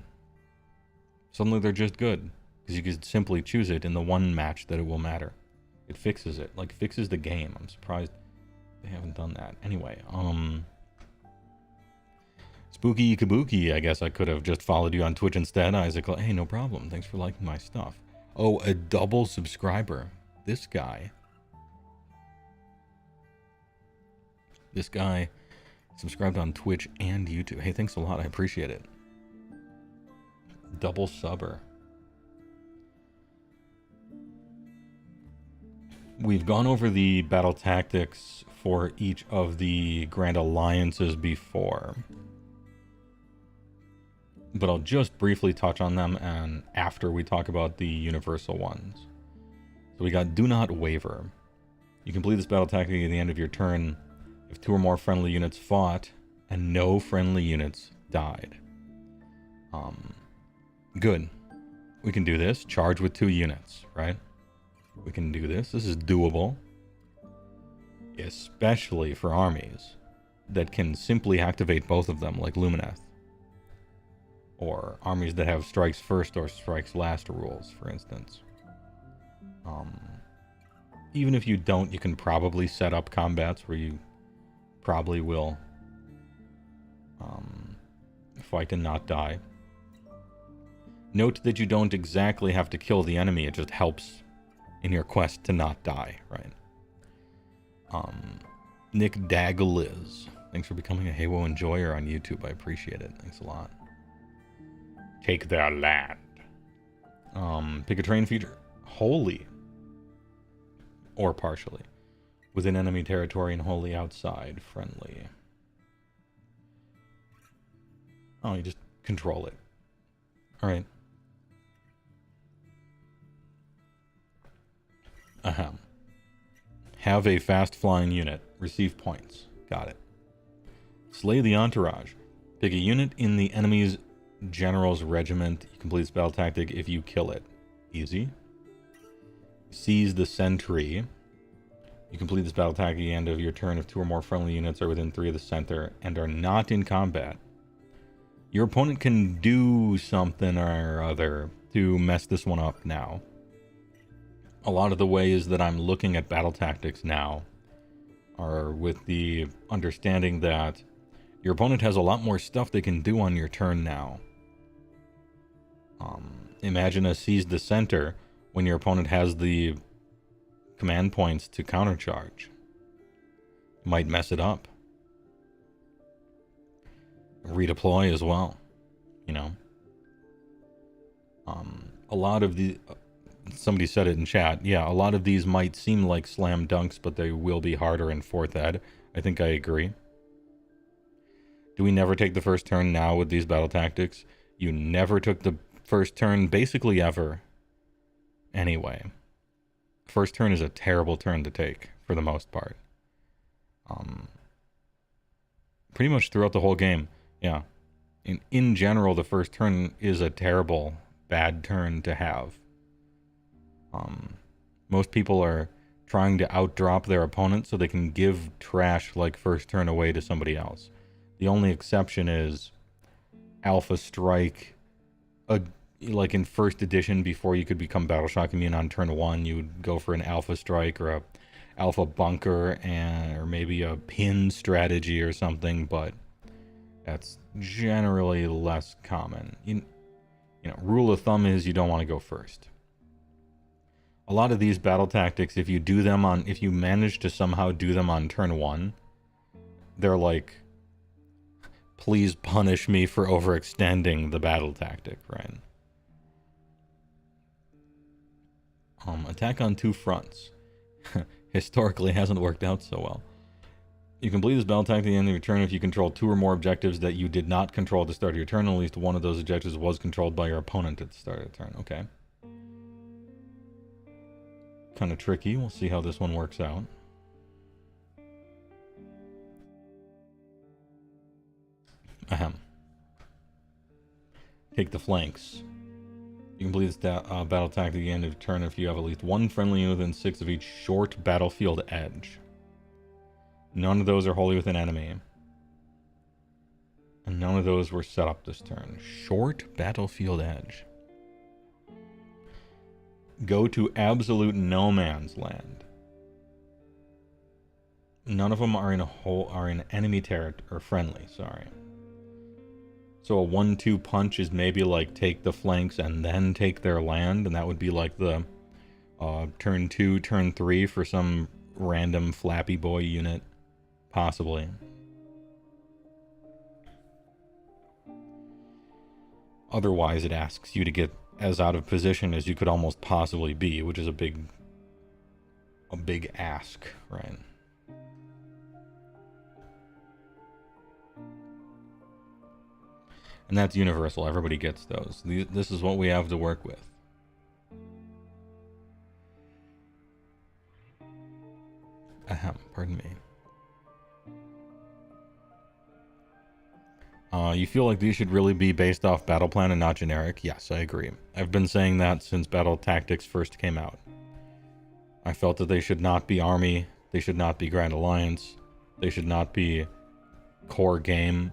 Speaker 3: Suddenly they're just good because you can simply choose it in the one match that it will matter. It fixes it, like fixes the game. I'm surprised they haven't done that. Anyway, Spooky Kabuki, I guess I could have just followed you on Twitch instead. Isaac, hey, no problem. Thanks for liking my stuff. Oh, a double subscriber. This guy subscribed on Twitch and YouTube. Hey, thanks a lot. I appreciate it. Double subber. We've gone over the battle tactics for each of the Grand Alliances before, but I'll just briefly touch on them and after we talk about the universal ones. So we got Do Not Waver. You complete this battle tactic at the end of your turn if 2 or more friendly units fought and no friendly units died. Good. We can do this. Charge with 2 units, right? We can do this. This is doable. Especially for armies that can simply activate both of them, like Lumineth. Or armies that have strikes first or strikes last rules, for instance. Even if you don't, you can probably set up combats where you probably will fight and not die. Note that you don't exactly have to kill the enemy, it just helps in your quest to not die, right? Nick Daggaliz, thanks for becoming a HeyWoah enjoyer on YouTube. I appreciate it. Thanks a lot. Take their land. Pick a terrain feature wholly or partially within enemy territory and wholly outside friendly. Oh, you just control it. Alright. Ahem. Have a fast-flying unit. Receive points. Got it. Slay the entourage. Pick a unit in the enemy's general's regiment. You complete this battle tactic if you kill it. Easy. Seize the sentry. You complete this battle tactic at the end of your turn if 2 or more friendly units are within 3 of the center and are not in combat. Your opponent can do something or other to mess this one up now. A lot of the ways that I'm looking at battle tactics now are with the understanding that your opponent has a lot more stuff they can do on your turn now. Imagine a seize the center when your opponent has the command points to countercharge. Might mess it up. Redeploy as well, you know. A lot of the somebody said it in chat. Yeah, a lot of these might seem like slam dunks, but they will be harder in 4th ed. I think I agree. Do we never take the first turn now with these battle tactics? You never took the first turn basically ever. Anyway, first turn is a terrible turn to take for the most part. Pretty much throughout the whole game. Yeah. In general, the first turn is a terrible, bad turn to have. Most people are trying to outdrop their opponent so they can give trash like first turn away to somebody else. The only exception is Alpha Strike. Like in first edition, before you could become Battleshock immune on turn 1, you would go for an Alpha Strike or a Alpha Bunker or maybe a pin strategy or something, but that's generally less common. You know, rule of thumb is you don't want to go first. A lot of these battle tactics, if you manage to somehow do them on turn 1, they're like please punish me for overextending the battle tactic, right? Attack on two fronts. Historically hasn't worked out so well. You complete this battle tactic at the end of your turn if you control 2 or more objectives that you did not control at the start of your turn. At least one of those objectives was controlled by your opponent at the start of the turn. Okay. Kind of tricky. We'll see how this one works out. Ahem. Take the flanks. You complete this battle tactic at the end of your turn if you have at least one friendly unit within 6 of each short battlefield edge. None of those are wholly within enemy. And none of those were set up this turn. Short battlefield edge. Go to absolute no man's land. None of them are in enemy territory, or friendly, sorry. So a 1-2 punch is maybe like take the flanks and then take their land, and that would be like the turn 2, turn 3 for some random flappy boy unit. Possibly. Otherwise, it asks you to get as out of position as you could almost possibly be, which is a big ask, right? And that's universal. Everybody gets those. This is what we have to work with. Ahem, pardon me. You feel like these should really be based off Battleplan and not generic? Yes, I agree. I've been saying that since Battle Tactics first came out. I felt that they should not be Army, they should not be Grand Alliance, they should not be core game.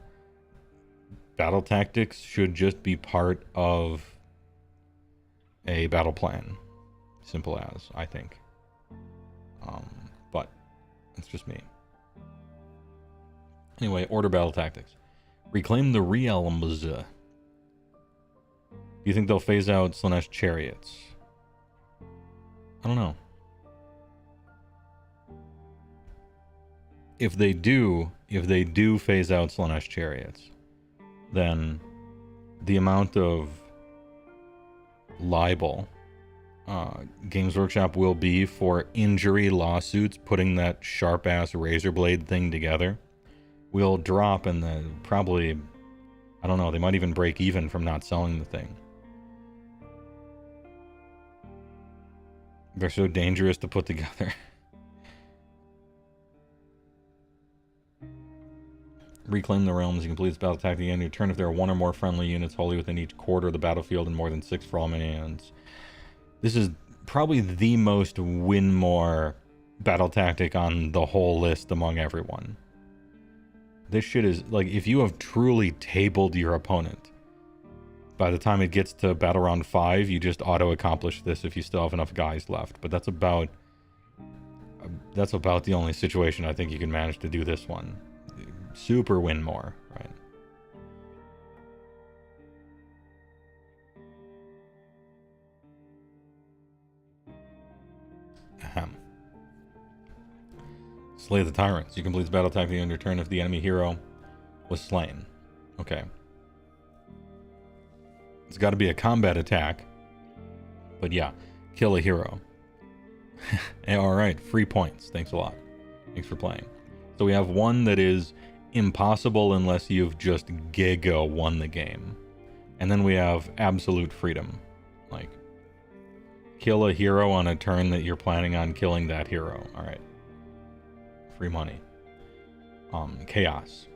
Speaker 3: Battle Tactics should just be part of a battle plan. Simple as, I think. But it's just me. Anyway, order Battle Tactics. Reclaim the realms. Do you think they'll phase out Slanesh chariots? I don't know. If they do phase out Slanesh chariots, then the amount of libel Games Workshop will be for injury lawsuits putting that sharp-ass razor blade thing together will drop, and probably, I don't know, they might even break even from not selling the thing. They're so dangerous to put together. Reclaim the realms. You complete this battle tactic at the end of your turn if there are 1 or more friendly units wholly within each quarter of the battlefield and more than 6 for all minions. This is probably the most win more battle tactic on the whole list among everyone. This shit is, like, if you have truly tabled your opponent, by the time it gets to Battle Round 5, you just auto-accomplish this if you still have enough guys left. But that's about the only situation I think you can manage to do this one. Super win more, right? Ahem. Slay the tyrants. You complete the battle tactic on your turn if the enemy hero was slain. Okay. It's got to be a combat attack. But yeah, kill a hero. Alright, free points. Thanks a lot. Thanks for playing. So we have one that is impossible unless you've just giga won the game. And then we have absolute freedom. Like, kill a hero on a turn that you're planning on killing that hero. Alright. Free money. Chaos.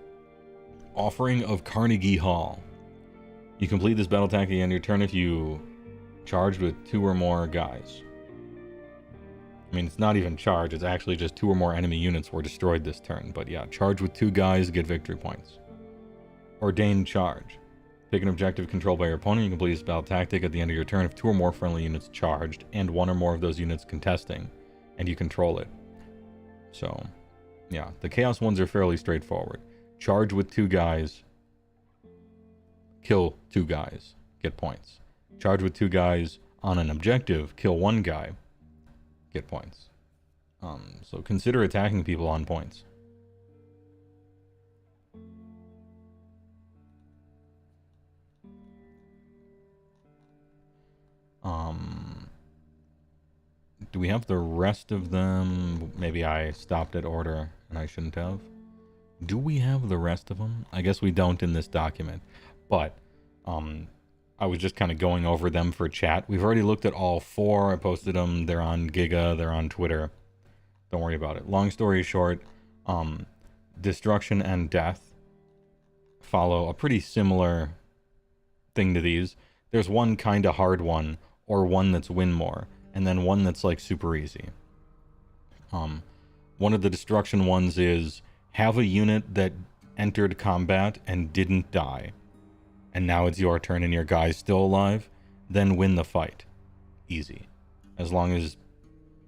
Speaker 3: Offering of Carnegie Hall. You complete this battle tactic at the end of your turn if you charged with 2 or more guys. I mean, it's not even charge, it's actually just 2 or more enemy units were destroyed this turn. But yeah, charge with 2 guys, get victory points. Ordained charge. Pick an objective controlled by your opponent. You complete this battle tactic at the end of your turn if 2 or more friendly units charged and 1 or more of those units contesting, and you control it. So, yeah, the chaos ones are fairly straightforward. Charge with 2 guys, kill 2 guys, get points. Charge with 2 guys on an objective, kill 1 guy, get points. So consider attacking people on points. Do we have the rest of them? Maybe I stopped at order and I shouldn't have. Do we have the rest of them? I guess we don't in this document. But I was just kind of going over them for chat. We've already looked at all 4. I posted them. They're on Giga. They're on Twitter. Don't worry about it. Long story short, destruction and death follow a pretty similar thing to these. There's one kind of hard one, or one that's win more, and then one that's like super easy. One of the destruction ones is have a unit that entered combat and didn't die, and now it's your turn and your guy's still alive, then win the fight. Easy. As long as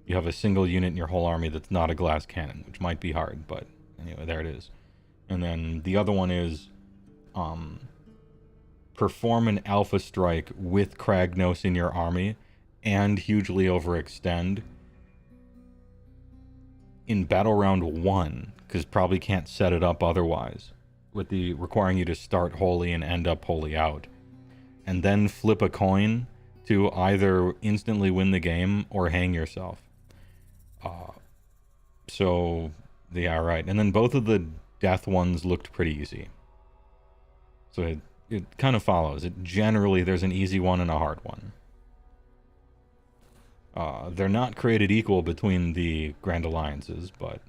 Speaker 3: you have a single unit in your whole army that's not a glass cannon, which might be hard, but anyway, there it is. And then the other one is perform an alpha strike with Kragnos in your army and hugely overextend in battle round 1, because probably can't set it up otherwise, with the requiring you to start wholly and end up wholly out, and then flip a coin to either instantly win the game or hang yourself. So yeah, right. And then both of the death ones looked pretty easy. So it kind of follows. It generally, there's an easy one and a hard one. They're not created equal between the Grand Alliances, but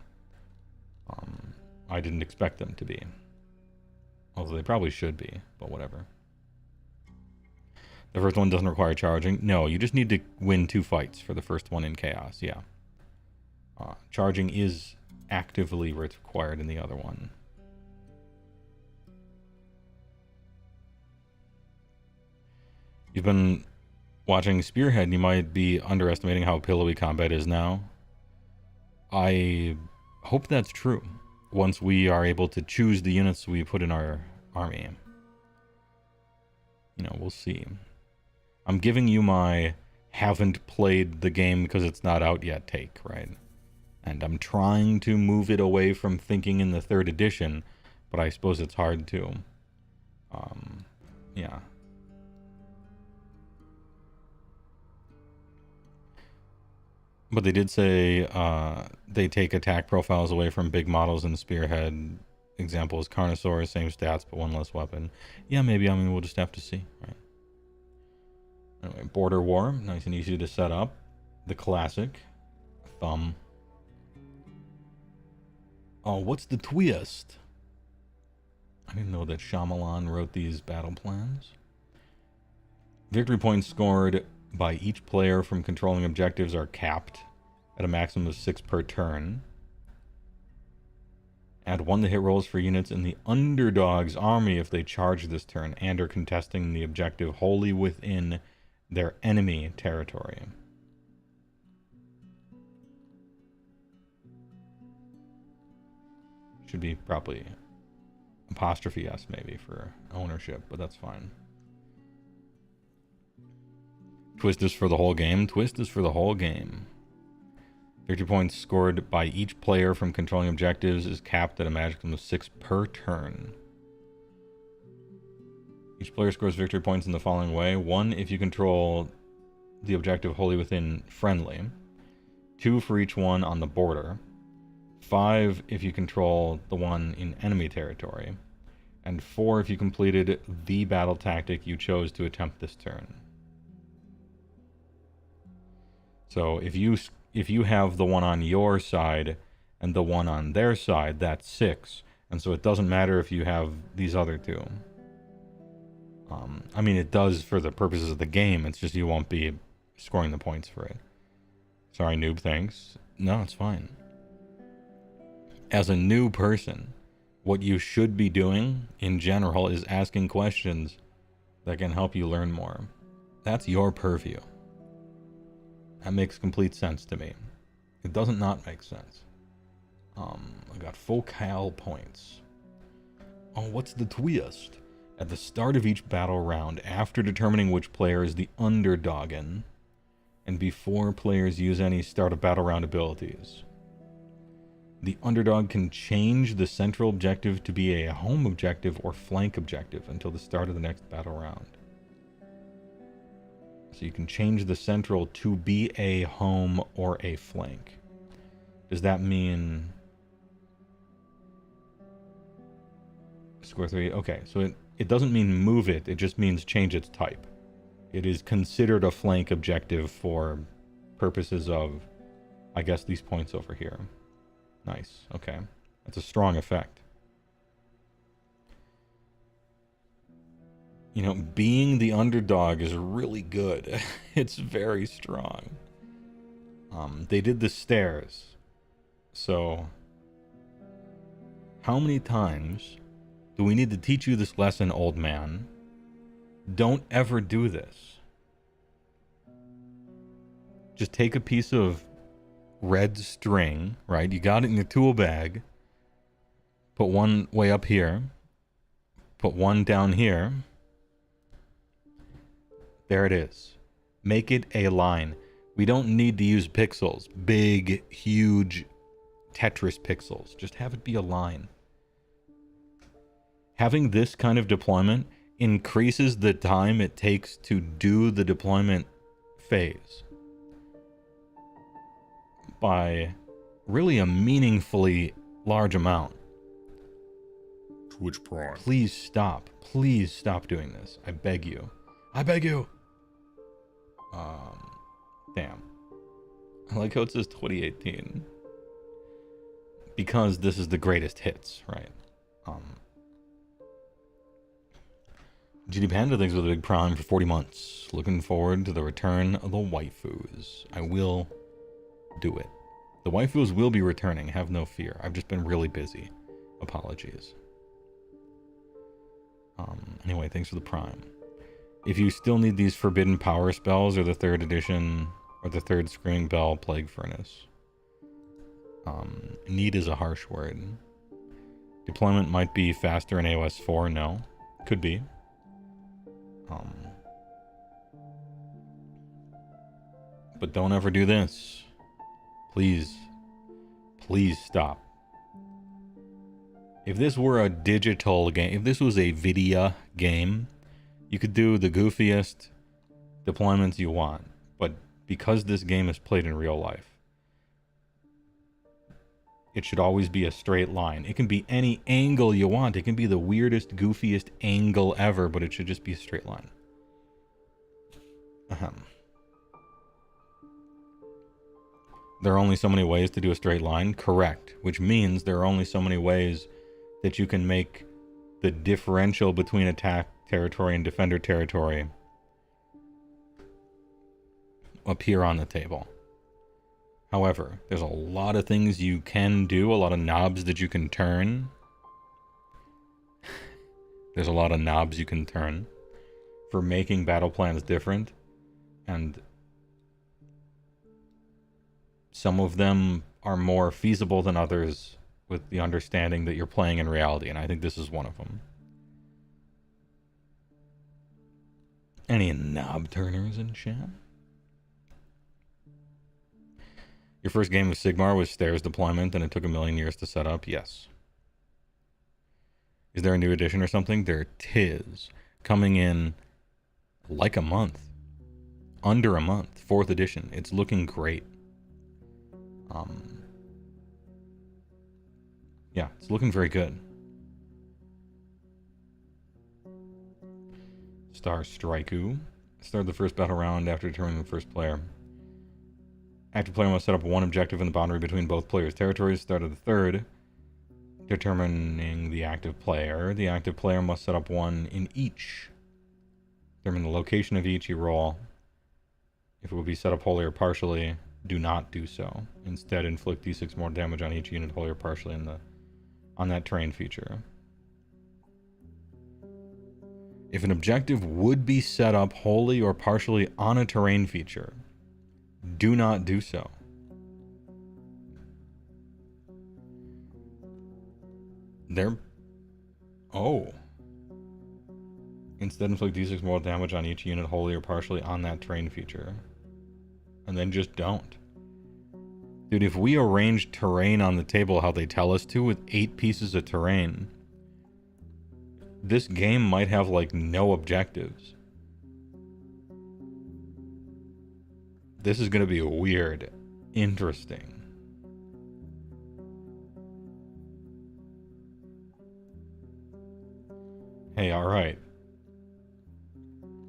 Speaker 3: I didn't expect them to be. Although they probably should be, but whatever. The first one doesn't require charging. No, you just need to win 2 fights for the first one in Chaos, yeah. Charging is actively required in the other one. You've been watching Spearhead, and you might be underestimating how pillowy combat is now. I hope that's true once we are able to choose the units we put in our army. You know, we'll see. I'm giving you my haven't played the game because it's not out yet take, right? And I'm trying to move it away from thinking in the 3rd edition, but I suppose it's hard to. Yeah. But they did say they take attack profiles away from big models in Spearhead. Example is Carnosaur, same stats, but 1 less weapon. Yeah, maybe. I mean, we'll just have to see, right? Anyway, Border War, nice and easy to set up. The classic. Thumb. Oh, what's the twist? I didn't know that Shyamalan wrote these battle plans. Victory points scored by each player from controlling objectives are capped at a maximum of 6 per turn. Add 1 to hit rolls for units in the underdog's army if they charge this turn and are contesting the objective wholly within their enemy territory. Should be probably apostrophe S maybe for ownership, but that's fine. Twist is for the whole game. Twist is for the whole game. Victory points scored by each player from controlling objectives is capped at a maximum of 6 per turn. Each player scores victory points in the following way. 1 if you control the objective wholly within friendly. 2 for each one on the border. 5 if you control the one in enemy territory. And 4 if you completed the battle tactic you chose to attempt this turn. So if you have the one on your side and the one on their side, that's 6. And so it doesn't matter if you have these other 2. I mean, it does for the purposes of the game. It's just you won't be scoring the points for it. Sorry, noob, thanks. No, it's fine. As a new person, what you should be doing in general is asking questions that can help you learn more. That's your purview. That makes complete sense to me. It doesn't not make sense. I got full cal points. Oh, what's the twist? At the start of each battle round, after determining which player is the underdog in, and before players use any start of battle round abilities, the underdog can change the central objective to be a home objective or flank objective until the start of the next battle round. So you can change the central to be a home or a flank. Does that mean score 3? Okay, so it doesn't mean move it. It just means change its type. It is considered a flank objective for purposes of, I guess, these points over here. Nice. Okay. That's a strong effect. You know, being the underdog is really good. It's very strong. They did the stairs. So, how many times do we need to teach you this lesson, old man? Don't ever do this. Just take a piece of red string, right? You got it in your tool bag. Put one way up here. Put one down here. There it is. Make it a line. We don't need to use pixels. Big, huge Tetris pixels. Just have it be a line. Having this kind of deployment increases the time it takes to do the deployment phase by really a meaningfully large amount.
Speaker 17: Twitch Prime.
Speaker 3: Please stop. Please stop doing this. I beg you. I beg you. Damn. I like how it says 2018. Because this is the greatest hits, right? GD Panda thanks for the big prime for 40 months. Looking forward to the return of the waifus. I will do it. The waifus will be returning, have no fear. I've just been really busy. Apologies. Anyway, thanks for the prime. If you still need these forbidden power spells or the 3rd edition or the 3rd Screaming Bell Plague Furnace. Need is a harsh word. Deployment might be faster in AOS 4, no. Could be. But don't ever do this. Please. Please stop. If this were a digital game, if this was a video game, you could do the goofiest deployments you want. But because this game is played in real life, it should always be a straight line. It can be any angle you want. It can be the weirdest, goofiest angle ever, but it should just be a straight line. There are only so many ways to do a straight line. Correct. Which means there are only so many ways that you can make the differential between attack territory and defender territory appear on the table. However, there's a lot of things you can do, a lot of knobs that you can turn. There's a lot of knobs you can turn for making battle plans different, and some of them are more feasible than others with the understanding that you're playing in reality, and I think this is one of them. Any knob turners in chat? Your first game of Sigmar was stairs deployment and it took 1,000,000 years to set up? Yes. Is there a new edition or something? There 'tis. Coming in like a month. Under a month. 4th edition. It's looking great. Yeah, it's looking very good. Star Strikeu. Start the first battle round after determining the first player. Active player must set up one objective in the boundary between both players' territories. Start of the 3rd. Determining the active player. The active player must set up one in each. Determine the location of each. You roll. If it will be set up wholly or partially, do not do so. Instead, inflict d6 more damage on each unit wholly or partially on that terrain feature. If an objective would be set up wholly or partially on a terrain feature, do not do so. Instead, inflict d6 more damage on each unit wholly or partially on that terrain feature. And then just don't. Dude, if we arrange terrain on the table how they tell us to with 8 pieces of terrain, this game might have like no objectives. This is going to be weird. Interesting. Hey, alright.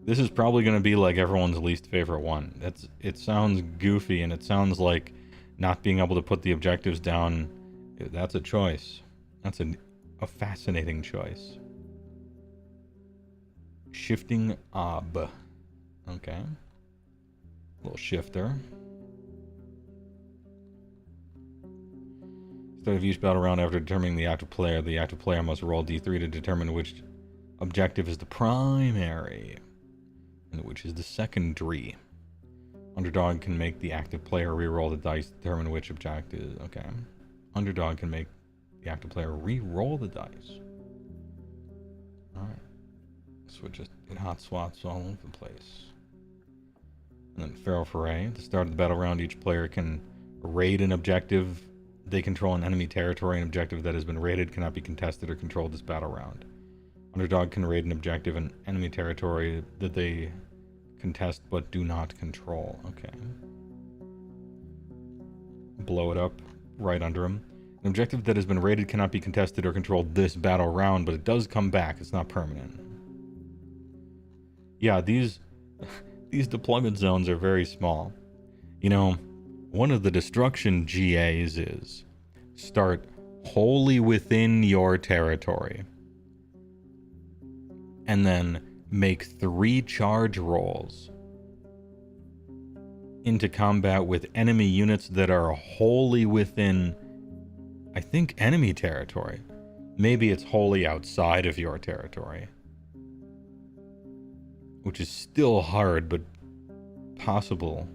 Speaker 3: This is probably going to be like everyone's least favorite one. It sounds goofy, and it sounds like not being able to put the objectives down. That's a choice. That's a fascinating choice. Shifting ob. Okay. Little shifter. Start of each battle round, after determining the active player must roll d3 to determine which objective is the primary and which is the secondary. Underdog can make the active player re-roll the dice to determine which objective. Okay. Underdog can make the active player re-roll the dice. Alright. Switch it in hot swats all over the place. And then Feral Foray. At the start of the battle round, each player can raid an objective they control an enemy territory. An objective that has been raided cannot be contested or controlled this battle round. Underdog can raid an objective in enemy territory that they contest but do not control. Okay. Blow it up right under him. An objective that has been raided cannot be contested or controlled this battle round, but it does come back. It's not permanent. Yeah, these deployment zones are very small. You know, one of the destruction GAs is start wholly within your territory and then make 3 charge rolls into combat with enemy units that are wholly within, I think, enemy territory. Maybe it's wholly outside of your territory, which is still hard, but possible.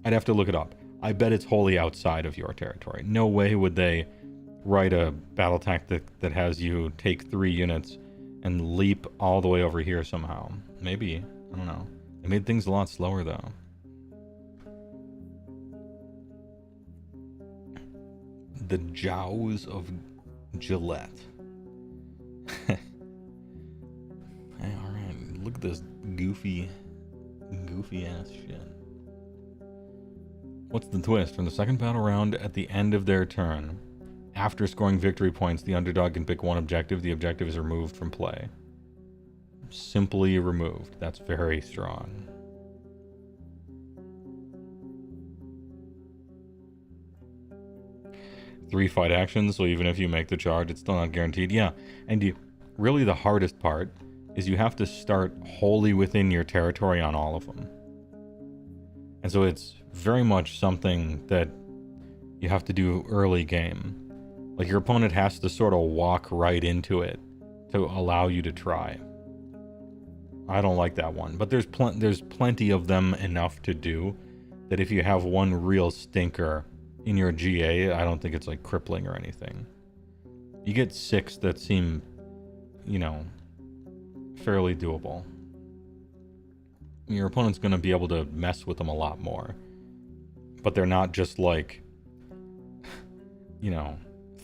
Speaker 3: I'd have to look it up. I bet it's wholly outside of your territory. No way would they write a battle tactic that has you take 3 units and leap all the way over here somehow. Maybe. I don't know. They made things a lot slower, though. The Jaws of Gillette. Hey, alright. Look at this goofy ass shit. What's the twist? From the second battle round, at the end of their turn, after scoring victory points, the underdog can pick one objective. The objective is removed from play. Simply removed. That's very strong. Three fight actions, so even if you make the charge, it's still not guaranteed. Yeah, and really the hardest part is you have to start wholly within your territory on all of them. And so it's very much something that you have to do early game. Like, your opponent has to sort of walk right into it to allow you to try. I don't like that one, but there's plenty of them enough to do that if you have one real stinker in your GA, I don't think it's like crippling or anything. You get 6 that seem, you know, fairly doable. Your opponent's going to be able to mess with them a lot more. But they're not just like, you know,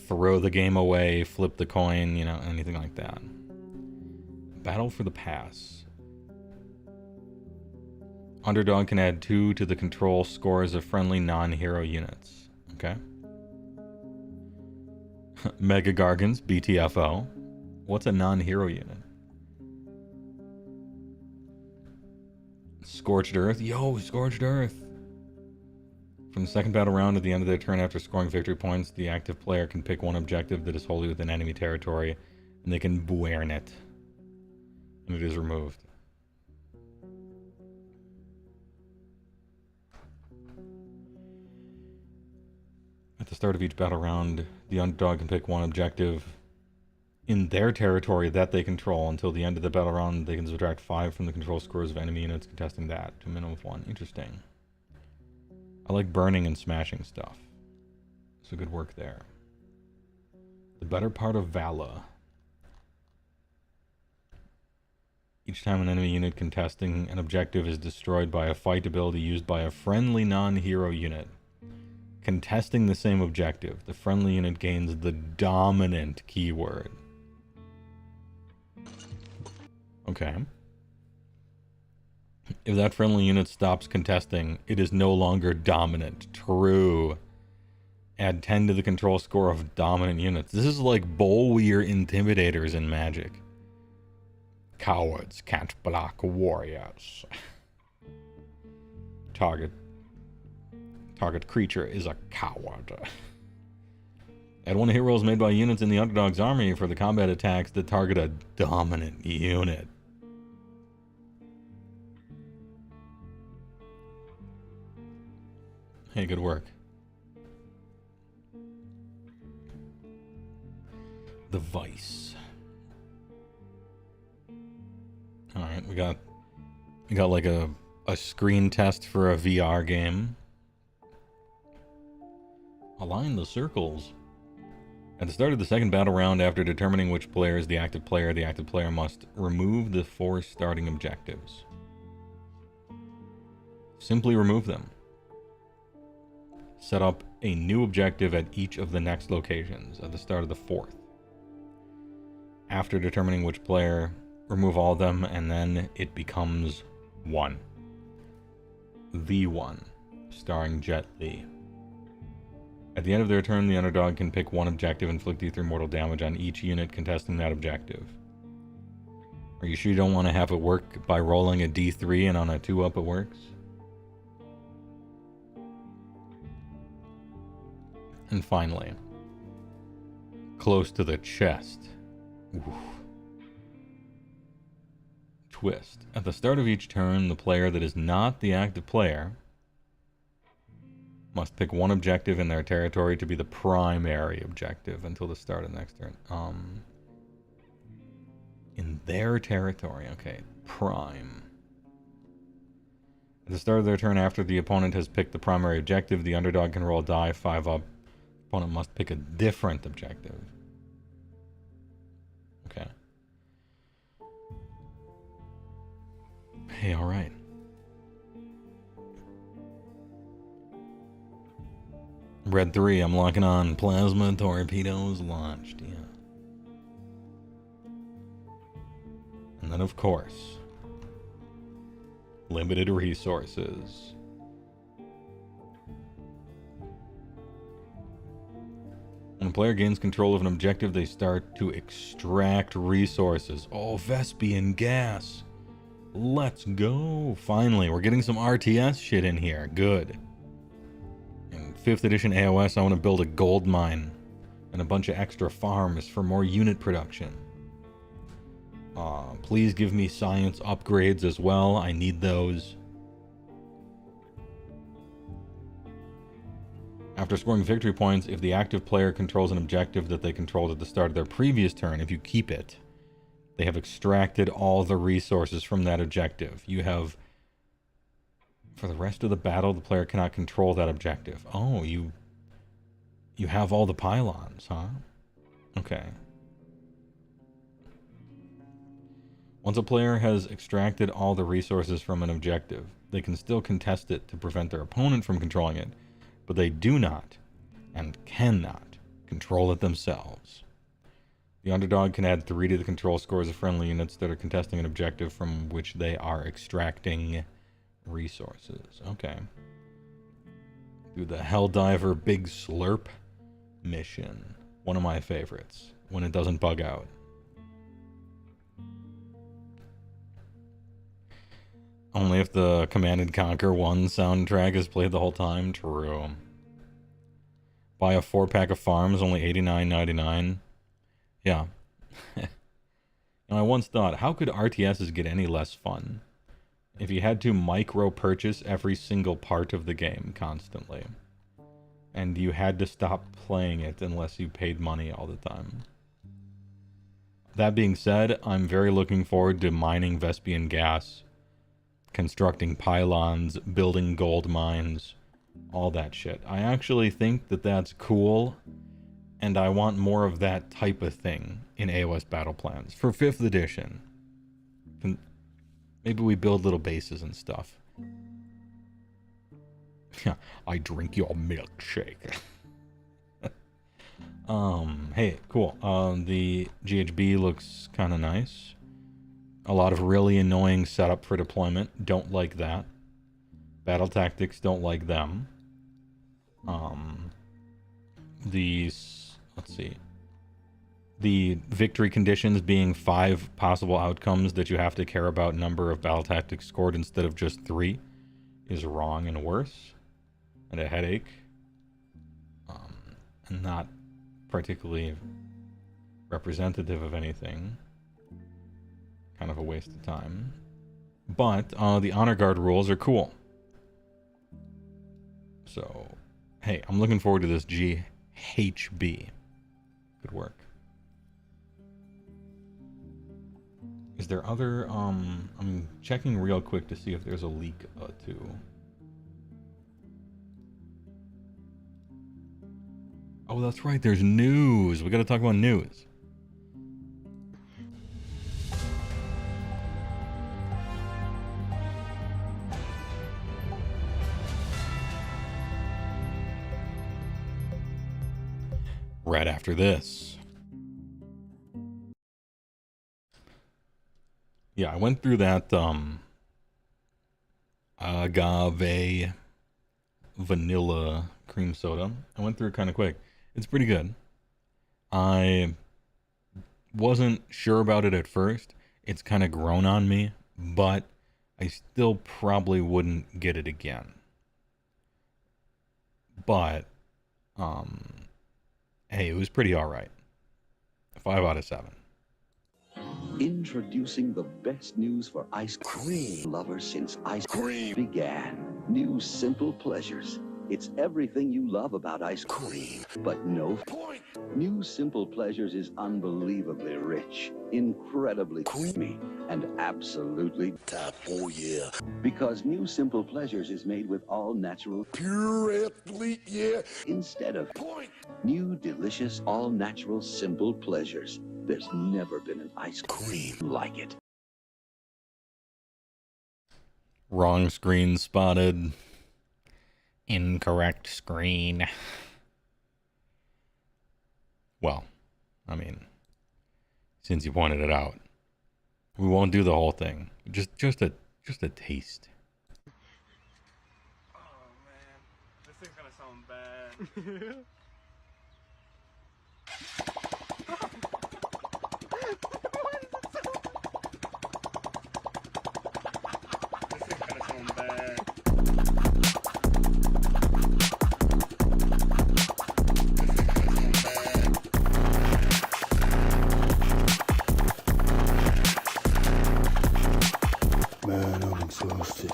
Speaker 3: throw the game away, flip the coin, you know, anything like that. Battle for the Pass. Underdog can add 2 to the control scores of friendly non-hero units. Okay. Mega Gargants, BTFO. What's a non-hero unit? Scorched Earth. Yo, Scorched Earth. From the second battle round, at the end of their turn after scoring victory points, the active player can pick one objective that is wholly within enemy territory, and they can burn it. And it is removed. At the start of each battle round, the underdog can pick one objective in their territory that they control. Until the end of the battle round, they can subtract 5 from the control scores of enemy units contesting that to a minimum of 1. Interesting. I like burning and smashing stuff. So good work there. The better part of Vala. Each time an enemy unit contesting an objective is destroyed by a fight ability used by a friendly non-hero unit contesting the same objective, the friendly unit gains the dominant keyword. Okay. If that friendly unit stops contesting, it is no longer dominant. True. Add 10 to the control score of dominant units. This is like Bolweir Intimidators in Magic. Cowards can't block warriors. Target creature is a coward. Add 1 hit rolls made by units in the underdog's army for the combat attacks that target a dominant unit. Hey, good work. The Vice. Alright, we got like a screen test for a VR game. Align the circles. At the start of the second battle round, after determining which player is the active player must remove the 4 starting objectives. Simply remove them. Set up a new objective at each of the next locations at the start of the 4th. After determining which player, remove all of them, and then it becomes 1. The One, starring Jet Li. At the end of their turn, the underdog can pick 1 objective and inflict D3 mortal damage on each unit contesting that objective. Are you sure you don't want to have it work by rolling a D3 and on a 2-up it works? And finally, close to the chest. Oof. Twist. At the start of each turn, the player that is not the active player must pick 1 objective in their territory to be the primary objective until the start of the next turn. In their territory. Okay. Prime. At the start of their turn, after the opponent has picked the primary objective, the underdog can roll a die 5 up. Opponent must pick a different objective. Okay. Hey, alright. Red 3, I'm locking on plasma torpedoes launched, yeah. And then, of course, limited resources. When a player gains control of an objective, they start to extract resources. Oh, Vespian gas. Let's go. Finally, we're getting some RTS shit in here. Good. In 5th edition AOS, I want to build a gold mine and a bunch of extra farms for more unit production. Please give me science upgrades as well. I need those. After scoring victory points, if the active player controls an objective that they controlled at the start of their previous turn, if you keep it, they have extracted all the resources from that objective. You have... For the rest of the battle, the player cannot control that objective. Oh, you have all the pylons, huh? Okay. Once a player has extracted all the resources from an objective, they can still contest it to prevent their opponent from controlling it, but they do not, and cannot, control it themselves. The underdog can add 3 to the control scores of friendly units that are contesting an objective from which they are extracting resources. Okay. Do the Helldiver Big Slurp mission. One of my favorites. When it doesn't bug out. Only if the Command & Conquer 1 soundtrack is played the whole time. True. Buy a 4-pack of farms, only $89.99. Yeah. And I once thought, how could RTSs get any less fun if you had to micro-purchase every single part of the game constantly? And you had to stop playing it unless you paid money all the time. That being said, I'm very looking forward to mining Vespian gas, constructing pylons, building gold mines, all that shit. I actually think that that's cool, and I want more of that type of thing in AOS battle plans. For 5th edition, maybe we build little bases and stuff. I drink your milkshake. Hey, cool. The GHB looks kind of nice. A lot of really annoying setup for deployment. Don't like that. Battle tactics, don't like them. Let's see. The victory conditions being 5 possible outcomes that you have to care about number of battle tactics scored instead of just 3 is wrong and worse. And a headache. And not particularly representative of anything. Kind of a waste of time. But the Honor Guard rules are cool. So, hey, I'm looking forward to this GHB. Good work. Is there other, I'm checking real quick to see if there's a leak too. Oh, that's right, there's news. We gotta talk about news. Right after this. Yeah, I went through that agave vanilla cream soda. I went through it kind of quick. It's pretty good. I wasn't sure about it at first. It's kind of grown on me, but I still probably wouldn't get it again. But hey, it was pretty alright. 5 out of 7.
Speaker 17: Introducing the best news for ice cream lovers since ice cream began. New Simple Pleasures. It's everything you love about ice cream, but no point. New Simple Pleasures is unbelievably rich, incredibly creamy, and absolutely top. Oh yeah. Because New Simple Pleasures is made with all natural pure athlete, yeah. Instead of point. New delicious all natural Simple Pleasures. There's never been an ice cream like it.
Speaker 3: Wrong screen spotted. Incorrect screen. Well, I mean, since you pointed it out, we won't do the whole thing. Just a taste.
Speaker 22: Oh man, this thing's gonna sound bad.
Speaker 8: Man, I'm exhausted.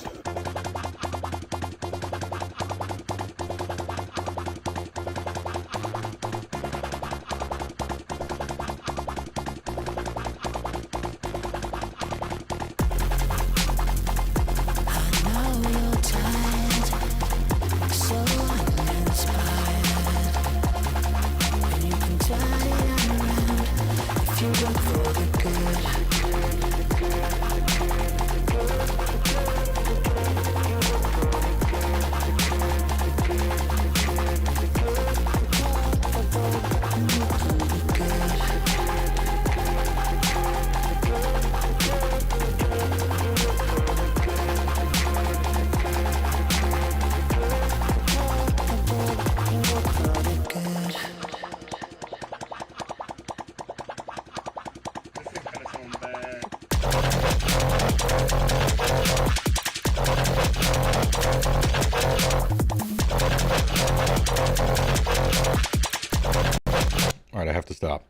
Speaker 3: Stop.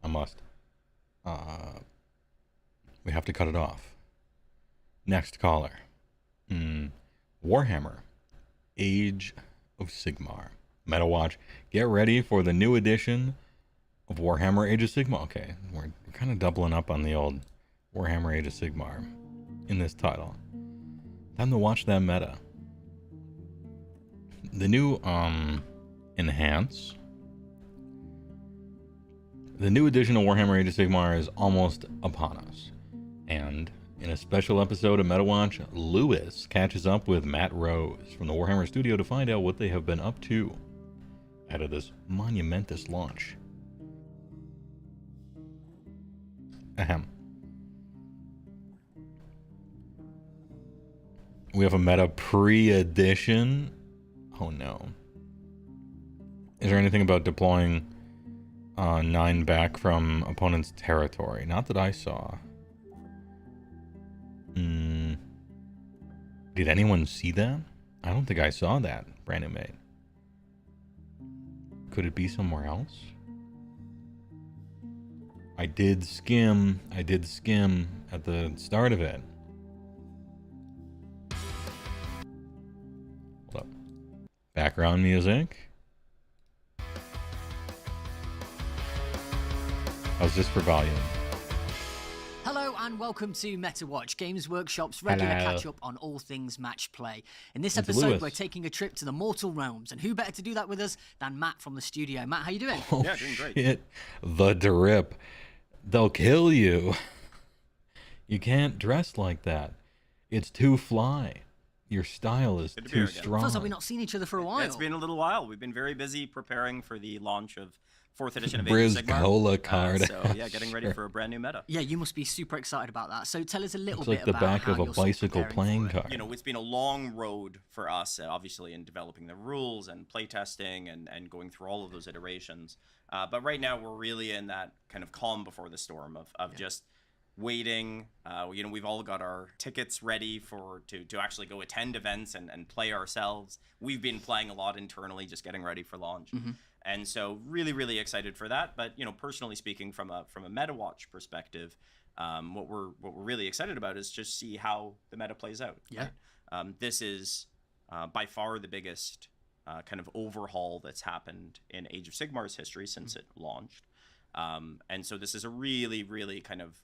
Speaker 3: I must. We have to cut it off. Next caller. Warhammer. Age of Sigmar. Metawatch. Get ready for the new edition of Warhammer Age of Sigmar. Okay, we're kind of doubling up on the old Warhammer Age of Sigmar in this title. Time to watch that meta. The new, Enhance. The new edition of Warhammer Age of Sigmar is almost upon us. And in a special episode of Metawatch, Lewis catches up with Matt Rose from the Warhammer studio to find out what they have been up to ahead of this monumentous launch. Ahem. We have a meta pre-edition. Oh no. Is there anything about deploying 9 back from opponent's territory? Not that I saw. Did anyone see that? I don't think I saw that. Brand new made. Could it be somewhere else? I did skim at the start of it. Hold up. Background music. How's this for volume?
Speaker 1: Hello and welcome to Metawatch, Games Workshop's regular catch-up on all things match play. In this episode, we're taking a trip to the mortal realms, and who better to do that with us than Matt from the studio. Matt, how you doing?
Speaker 3: Oh, yeah, doing great. Shit. The drip. They'll kill you. You can't dress like that. It's too fly. Your style is too strong.
Speaker 1: Feels like we've not seen each other for a while.
Speaker 5: It's been a little while. We've been very busy preparing for the launch of 4th edition of Age of Sigmar.
Speaker 3: Cola card.
Speaker 5: So yeah, getting ready for a brand new meta.
Speaker 1: Yeah, you must be super excited about that. So tell us a little
Speaker 3: bit
Speaker 1: about
Speaker 3: the back of a bicycle playing card.
Speaker 5: You know, it's been a long road for us, obviously, in developing the rules and playtesting and going through all of those iterations. But right now, we're really in that kind of calm before the storm of just waiting. You know, we've all got our tickets ready to actually go attend events and play ourselves. We've been playing a lot internally, just getting ready for launch. And so really, really excited for that. But, you know, personally speaking, from a Metawatch perspective, what we're really excited about is just see how the meta plays out.
Speaker 1: Yeah.
Speaker 5: Right? This is by far the biggest kind of overhaul that's happened in Age of Sigmar's history since it launched. And so this is a really, really kind of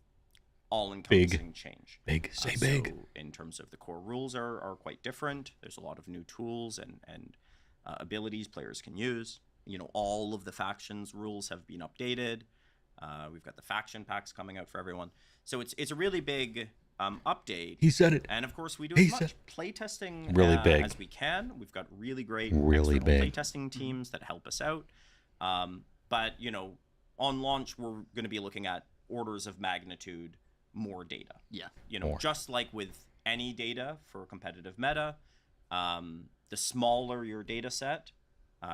Speaker 5: all-encompassing change.
Speaker 3: Big. Say big.
Speaker 5: So in terms of the core rules are quite different. There's a lot of new tools and abilities players can use. You know, all of the factions rules have been updated. We've got the faction packs coming out for everyone. So it's a really big update.
Speaker 3: He said it.
Speaker 5: And of course, we do as much playtesting as we can. We've got really great playtesting teams that help us out. But, you know, on launch, we're going to be looking at orders of magnitude more data.
Speaker 1: Yeah.
Speaker 5: You know, just like with any data for a competitive meta, the smaller your data set,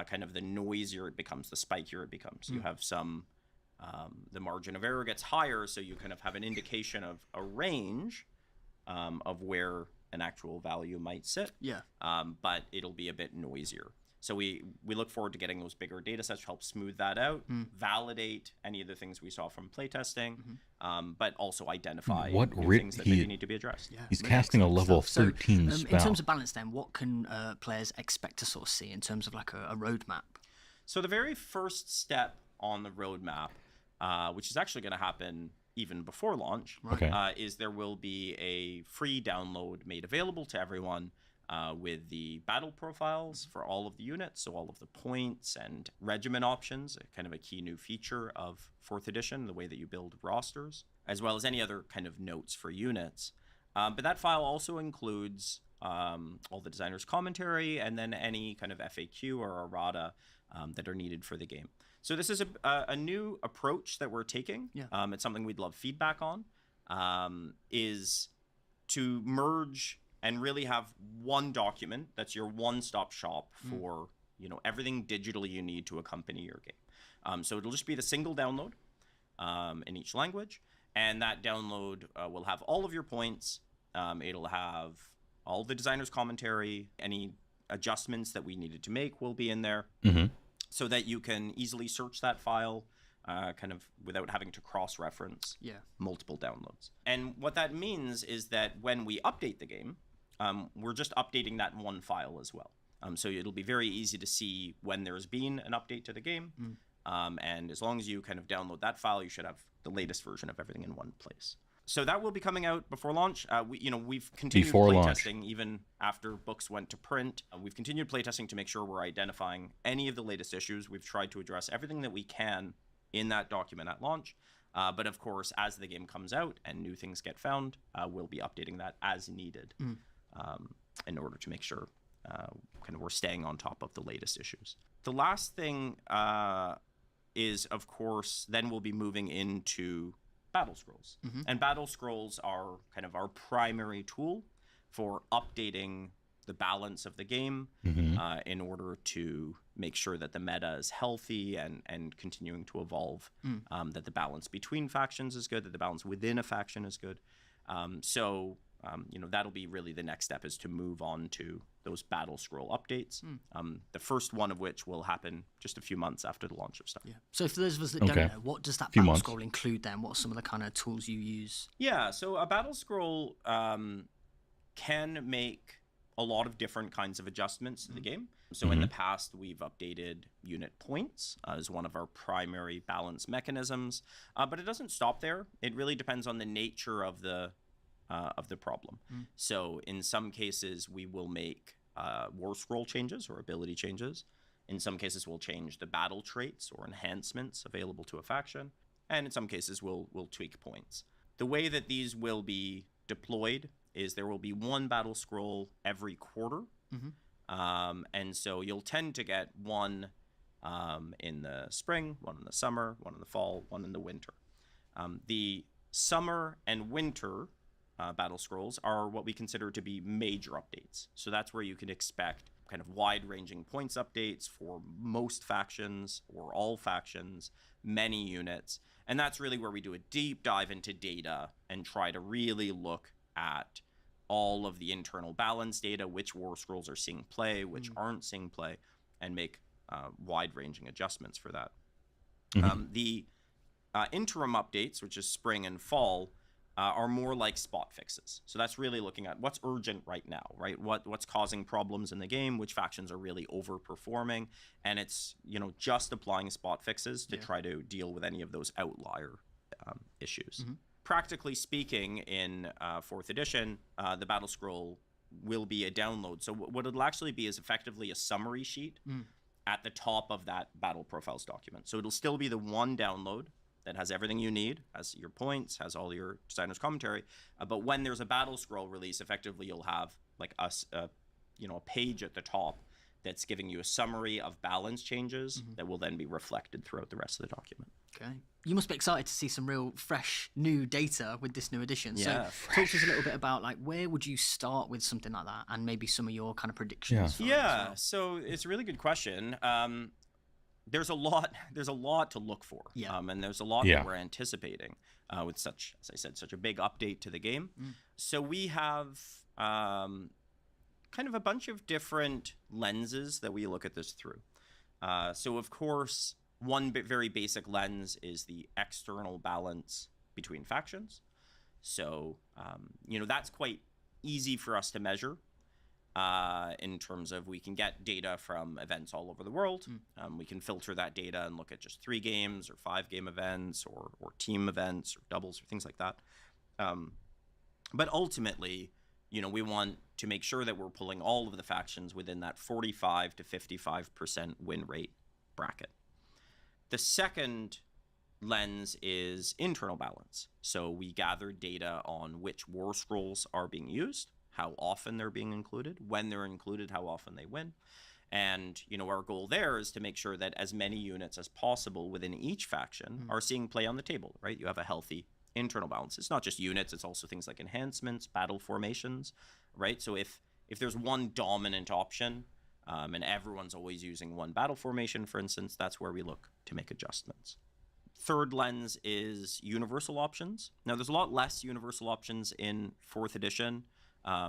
Speaker 5: kind of the noisier it becomes, the spikier it becomes. You have some, the margin of error gets higher, so you kind of have an indication of a range of where an actual value might sit.
Speaker 1: Yeah.
Speaker 5: But it'll be a bit noisier. So we look forward to getting those bigger data sets to help smooth that out, validate any of the things we saw from playtesting, but also identify things that maybe need to be addressed.
Speaker 1: Yeah.
Speaker 3: He's casting a level 13 spell.
Speaker 1: In terms of balance then, what can players expect to sort of see in terms of like a roadmap?
Speaker 5: So the very first step on the roadmap, which is actually going to happen even before launch, is there will be a free download made available to everyone with the battle profiles for all of the units, so all of the points and regiment options, kind of a key new feature of 4th edition, the way that you build rosters, as well as any other kind of notes for units. But that file also includes all the designer's commentary and then any kind of FAQ or errata that are needed for the game. So this is a new approach that we're taking.
Speaker 1: Yeah.
Speaker 5: It's something we'd love feedback on, is to merge and really have one document that's your one-stop shop for everything digitally you need to accompany your game. So it'll just be the single download in each language, and that download will have all of your points. It'll have all the designer's commentary, any adjustments that we needed to make will be in there, so that you can easily search that file kind of without having to cross-reference multiple downloads. And what that means is that when we update the game, we're just updating that one file as well. So it'll be very easy to see when there's been an update to the game. And as long as you kind of download that file, you should have the latest version of everything in one place. So that will be coming out before launch. We've continued playtesting even after books went to print. We've continued playtesting to make sure we're identifying any of the latest issues. We've tried to address everything that we can in that document at launch. But of course, as the game comes out and new things get found, we'll be updating that as needed in order to make sure kind of we're staying on top of the latest issues. The last thing is, of course, then we'll be moving into Battle Scrolls. And Battle Scrolls are kind of our primary tool for updating the balance of the game in order to make sure that the meta is healthy and continuing to evolve, that the balance between factions is good, that the balance within a faction is good. That'll be really the next step, is to move on to those battle scroll updates. The first one of which will happen just a few months after the launch of stuff.
Speaker 1: Yeah. So for those of us that don't know, what does that battle scroll include then? What are some of the kind of tools you use?
Speaker 5: Yeah, so a battle scroll can make a lot of different kinds of adjustments to the game. So in the past, we've updated unit points as one of our primary balance mechanisms, but it doesn't stop there. It really depends on the nature of the problem. So in some cases, we will make war scroll changes or ability changes. In some cases, we'll change the battle traits or enhancements available to a faction. And in some cases, we'll tweak points. The way that these will be deployed is there will be one battle scroll every quarter. And so you'll tend to get one in the spring, one in the summer, one in the fall, one in the winter. The summer and winter battle scrolls are what we consider to be major updates. So that's where you can expect kind of wide-ranging points updates for most factions or all factions, many units. And that's really where we do a deep dive into data and try to really look at all of the internal balance data, which war scrolls are seeing play, which aren't seeing play, and make wide-ranging adjustments for that. The interim updates, which is spring and fall, are more like spot fixes. So that's really looking at what's urgent right now, right? What's causing problems in the game, which factions are really overperforming, and it's just applying spot fixes to try to deal with any of those outlier issues. Practically speaking, in 4th edition, the battle scroll will be a download. So what it'll actually be is effectively a summary sheet at the top of that battle profiles document. So it'll still be the one download that has everything you need, has your points, has all your designer's commentary. But when there's a battle scroll release, effectively you'll have like a page at the top that's giving you a summary of balance changes that will then be reflected throughout the rest of the document.
Speaker 1: Okay. You must be excited to see some real fresh new data with this new edition.
Speaker 5: Yeah,
Speaker 1: so talk to us a little bit about where would you start with something like that, and maybe some of your kind of predictions.
Speaker 5: Yeah. So it's a really good question. There's a lot to look for. And there's a lot that we're anticipating with such, as I said, such a big update to the game. So we have kind of a bunch of different lenses that we look at this through. So of course, one very basic lens is the external balance between factions. So, that's quite easy for us to measure in terms of we can get data from events all over the world. We can filter that data and look at just 3 games or 5 game events or team events or doubles or things like that. But ultimately, we want to make sure that we're pulling all of the factions within that 45 to 55% win rate bracket. The second lens is internal balance. So we gather data on which war scrolls are being used, how often they're being included, when they're included, how often they win. And, our goal there is to make sure that as many units as possible within each faction are seeing play on the table, right? You have a healthy internal balance. It's not just units, it's also things like enhancements, battle formations, right? So if there's one dominant option, and everyone's always using one battle formation, for instance, that's where we look to make adjustments. Third lens is universal options. Now, there's a lot less universal options in 4th edition.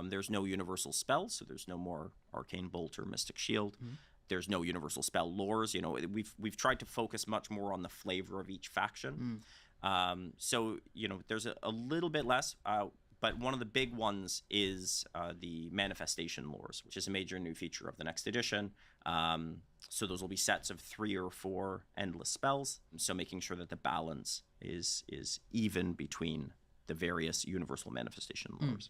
Speaker 5: There's no universal spells, so there's no more Arcane Bolt or Mystic Shield. There's no universal spell lores. We've tried to focus much more on the flavor of each faction. So, there's a little bit less, but one of the big ones is the manifestation lores, which is a major new feature of the next edition. So those will be sets of 3 or 4 endless spells. So making sure that the balance is even between the various universal manifestation lores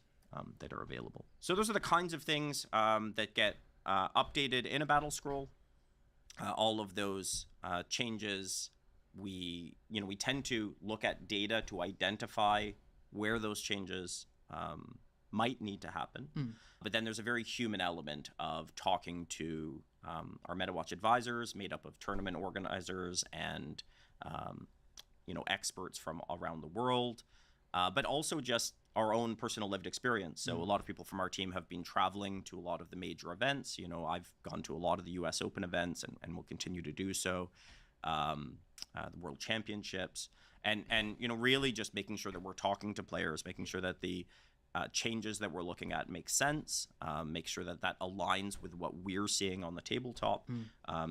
Speaker 5: that are available. So those are the kinds of things that get updated in a battle scroll. All of those changes, we tend to look at data to identify where those changes might need to happen. But then there's a very human element of talking to our Metawatch advisors, made up of tournament organizers and experts from around the world, but also just our own personal lived experience. So a lot of people from our team have been traveling to a lot of the major events. You know, I've gone to a lot of the US Open events and will continue to do so. The World Championships, and you know, really just making sure that we're talking to players, making sure that the changes that we're looking at make sense, make sure that that aligns with what we're seeing on the tabletop,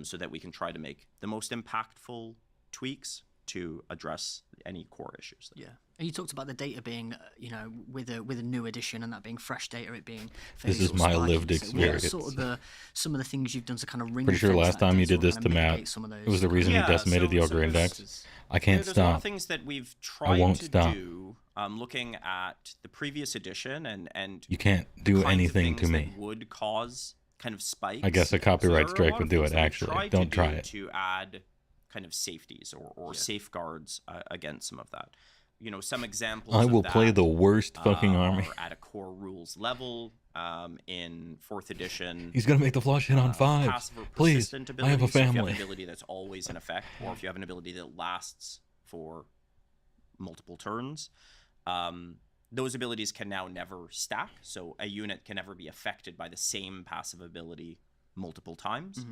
Speaker 5: so that we can try to make the most impactful tweaks to address any core issues.
Speaker 1: Yeah. And you talked about the data being, you know, with a new edition and that being fresh data, it being
Speaker 3: This is my lived experience.
Speaker 1: So what are some of the things you've done to kind of ring?
Speaker 3: Pretty sure last time you did this to Matt, it was the reason he decimated the Ogre Index. I can't
Speaker 5: there's
Speaker 3: stop.
Speaker 5: a lot of things that we've tried to do, looking at the previous edition and
Speaker 3: you can't do anything to me.
Speaker 5: That would cause kind of spikes.
Speaker 3: I guess a copyright strike would do it. Actually, don't try it.
Speaker 5: To add kind of safeties or safeguards against some of that. You know, some examples.
Speaker 3: I will play the worst fucking army
Speaker 5: at a core rules level. In 4th edition,
Speaker 3: he's gonna make the flush hit on 5. Please, I have a family.
Speaker 5: So if you have an ability that's always in effect, or if you have an ability that lasts for multiple turns, those abilities can now never stack. So a unit can never be affected by the same passive ability multiple times.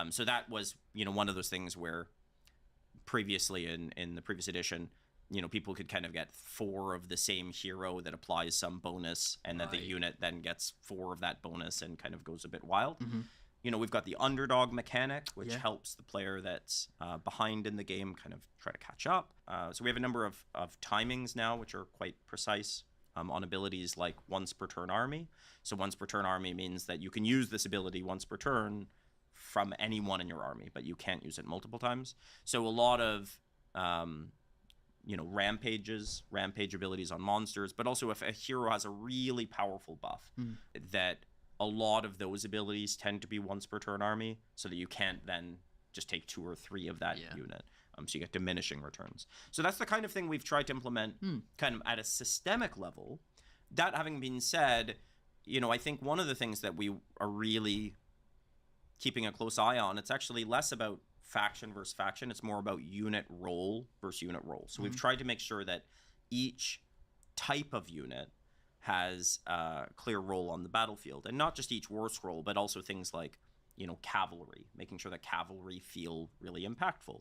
Speaker 5: So that was, you know, one of those things where previously in the previous edition, you know, people could kind of get 4 of the same hero that applies some bonus, and that the unit then gets 4 of that bonus and kind of goes a bit wild. You know, we've got the underdog mechanic, which helps the player that's behind in the game kind of try to catch up. So we have a number of timings now, which are quite precise on abilities like once per turn army. So once per turn army means that you can use this ability once per turn from anyone in your army, but you can't use it multiple times. So a lot of you know, rampage abilities on monsters, but also if a hero has a really powerful buff, that a lot of those abilities tend to be once per turn army, so that you can't then just take 2 or 3 of that unit. So you get diminishing returns. So that's the kind of thing we've tried to implement kind of at a systemic level. That having been said, you know, I think one of the things that we are really keeping a close eye on, it's actually less about faction versus faction, it's more about unit role versus unit role. So we've tried to make sure that each type of unit has a clear role on the battlefield, and not just each war scroll, but also things like, you know, cavalry, making sure that cavalry feel really impactful,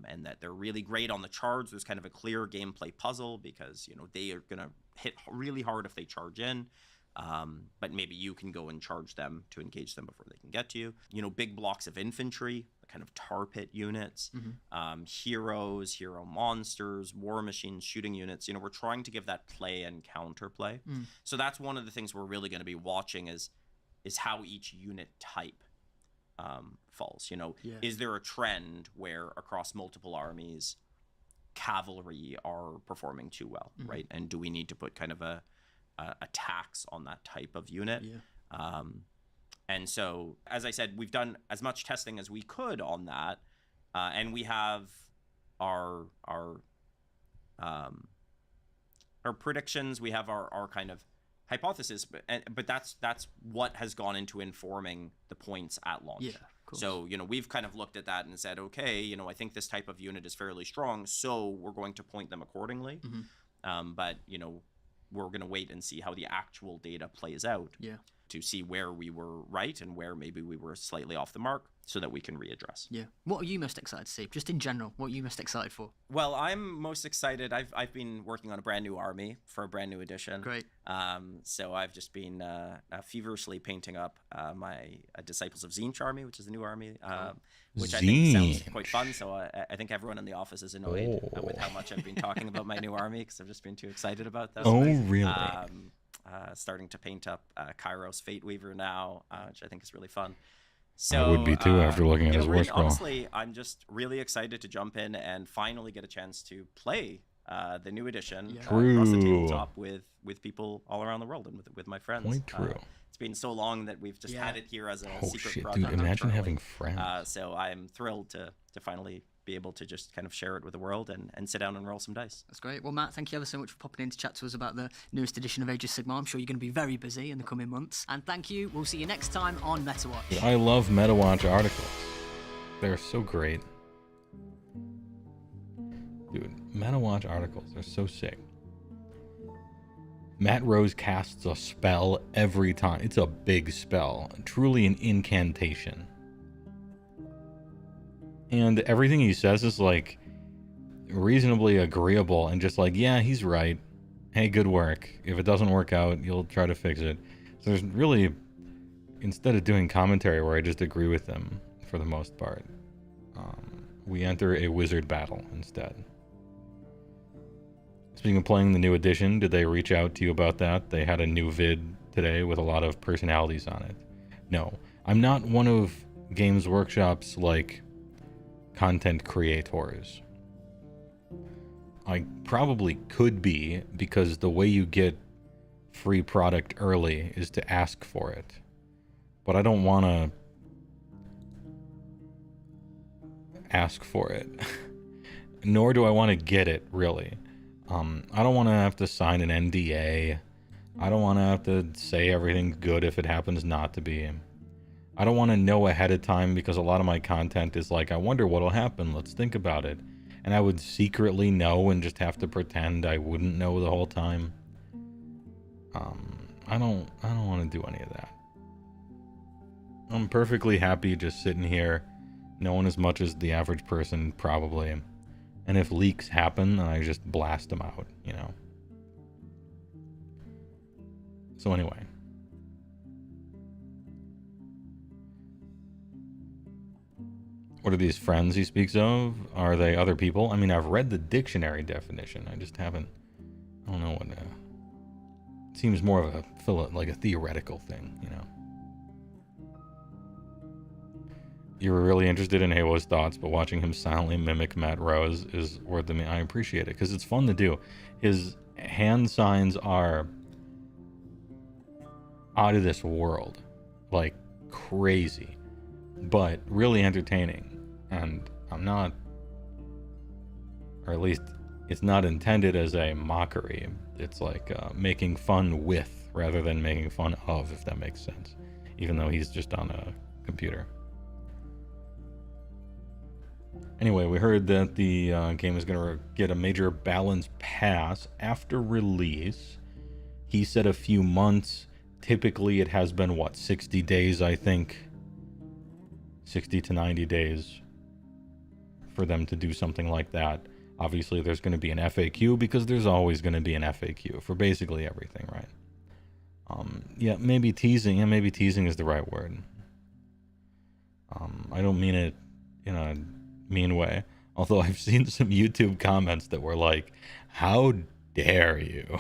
Speaker 5: and that they're really great on the charge. There's kind of a clear gameplay puzzle, because, you know, they are going to hit really hard if they charge in. But maybe you can go and charge them to engage them before they can get to you. You know, big blocks of infantry, the kind of tar pit units, heroes, hero monsters, war machines, shooting units. You know, we're trying to give that play and counterplay. So that's one of the things we're really going to be watching is how each unit type falls. You know, is there a trend where across multiple armies, cavalry are performing too well, right? And do we need to put kind of a tax on that type of unit? And so, as I said, we've done as much testing as we could on that, and we have our predictions. We have our kind of hypothesis, but that's what has gone into informing the points at launch. So, you know, we've kind of looked at that and said, okay, you know, I think this type of unit is fairly strong, so we're going to point them accordingly. But, you know, we're going to wait and see how the actual data plays out to see where we were right and where maybe we were slightly off the mark, so that we can readdress.
Speaker 1: What are you most excited to see? Just in general, what are you most excited for?
Speaker 5: Well, I'm most excited. I've been working on a brand new army for a brand new edition.
Speaker 1: Great.
Speaker 5: So I've just been feverishly painting up my Disciples of Tzeentch army, which is the new army, which I think sounds quite fun. So I think everyone in the office is annoyed with how much I've been talking about my new army, because I've just been too excited about that.
Speaker 3: Oh, really?
Speaker 5: Starting to paint up Kairos Fate Weaver now, which I think is really fun. So,
Speaker 3: I would be too after looking at his war scroll.
Speaker 5: Honestly, I'm just really excited to jump in and finally get a chance to play the new edition across the tabletop with people all around the world and with my friends.
Speaker 3: Quite true.
Speaker 5: It's been so long that we've just had it here as a secret project.
Speaker 3: Dude, imagine having friends.
Speaker 5: So I'm thrilled to finally be able to just kind of share it with the world and sit down and roll some dice.
Speaker 1: That's great. Well, Matt, thank you ever so much for popping in to chat to us about the newest edition of Age of Sigmar. I'm sure you're going to be very busy in the coming months. And thank you. We'll see you next time on Metawatch.
Speaker 3: I love Metawatch articles. They're so great. Dude, Metawatch articles are so sick. Matt Rose casts a spell every time. It's a big spell, truly an incantation. And everything he says is like reasonably agreeable and just like, yeah, he's right. Hey, good work. If it doesn't work out, you'll try to fix it. So there's really, instead of doing commentary where I just agree with them for the most part, we enter a wizard battle instead. Speaking of playing the new edition, did they reach out to you about that? They had a new vid today with a lot of personalities on it. No, I'm not one of Games Workshop's like content creators. I probably could be, because the way you get free product early is to ask for it. But I don't want to ask for it. Nor do I want to get it, really. I don't want to have to sign an NDA. I don't want to have to say everything's good if it happens not to be. I don't want to know ahead of time, because a lot of my content is like, I wonder what'll happen, let's think about it. And I would secretly know and just have to pretend I wouldn't know the whole time. I don't want to do any of that. I'm perfectly happy just sitting here, knowing as much as the average person probably. And if leaks happen, I just blast them out, you know. So anyway. What are these friends he speaks of? Are they other people? I mean, I've read the dictionary definition. I just haven't... I don't know what... it seems more of a theoretical thing, you know. You were really interested in HeyWoah's thoughts, but watching him silently mimic Matt Rose is worth the... I appreciate it, because it's fun to do. His hand signs are out of this world. Like, crazy. But really entertaining. And I'm not, or at least it's not intended as a mockery. It's like making fun with rather than making fun of, if that makes sense. Even though he's just on a computer. Anyway, we heard that the game is going to get a major balance pass after release. He said a few months. Typically it has been, what, 60 days, I think. 60 to 90 days for them to do something like that. Obviously, there's going to be an FAQ, because there's always going to be an FAQ for basically everything, right? Yeah, maybe teasing. Yeah, maybe teasing is the right word. I don't mean it in a mean way. Although I've seen some YouTube comments that were like, how dare you?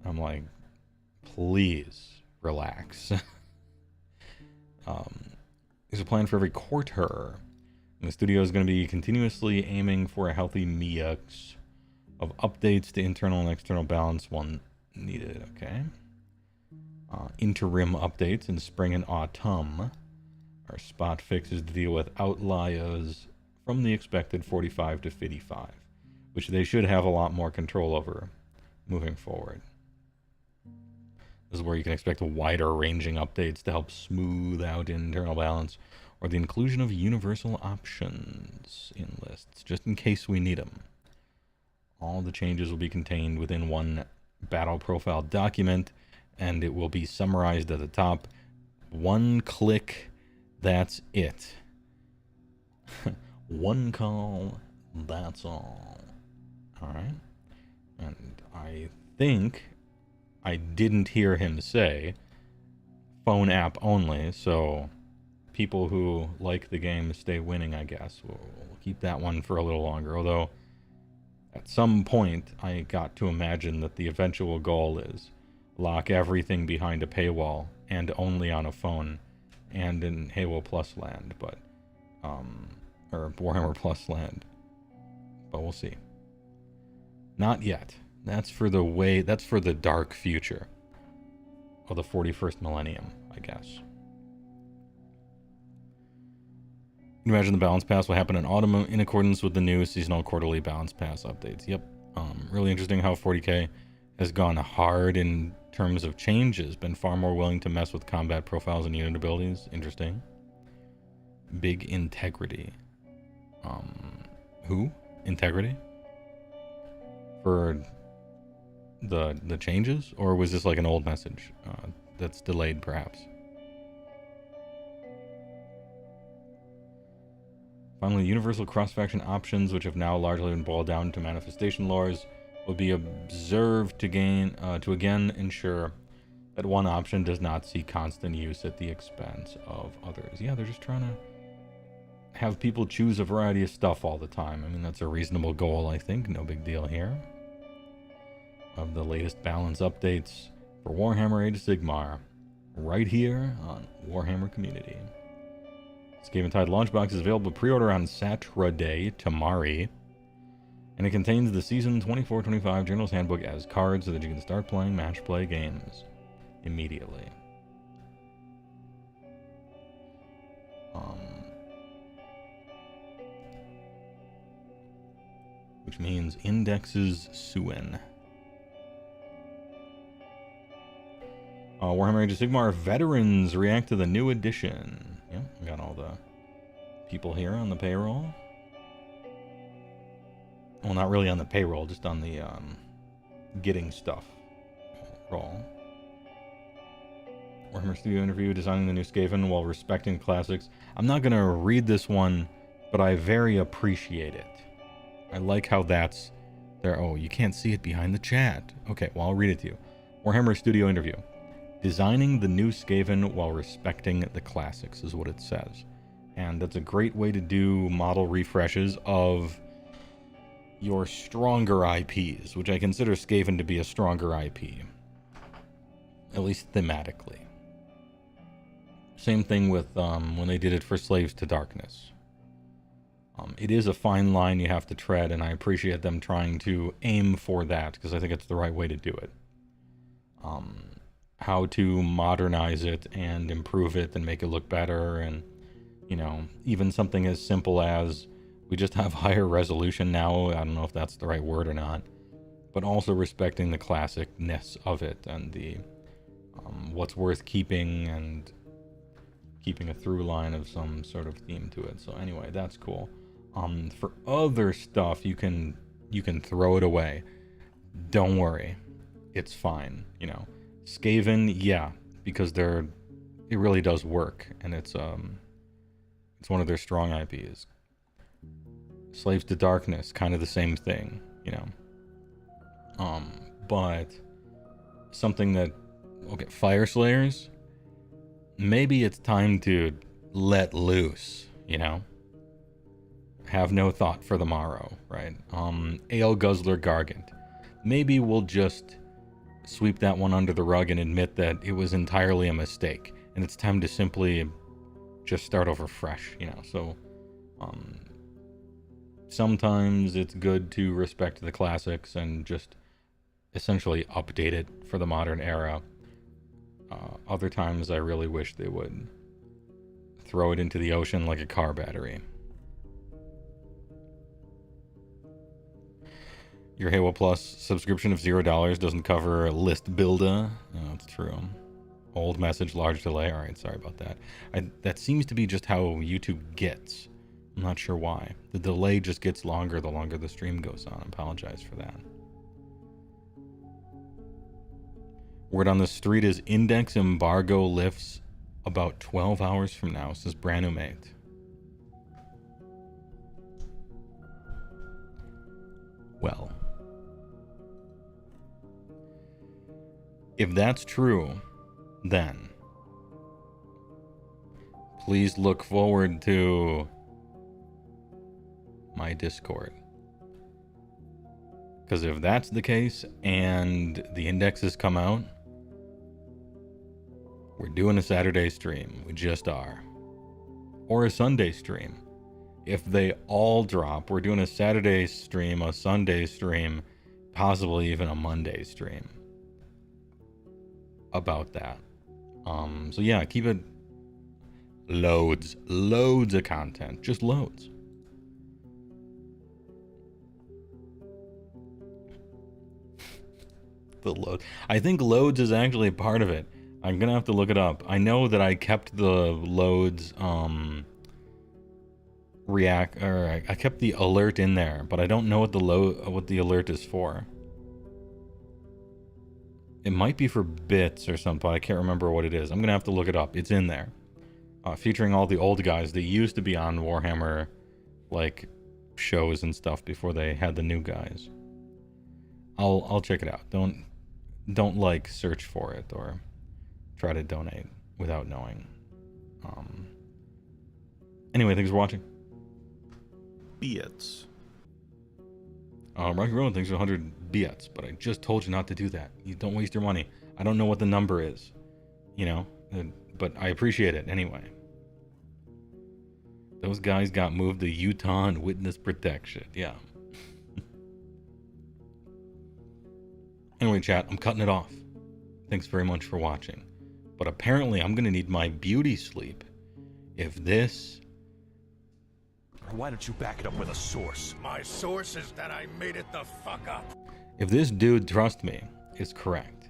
Speaker 3: I'm like, please relax. There's a plan for every quarter. And the studio is going to be continuously aiming for a healthy mix of updates to internal and external balance when needed. Okay. Interim updates in spring and autumn are spot fixes to deal with outliers from the expected 45 to 55, which they should have a lot more control over moving forward. This is where you can expect wider ranging updates to help smooth out internal balance, or the inclusion of universal options in lists, just in case we need them. All the changes will be contained within one battle profile document, and it will be summarized at the top. One click, that's it. One call, that's all. Alright. And I think I didn't hear him say phone app only, so people who like the game stay winning, I guess. We'll keep that one for a little longer, although at some point I got to imagine that the eventual goal is lock everything behind a paywall and only on a phone and in HeyWoah Plus land, but or Warhammer Plus land. But we'll see. Not yet. That's for the dark future of the 41st millennium, I guess. You can imagine the balance pass will happen in autumn in accordance with the new seasonal quarterly balance pass updates. Yep. Really interesting how 40K has gone hard in terms of changes, been far more willing to mess with combat profiles and unit abilities. Interesting. Big integrity. Who? Integrity? For the changes, or was this like an old message that's delayed perhaps? Finally, universal cross-faction options, which have now largely been boiled down to manifestation lores, will be observed to again ensure that one option does not see constant use at the expense of others. Yeah, they're just trying to have people choose a variety of stuff all the time. I mean, that's a reasonable goal, I think. No big deal here. Of the latest balance updates for Warhammer Age of Sigmar, right here on Warhammer Community. Skaven Tide Launchbox is available pre-order on Saturday, Tamari, and it contains the Season 24-25 General's Handbook as cards so that you can start playing match play games immediately. Which means indexes soon. Warhammer Age of Sigmar veterans react to the new edition. Yeah, we got all the people here on the payroll. Well, not really on the payroll, just on the getting stuff roll. Warhammer Studio interview, designing the new Skaven while respecting classics. I'm not going to read this one, but I very appreciate it. I like how that's there. Oh, you can't see it behind the chat. Okay, well, I'll read it to you. Warhammer Studio interview. Designing the new Skaven while respecting the classics is what it says. And that's a great way to do model refreshes of your stronger IPs, which I consider Skaven to be a stronger IP. At least thematically. Same thing with when they did it for Slaves to Darkness. It is a fine line you have to tread, and I appreciate them trying to aim for that, because I think it's the right way to do it. How to modernize it and improve it and make it look better, and, you know, even something as simple as we just have higher resolution now. I don't know if that's the right word or not, but also respecting the classicness of it and the what's worth keeping and keeping a through line of some sort of theme to it. So anyway, that's cool. For other stuff, you can throw it away. Don't worry, it's fine. You know, Skaven, yeah, because it really does work, and it's one of their strong IPs. Slaves to Darkness, kind of the same thing, you know. But something that, okay, Fire Slayers, maybe it's time to let loose, you know. Have no thought for the morrow, right? Ale Guzzler Gargant. Maybe we'll just sweep that one under the rug and admit that it was entirely a mistake, and it's time to simply just start over fresh, you know. So sometimes it's good to respect the classics and just essentially update it for the modern era. Other times I really wish they would throw it into the ocean like a car battery. Your HeyWoah Plus subscription of $0 doesn't cover list builder. No, that's true. Old message, large delay. All right, sorry about that. That seems to be just how YouTube gets. I'm not sure why. The delay just gets longer the longer the stream goes on. I apologize for that. Word on the street is index embargo lifts about 12 hours from now, says Branumate. Well, if that's true, then please look forward to my Discord. Because if that's the case and the indexes come out, we're doing a Saturday stream. We just are. Or a Sunday stream. If they all drop, we're doing a Saturday stream, a Sunday stream, possibly even a Monday stream. About that. So yeah, keep it loads of content. Just loads. The load. I think loads is actually part of it. I'm gonna have to look it up. I know that I kept the loads I kept the alert in there, but I don't know what the alert is for. It might be for bits or something. I can't remember what it is. I'm gonna have to look it up. It's in there, featuring all the old guys that used to be on Warhammer, like shows and stuff before they had the new guys. I'll check it out. Don't like search for it or try to donate without knowing. Anyway, thanks for watching.
Speaker 9: Bits.
Speaker 3: Rocky Rowan thinks 100 bits, but I just told you not to do that. You don't waste your money. I don't know what the number is, you know, but I appreciate it anyway. Those guys got moved to Utah and witness protection. Yeah. Anyway, chat, I'm cutting it off. Thanks very much for watching. But apparently I'm going to need my beauty sleep if this...
Speaker 9: Why don't you back it up with a source?
Speaker 4: My source is that I made it the fuck up.
Speaker 3: If this dude, trust me, is correct,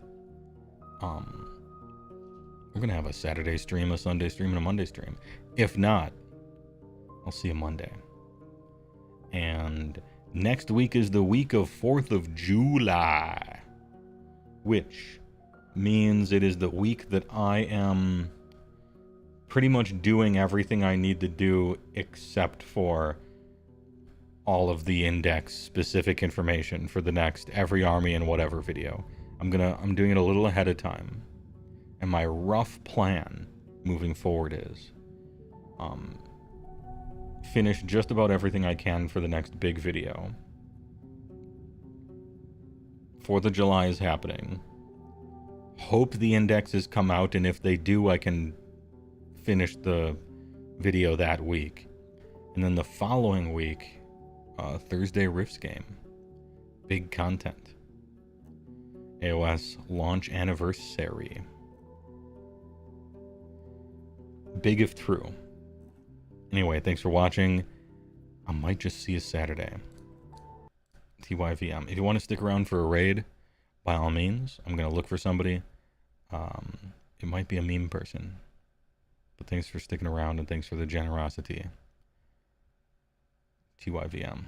Speaker 3: we're gonna have a Saturday stream, a Sunday stream, and a Monday stream. If not, I'll see you Monday. And next week is the week of 4th of July, which means it is the week that I am pretty much doing everything I need to do except for all of the index specific information for the next every army and whatever video. I'm doing it a little ahead of time. And my rough plan moving forward is finish just about everything I can for the next big video. 4th of July is happening. Hope the indexes come out, and if they do, I can finish the video that week. And then the following week, Thursday Rifts game. Big content. AOS launch anniversary. Big if true. Anyway, thanks for watching. I might just see you Saturday. TYVM. If you want to stick around for a raid, by all means, I'm going to look for somebody. It might be a meme person. But thanks for sticking around and thanks for the generosity. TYVM.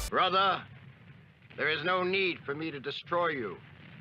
Speaker 10: Brother, there is no need for me to destroy you.